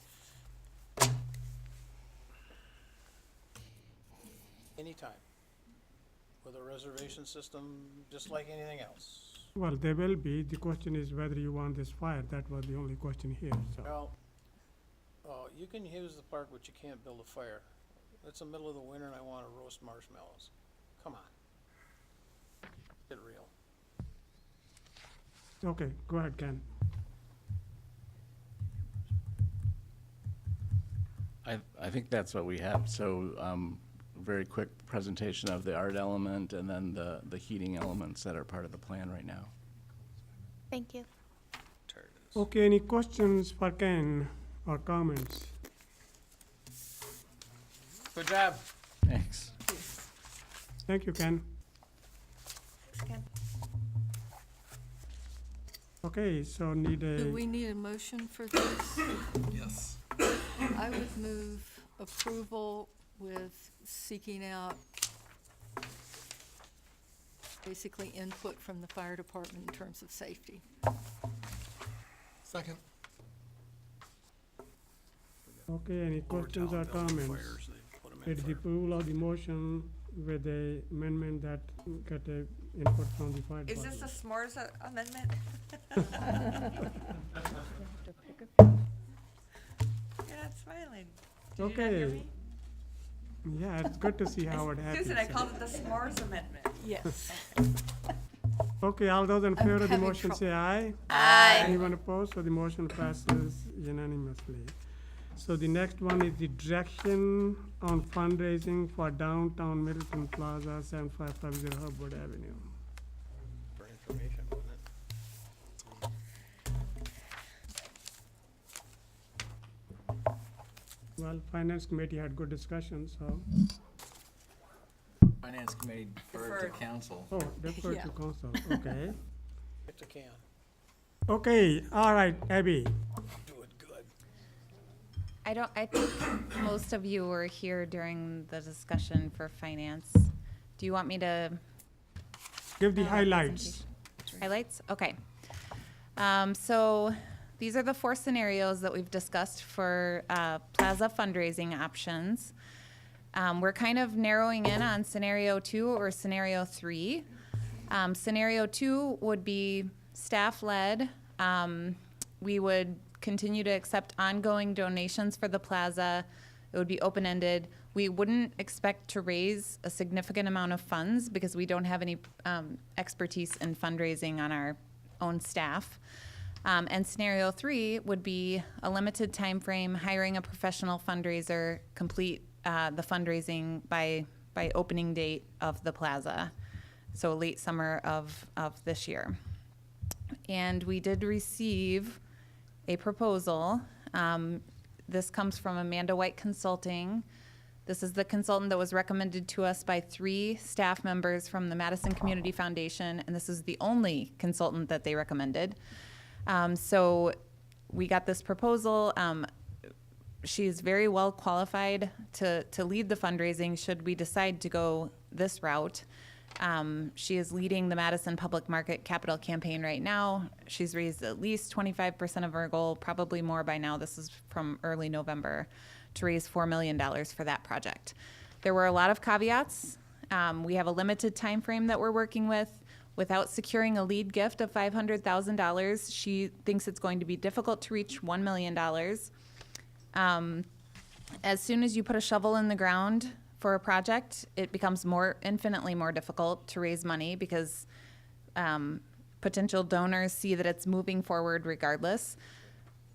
anytime, with a reservation system, just like anything else. Well, there will be. The question is whether you want this fire. That was the only question here, so. Well, you can use the park, but you can't build a fire. It's the middle of the winter and I want to roast marshmallows. Come on. Get real. Okay, go ahead, Ken. I think that's what we have. So very quick presentation of the art element and then the heating elements that are part of the plan right now. Thank you. Okay, any questions for Ken or comments? Good job. Thanks. Thank you, Ken. Ken. Okay, so need Do a, we need a motion for this? Yes. I would move approval with seeking out basically input from the fire department in terms of safety. Second. okay, any questions or comments? It's the approval of the motion with the amendment that got a input from the fire Is department. this a s'mores amendment? You're not smiling. Did you not hear Okay. me? Yeah, it's good to see Howard happy. Susan, I so. called it the s'mores amendment. Yes. Okay, all those in favor of the having motion trouble. say aye. Aye. Anyone opposed? So the motion passes unanimously. So the next one is the direction on fundraising for downtown Middleton Plaza, 7550 Hubbard Avenue. For information, wasn't it? Well, Finance Committee had good discussion, so, Finance committee deferred to council. oh, defer Yeah. to council, okay. Get the can. Okay, all right, Abby. Do it good. I think most of you were here during the discussion for finance. Do you want me to? Give the highlights. Highlights? Okay. So these are the 4 scenarios that we've discussed for plaza fundraising options. We're kind of narrowing in on scenario 2 or scenario 3. Scenario 2 would be staff-led. We would continue to accept ongoing donations for the plaza. It would be open-ended. We wouldn't expect to raise a significant amount of funds because we don't have any expertise in fundraising on our own staff. And scenario 3 would be a limited time frame, hiring a professional fundraiser, complete the fundraising by opening date of the plaza, so late summer of this year. And we did receive a proposal. This comes from Amanda White Consulting. This is the consultant that was recommended to us by 3 staff members from the Madison Community Foundation, and this is the only consultant that they recommended. So we got this proposal. She is very well qualified to lead the fundraising should we decide to go this route. She is leading the Madison Public Market Capital Campaign right now. She's raised at least 25% of her goal, probably more by now. This is from early November, to raise $4 million for that project. There were a lot of caveats. We have a limited time frame that we're working with. Without securing a lead gift of $500,000, she thinks it's going to be difficult to reach $1 million. As soon as you put a shovel in the ground for a project, it becomes infinitely more difficult to raise money because potential donors see that it's moving forward regardless.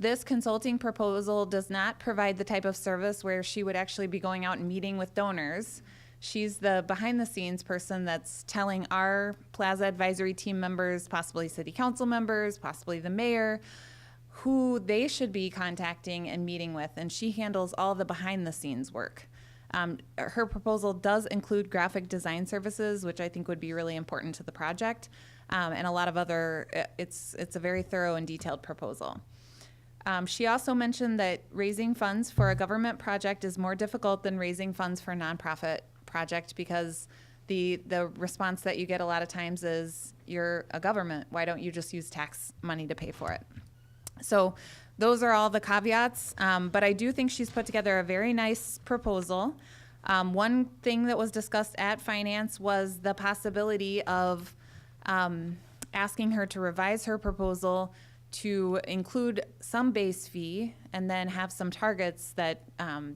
This consulting proposal does not provide the type of service where she would actually be going out and meeting with donors. She's the behind-the-scenes person that's telling our Plaza Advisory Team members, possibly city council members, possibly the mayor, who they should be contacting and meeting with, and she handles all the behind-the-scenes work. Her proposal does include graphic design services, which I think would be really important to the project, and a lot of other, it's a very thorough and detailed proposal. She also mentioned that raising funds for a government project is more difficult than raising funds for a nonprofit project because the response that you get a lot of times is, you're a government, why don't you just use tax money to pay for it? So those are all the caveats, but I do think she's put together a very nice proposal. One thing that was discussed at Finance was the possibility of asking her to revise her proposal to include some base fee and then have some targets that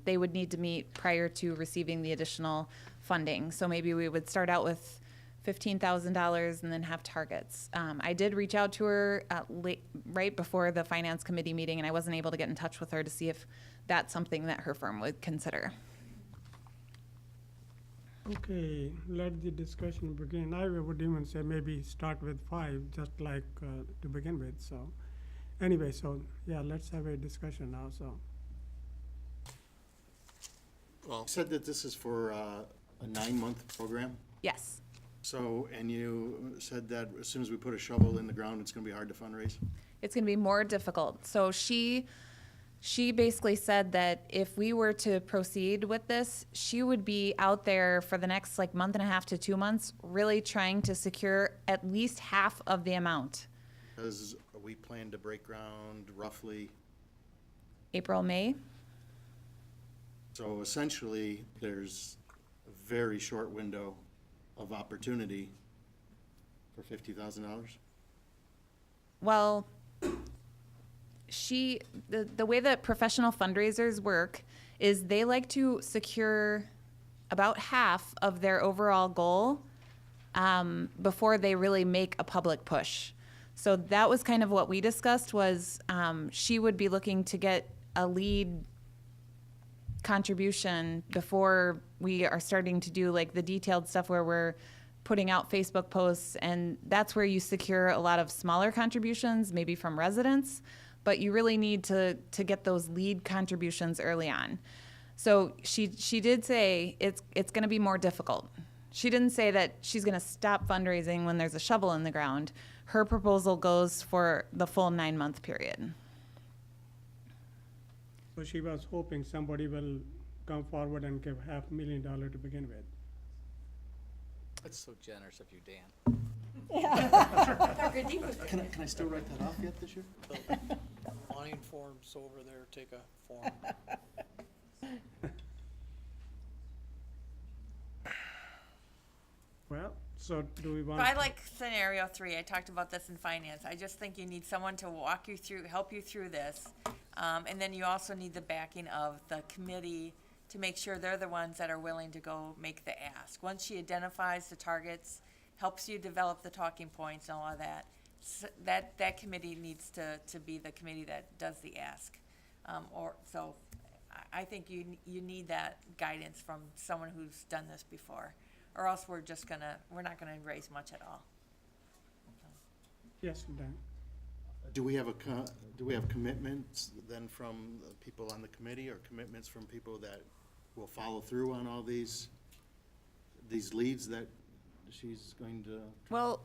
they would need to meet prior to receiving the additional funding. So maybe we would start out with $15,000 and then have targets. I did reach out to her right before the Finance Committee meeting, and I wasn't able to get in touch with her to see if that's something that her firm would consider. Okay, let the discussion begin. I would even say maybe start with 5, just like to begin with. So anyway, so yeah, let's have a discussion now. So Well, you said that this is for a 9-month program? Yes. So, and you said that as soon as we put a shovel in the ground, it's gonna be hard to fundraise? It's going to be more difficult. So she basically said that if we were to proceed with this, she would be out there for the next month and a half to 2 months, really trying to secure at least half of the amount. Because we plan to break ground roughly, April, May. so essentially, there's a very short window of opportunity for $50,000? Well, the way that professional fundraisers work is they like to secure about half of their overall goal before they really make a public push. So that was kind of what we discussed was she would be looking to get a lead contribution before we are starting to do the detailed stuff where we're putting out Facebook posts, and that's where you secure a lot of smaller contributions, maybe from residents, but you really need to get those lead contributions early on. So she did say it's going to be more difficult. She didn't say that she's going to stop fundraising when there's a shovel in the ground. Her proposal goes for the full 9-month period. So she was hoping somebody will come forward and give $500,000 to begin with. That's so generous of you, Dan. Can I still write that off yet this year? Mine form's over there, take a form. Well, so do we want? I like scenario 3. I talked about this in finance. I just think you need someone to walk you through, help you through this. And then you also need the backing of the committee to make sure they're the ones that are willing to go make the ask. Once she identifies the targets, helps you develop the talking points and all of that, that committee needs to be the committee that does the ask. I think you need that guidance from someone who's done this before, or else we're not gonna raise much at all. Yes, Dan. Do we have commitments then from the people on the committee, or commitments from people that will follow through on all these leads that she's going to? Well,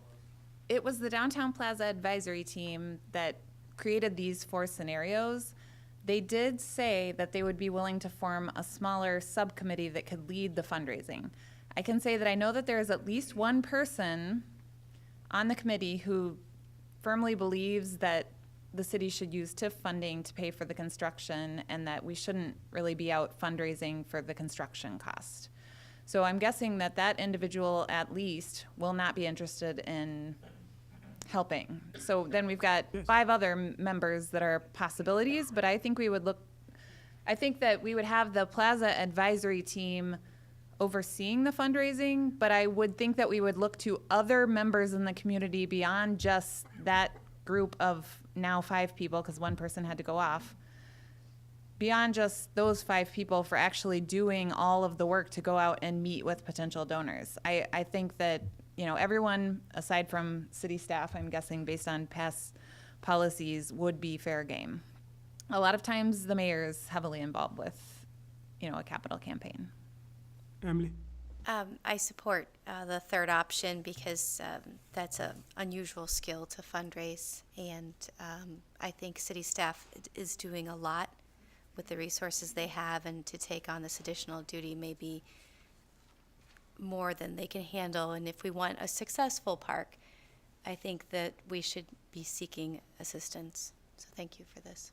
it was the Downtown Plaza Advisory Team that created these 4 scenarios. They did say that they would be willing to form a smaller subcommittee that could lead the fundraising. I can say that I know that there is at least one person on the committee who firmly believes that the city should use TIF funding to pay for the construction and that we shouldn't really be out fundraising for the construction cost. So I'm guessing that that individual at least will not be interested in helping. So then we've got 5 other members that are possibilities, but I think that we would have the Plaza Advisory Team overseeing the fundraising, but I would think that we would look to other members in the community beyond just that group of now 5 people, because one person had to go off, beyond just those 5 people for actually doing all of the work to go out and meet with potential donors. I think that, everyone aside from city staff, I'm guessing based on past policies, would be fair game. A lot of times the mayor is heavily involved with, a capital campaign. Emily? I support the third option because that's an unusual skill to fundraise, and I think city staff is doing a lot with the resources they have, and to take on this additional duty may be more than they can handle. And if we want a successful park, I think that we should be seeking assistance. So thank you for this.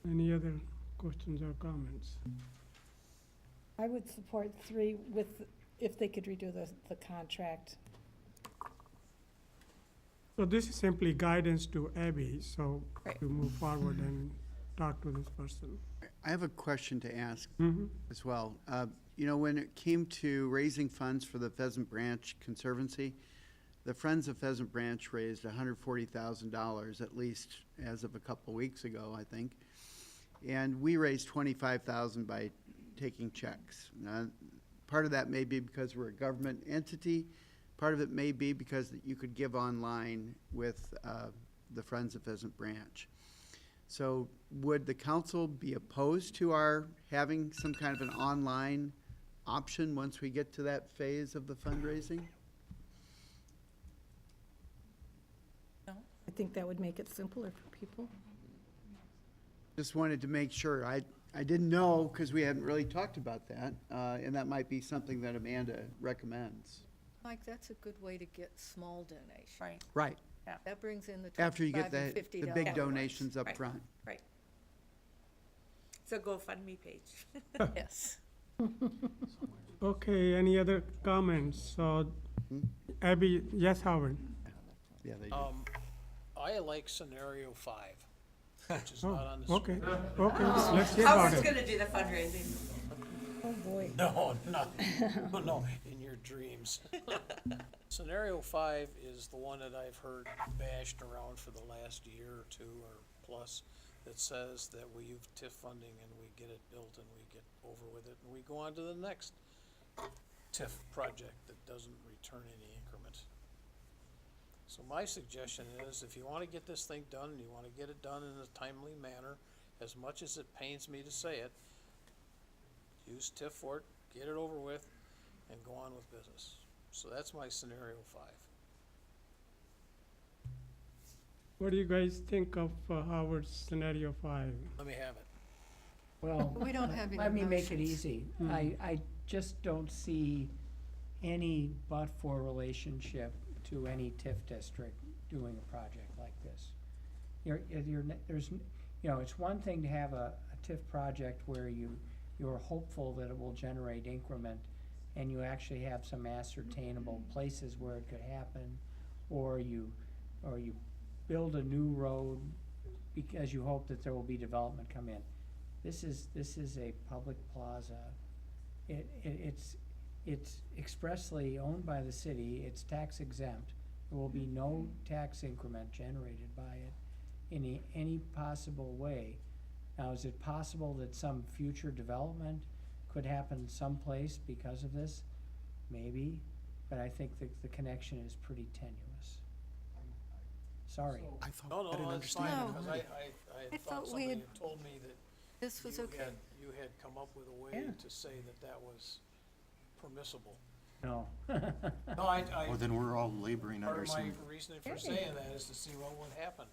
Any other questions or comments? I would support 3 if they could redo the contract. So this is simply guidance to Abby, so to move forward and talk to this person. I have a question to ask Mhm. as well. When it came to raising funds for the Pheasant Branch Conservancy, the Friends of Pheasant Branch raised $140,000, at least as of a couple weeks ago, I think. And we raised $25,000 by taking checks. Now, part of that may be because we're a government entity. Part of it may be because you could give online with the Friends of Pheasant Branch. So would the council be opposed to our having some kind of an online option once we get to that phase of the fundraising? I think that would make it simpler for people. Just wanted to make sure. I didn't know because we hadn't really talked about that, and that might be something that Amanda recommends. Mike, that's a good way to get small donations. Right. Right. Yeah. That brings in the After you get $25 and the $50 big ones. donations up Right. front. Right. It's a GoFundMe page. Yes. Okay, any other comments? So Abby, yes, Howard? Yeah, they do. I like scenario 5, which is Oh, not on the okay, screen. okay, let's hear about Howard's it. gonna do the fundraising. Oh, boy. No, no, in your dreams. Scenario 5 is the one that I've heard bashed around for the last year or 2 or plus, that says that we use TIF funding and we get it built and we get over with it, and we go on to the next TIF project that doesn't return any increment. So my suggestion is, if you wanna get this thing done, and you wanna get it done in a timely manner, as much as it pains me to say it, use TIF for it, get it over with, and go on with business. So that's my scenario 5. What do you guys think of Howard's scenario 5? Let me have it. Well, We don't have any let me make it motions. easy. Mhm. I just don't see any but-for relationship to any TIF district doing a project like this. there's, it's one thing to have a TIF project where you're hopeful that it will generate increment, and you actually have some ascertainable places where it could happen, or you build a new road because you hope that there will be development come in. This is a public plaza. It's expressly owned by the city. It's tax exempt. There will be no tax increment generated by it in any possible way. Now, is it possible that some future development could happen someplace because of this? Maybe, but I think the connection is pretty tenuous. Sorry. No, that's fine, No. because I I thought thought we somebody had- had told me that This was okay. you had come up with a way Yeah. to say that was permissible. No. No, Well, then we're all laboring part under of my some, reasoning for saying that is to see what would happen.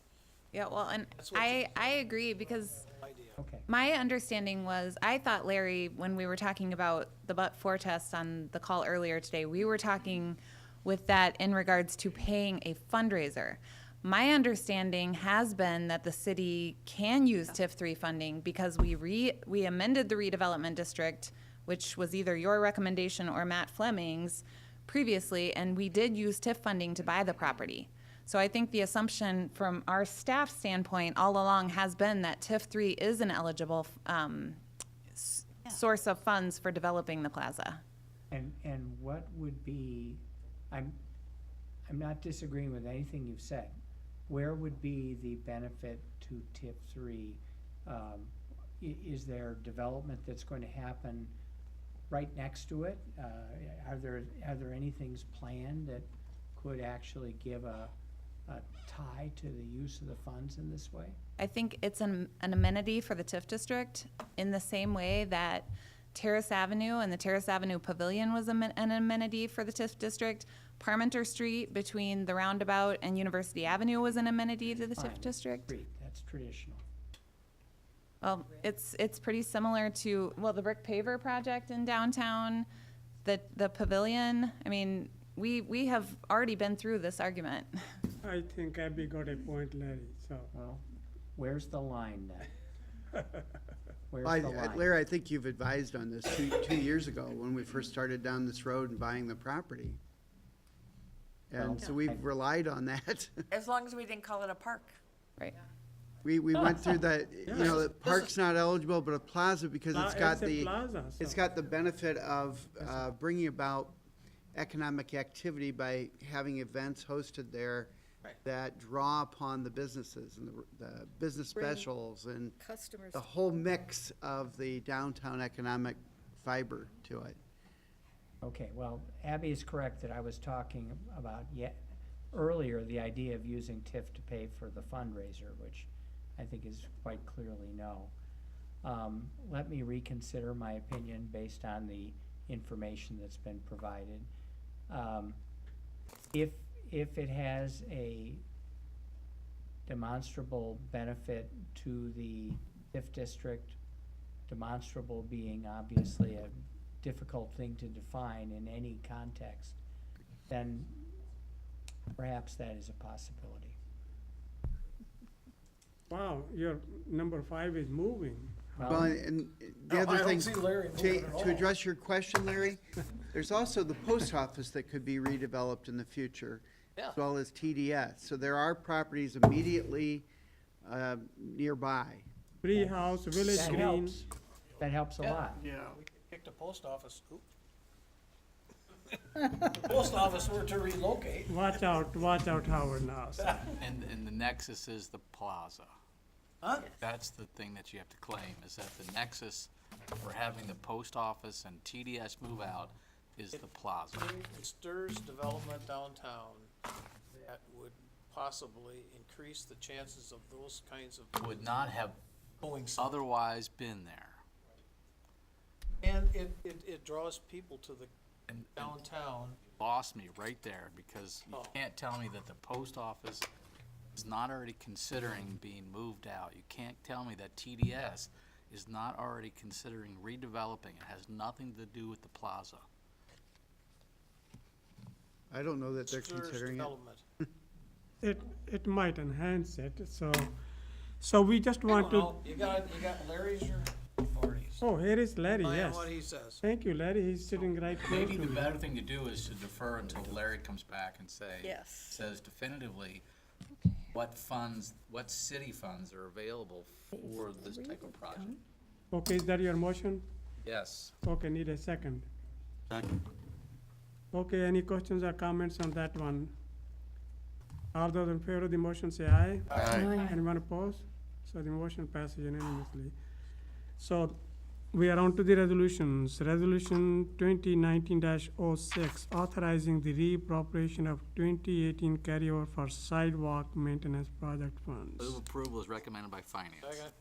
Yeah, well, and That's what I agree because Idea. Okay. my understanding was, I thought, Larry, when we were talking about the but-for test on the call earlier today, we were talking with that in regards to paying a fundraiser. My understanding has been that the city can use TIF 3 funding because we amended the redevelopment district, which was either your recommendation or Matt Fleming's previously, and we did use TIF funding to buy the property. So I think the assumption from our staff standpoint all along has been that TIF 3 is an eligible source of funds for developing the plaza. And what would be, I'm not disagreeing with anything you've said. Where would be the benefit to TIF 3? Is there development that's going to happen right next to it? Are there any things planned that could actually give a tie to the use of the funds in this way? I think it's an amenity for the TIF district in the same way that Terrace Avenue and the Terrace Avenue Pavilion was an amenity for the TIF district. Parmenter Street between the roundabout and University Avenue was an amenity to the TIF Fine. district. Great, that's traditional. Well, it's pretty similar to, well, the brick paver project in downtown, the pavilion. I mean, we have already been through this argument. I think Abby got a point, Larry, so. Well, where's the line then? Where's the line? Larry, I think you've advised on this 2 years ago when we first started down this road and buying the property. And so we've relied on that. As long as we didn't call it a park. Right. We went through that, the park's not eligible, but a plaza because it's got It's a plaza, it's so. got the benefit of bringing about economic activity by having events hosted there that draw upon the businesses and the business Bring specials and Customers. the whole mix of the downtown economic fiber to it. Okay, well, Abby is correct that I was talking about earlier, the idea of using TIF to pay for the fundraiser, which I think is quite clearly no. Let me reconsider my opinion based on the information that's been provided. If it has a demonstrable benefit to the TIF district, demonstrable being obviously a difficult thing to define in any context, then perhaps that is a possibility. Wow, your number 5 is moving. Well, and the I other don't thing, see Larry moving at all. to address your question, Larry, there's also the post office that could be redeveloped in the future, as well as TDS. So there are properties immediately nearby. Free house, village That green. helps. That helps a lot. Yeah. We could kick the post office, The post office were to relocate. Watch out, Howard now. And the nexus is the plaza. Huh? That's the thing that you have to claim, is that the nexus for having the post office and TDS move out is the plaza. It stirs development downtown that would possibly increase the chances of those kinds of Would not have going south. otherwise been there. And it draws people to the downtown. Lost me right there, because you Oh. can't tell me that the post office is not already considering being moved out. You can't tell me that TDS is not already considering redeveloping. It has nothing to do with the plaza. I don't know that they're Stirs considering it. development. it might enhance it, so we just want to. Well, you got Larry's or Marty's? Oh, here is Larry, Rely on yes. what he says. Thank you, Larry, he's sitting right close Maybe to the me. better thing to do is to defer until Larry comes back and Yes. says definitively what city funds are available for this type of project. Okay, is that your motion? Yes. Okay, need a second. Second. Okay, any questions or comments on that one? All those in favor of the motion say aye. Aye. Anyone opposed? So the motion passes unanimously. So we are on to the resolutions. Resolution 2019-06, authorizing the reappropriation of 2018 carryover for sidewalk maintenance project funds. Move approval is recommended by finance. Second.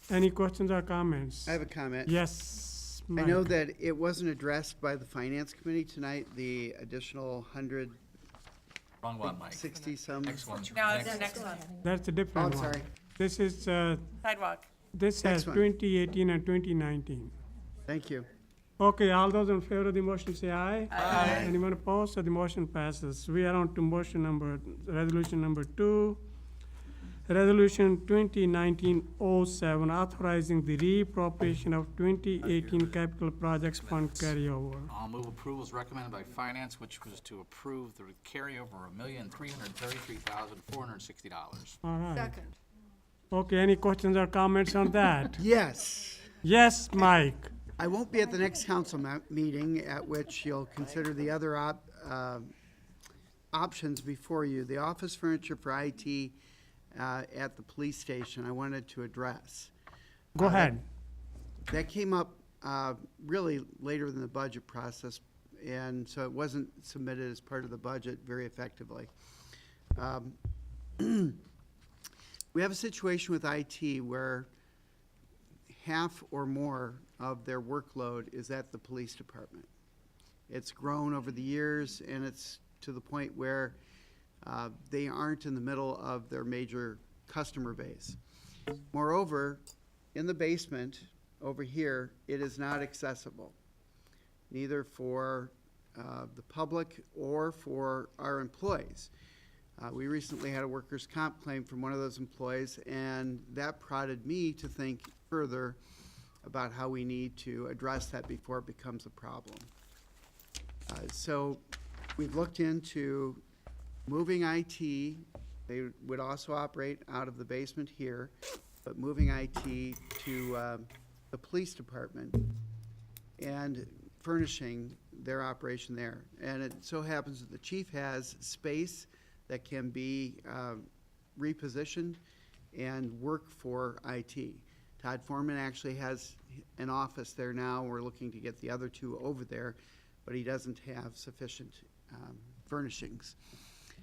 Any questions or comments? I have a comment. Yes, I know Mike. that it wasn't addressed by the finance committee tonight, the additional Wrong one, Mike. 60-some. Next one. No, it's the next one. That's a Oh, different I'm one. sorry. This is, Sidewalk. this Next has one. 2018 and 2019. Thank you. Okay, all those in favor of the motion say aye. Aye. Anyone opposed? So the motion passes. We are on to resolution number 2. Resolution 2019-07, authorizing the reappropriation of 2018 capital projects fund carryover. I'll move approval is recommended by finance, which was to approve the carryover of $1,333,460. All right. Second. Okay, any questions or comments on that? Yes. Yes, Mike. I won't be at the next council meeting, at which you'll consider the other options before you. The office furniture for IT at the police station, I wanted to address. Go ahead. That came up really later in the budget process, and so it wasn't submitted as part of the budget very effectively. We have a situation with IT where half or more of their workload is at the police department. It's grown over the years, and it's to the point where they aren't in the middle of their major customer base. Moreover, in the basement over here, it is not accessible, neither for the public or for our employees. We recently had a workers' comp claim from one of those employees, and that prodded me to think further about how we need to address that before it becomes a problem. So we've looked into moving IT. They would also operate out of the basement here, but moving IT to the police department and furnishing their operation there. And it so happens that the chief has space that can be repositioned and work for IT. Todd Foreman actually has an office there now. We're looking to get the other two over there, but he doesn't have sufficient furnishings.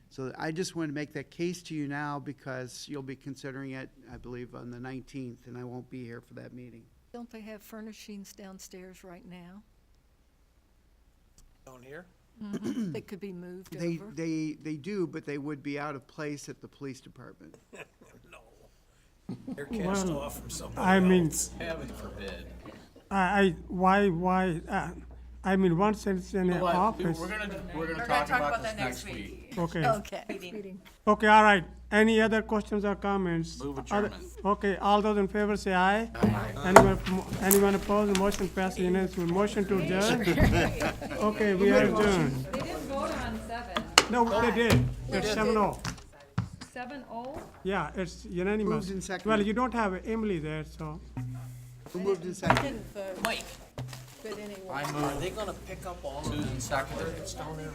So I just want to make that case to you now because you'll be considering it, I believe, on the 19th, and I won't be here for that meeting. Don't they have furnishings downstairs right now? Down here? They could be moved over? They do, but they would be out of place at the police department. No. They're cast Well, off from somebody I mean, else. Heaven forbid. I mean, once it's in the office. We're gonna We're talk gonna talk about this next week. Okay. Okay. Meeting. Okay, all right. Any other questions or comments? Move Other- adjournment. Okay, all those in favor say aye. Anyone opposed? The motion passes unanimously. Motion to adjourn? Okay, we are adjourned. They didn't vote on 7. No, they did. It's 7-0. 7-0? Yeah, it's unanimous. Moved and seconded. Well, you don't have Emily there, so. Who moved in I second? didn't vote. Mike, But anyway. I are move they gonna pick up all of Susan seconded. it's down there?